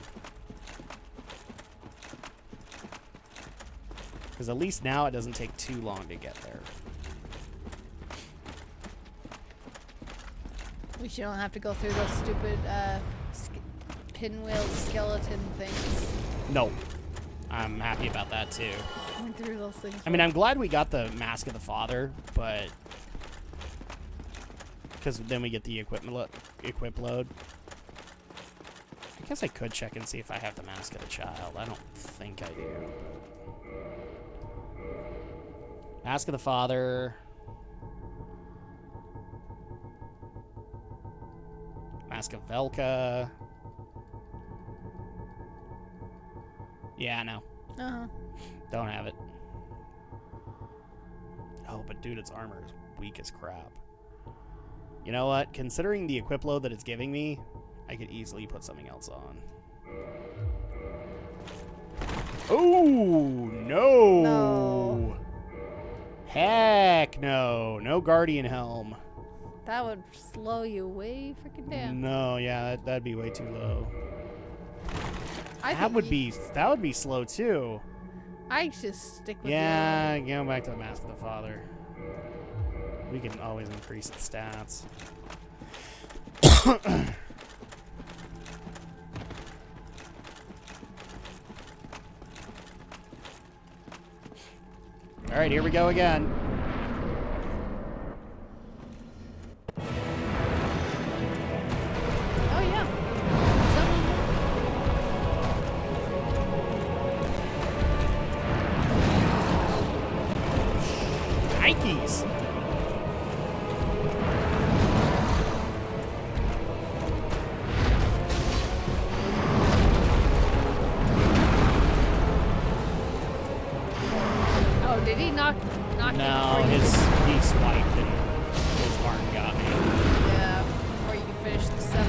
Because at least now it doesn't take too long to get there. At least you don't have to go through those stupid pinwheel skeleton things. No. I'm happy about that too. Went through those things. I mean, I'm glad we got the Mask of the Father, but because then we get the equip load. I guess I could check and see if I have the Mask of the Child. I don't think I do. Mask of the Father. Mask of Velka. Yeah, no. Uh-huh. Don't have it. Oh, but dude, its armor is weak as crap. You know what? Considering the equip load that it's giving me, I could easily put something else on. Oh, no. No. Heck no. No Guardian Helm. That would slow you way freaking down. No, yeah, that'd be way too low. I That would be slow too. I just stick with Yeah, go back to the Mask of the Father. We can always increase its stats. All right, here we go again. Oh yeah. Nikes. Oh, did he knock No, you before he swiped and his arm got me. Yeah, before you finish the 7.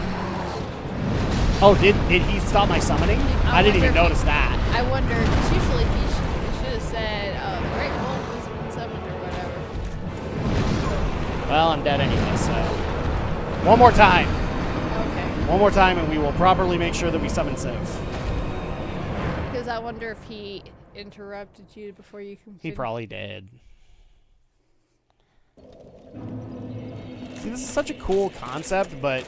Oh, did he stop my summoning? I didn't even notice that. I wonder, because usually he should have said, the Great Wolf has been summoned or whatever. Well, I'm dead anyway, so one more time. Okay. One more time, and we will properly make sure that we summon Sif. Because I wonder if he interrupted you before you can He finish. probably did. See, this is such a cool concept, but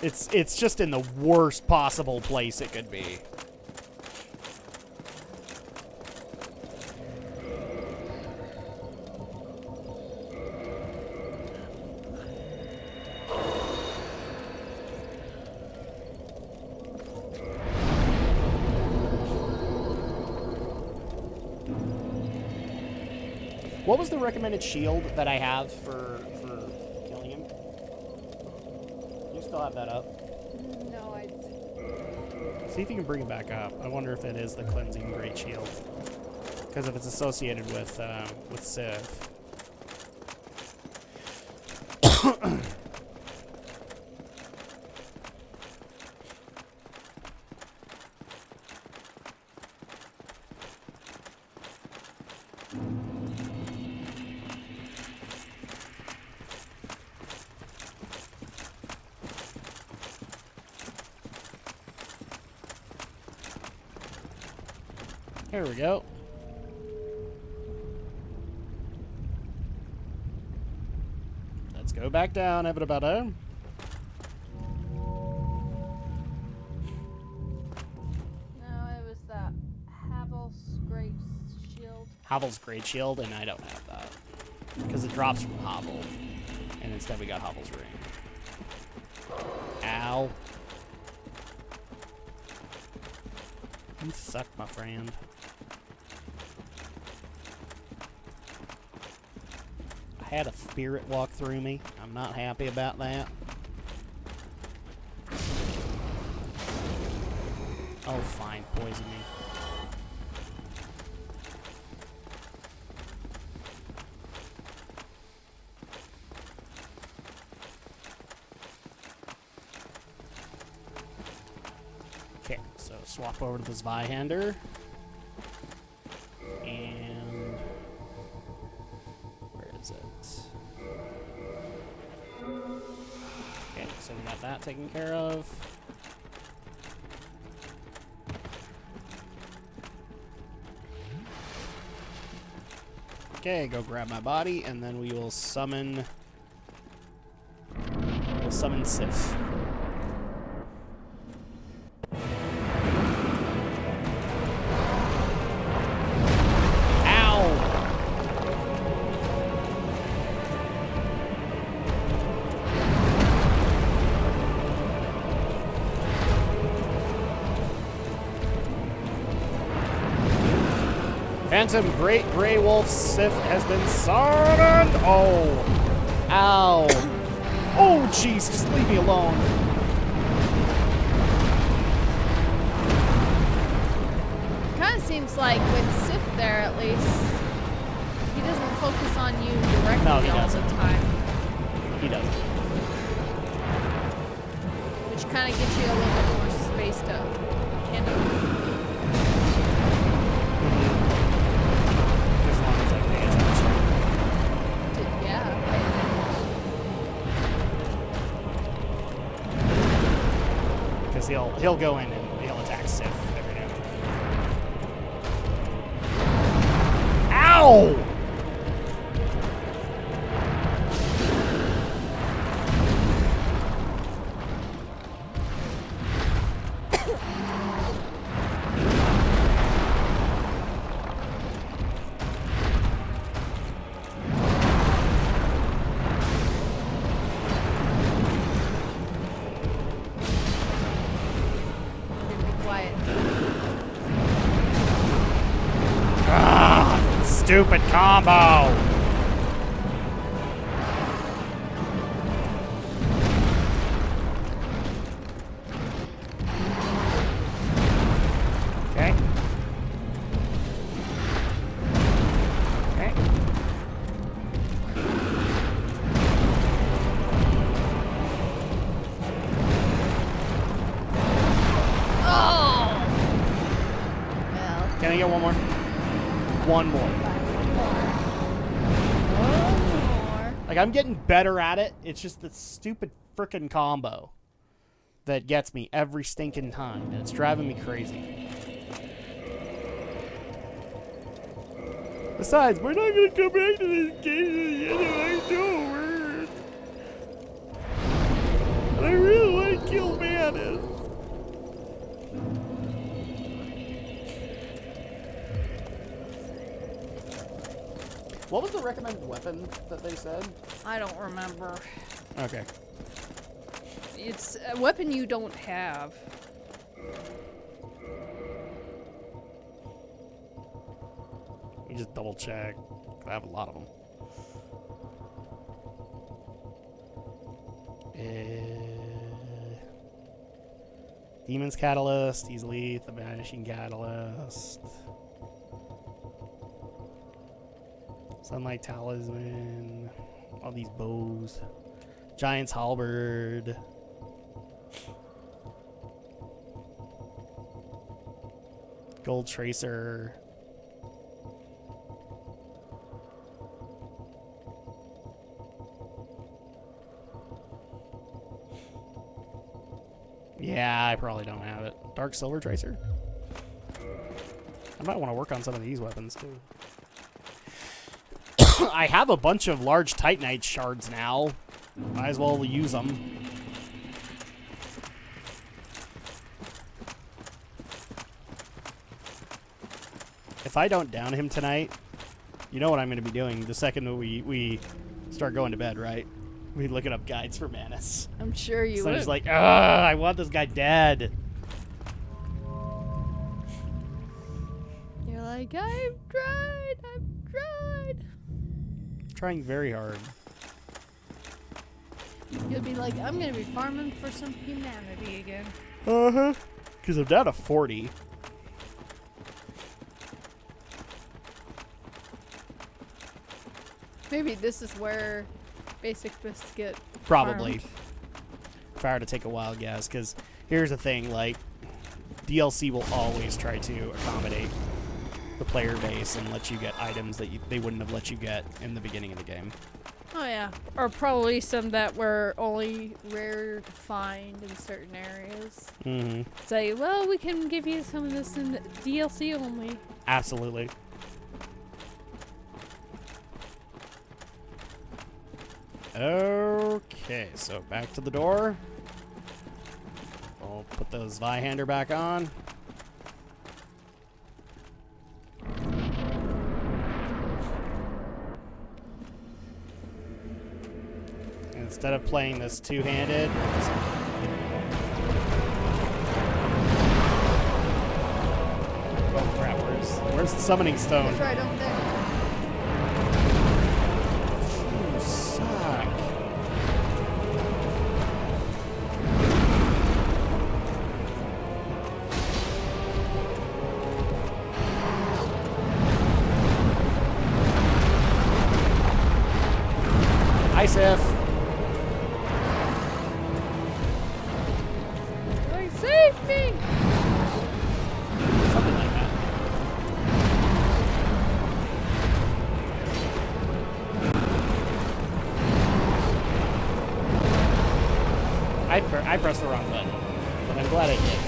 it's just in the worst possible place it could be. What was the recommended shield that I have for killing him? You still have that up? No, I... See if you can bring it back up. I wonder if it is the cleansing great shield. Because if it's associated with Sif. There we go. Let's go back down, everybody. No, it was that Havel's Great Shield. Havel's Great Shield, and I don't have that. Because it drops from Havel. And instead we got Havel's Ring. Ow. You suck, my friend. I had a spirit walk through me. I'm not happy about that. Oh, fine. Poison me. Okay, so swap over to the Zweihander. And where is it? Okay, so we got that taken care of. Okay, go grab my body, and then we will summon. We'll summon Sif. Phantom Great Grey Wolf Sith has been summoned! Oh. Ow. Oh, jeez, just leave me alone. Kind of seems like with Sif there, at least, he doesn't focus on you directly No, he all doesn't. the time. He doesn't. Which kind of gives you a little bit more space to handle. As long as I pay attention. Yeah. Because he'll go in and he'll attack Sif every now and then. Ow! Be quiet. Ah, stupid combo! Okay. Okay. Oh! Well, Can I get one more? One more. one more. Like, I'm getting better at it. It's just the stupid frickin' combo that gets me every stinking time, and it's driving me crazy. Besides, we're not gonna come back to this game in October. And I really want to kill Manus. What was the recommended weapon that they said? I don't remember. Okay. It's a weapon you don't have. You just double check. I have a lot of them. Demon's Catalyst, easily the Vanishing Catalyst. Sunlight Talisman. All these bows. Giant's Halberd. Gold Tracer. Yeah, I probably don't have it. Dark Silver Tracer? I might want to work on some of these weapons, too. I have a bunch of large Titanite shards now. Might as well use them. If I don't down him tonight, you know what I'm going to be doing the second that we start going to bed, right? We looking up guides for Manus. I'm sure you So would. I'm just like, I want this guy dead. You're like, I've tried. Trying very hard. You'll be like, I'm gonna be farming for some humanity again. Uh-huh. Because I'm down to 40. Maybe this is where basic lists get Probably. farmed. If I were to take a wild guess. Because here's the thing, like, DLC will always try to accommodate the player base and let you get items that they wouldn't have let you get in the beginning of the game. Oh yeah, or probably some that were only rare to find in certain areas. Mm-hmm. Say, well, we can give you some of this in the DLC only. Absolutely. Okay, so back to the door. I'll put those Vihander back on. Instead of playing this two-handed, oh crap, where's Where's the summoning stone? It's right over there. You suck. Hi, Sif. Like, save me! Something like that. I pressed the wrong button, but I'm glad I did.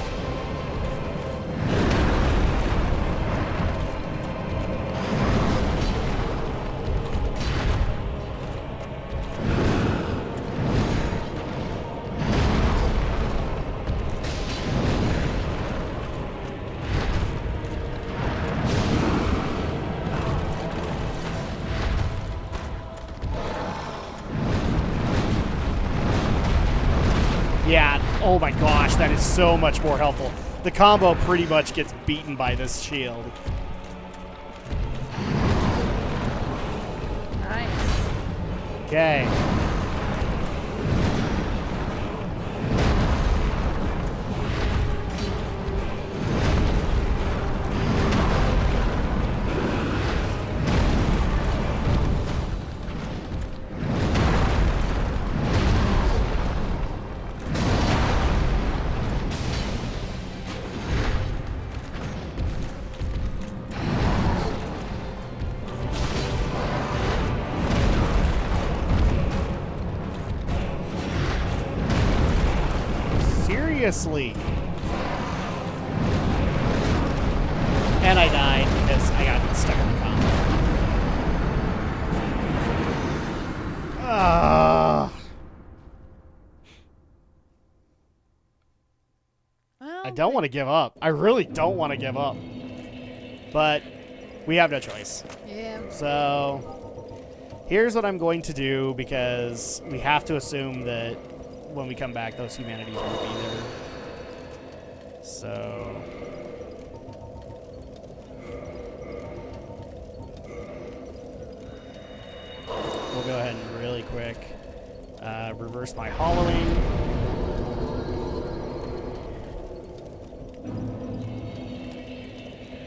Yeah, oh my gosh, that is so much more helpful. The combo pretty much gets beaten by this shield. Nice. Okay. Seriously. And I died because I got stuck in the combo. Well, I don't want to give up. I really don't want to give up. But we have no choice. yeah. So here's what I'm going to do, because we have to assume that when we come back, those humanities won't be there. So we'll go ahead and really quick reverse my hollowing.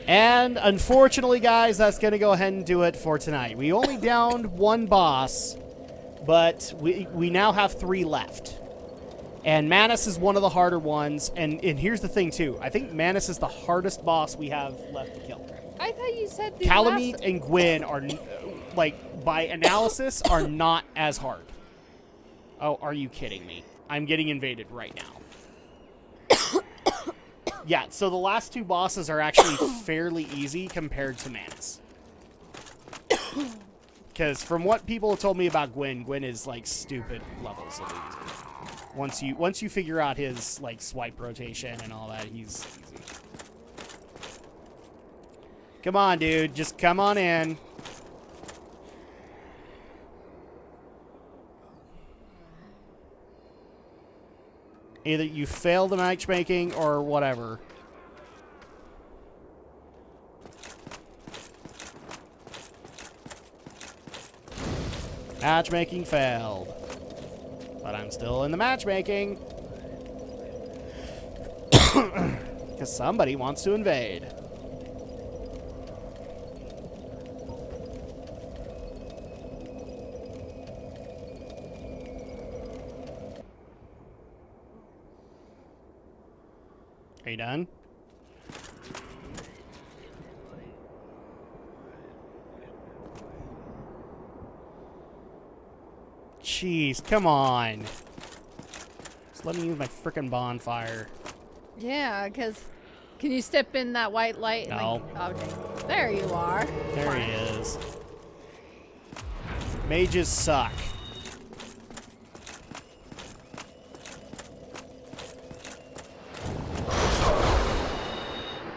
And unfortunately, guys, that's going to go ahead and do it for tonight. We only downed one boss, but we now have 3 left. And Manus is one of the harder ones. And here's the thing, too. I think Manus is the hardest boss we have left to kill. I thought you said the Calamite and Gwyn are, like, by analysis, are not as hard. Oh, are you kidding me? I'm getting invaded right now. Yeah, so the last 2 bosses are actually fairly easy compared to Manus. Because from what people have told me about Gwyn, Gwyn is, like, stupid levels of easy. Once you figure out his, like, swipe rotation and all that, he's easy. Come on, dude. Just come on in. Either you fail the matchmaking or whatever. Matchmaking failed. But I'm still in the matchmaking. Because somebody wants to invade. Are you done? Jeez, come on. Just let me use my frickin' bonfire. Yeah, because can you step in that white light? No. Like, okay. There you are. There Fine. he is. Mages suck.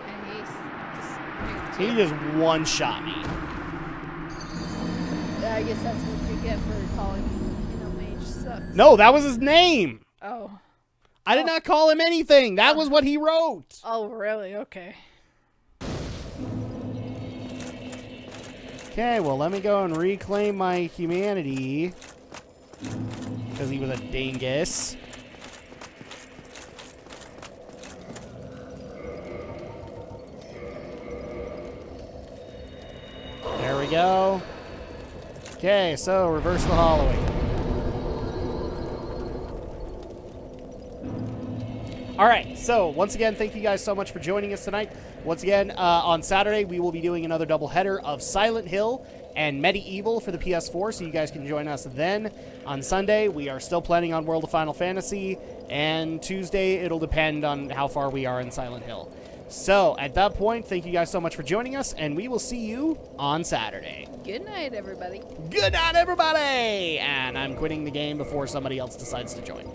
And He just one-shot me. I guess that's what you get for calling mage sucks. No, that was his name. Oh. I did not call him anything. That was what he wrote. Oh, really? Okay. Okay, well, let me go and reclaim my humanity. Because he was a dingus. There we go. Okay, so reverse the hollowing. All right, so once again, thank you guys so much for joining us tonight. Once again, on Saturday, we will be doing another doubleheader of Silent Hill and Medieval for the PS4, so you guys can join us then. On Sunday, we are still planning on World of Final Fantasy, and Tuesday, it'll depend on how far we are in Silent Hill. So, at that point, thank you guys so much for joining us, and we will see you on Saturday. Good night, everybody. Good night, everybody! And I'm quitting the game before somebody else decides to join.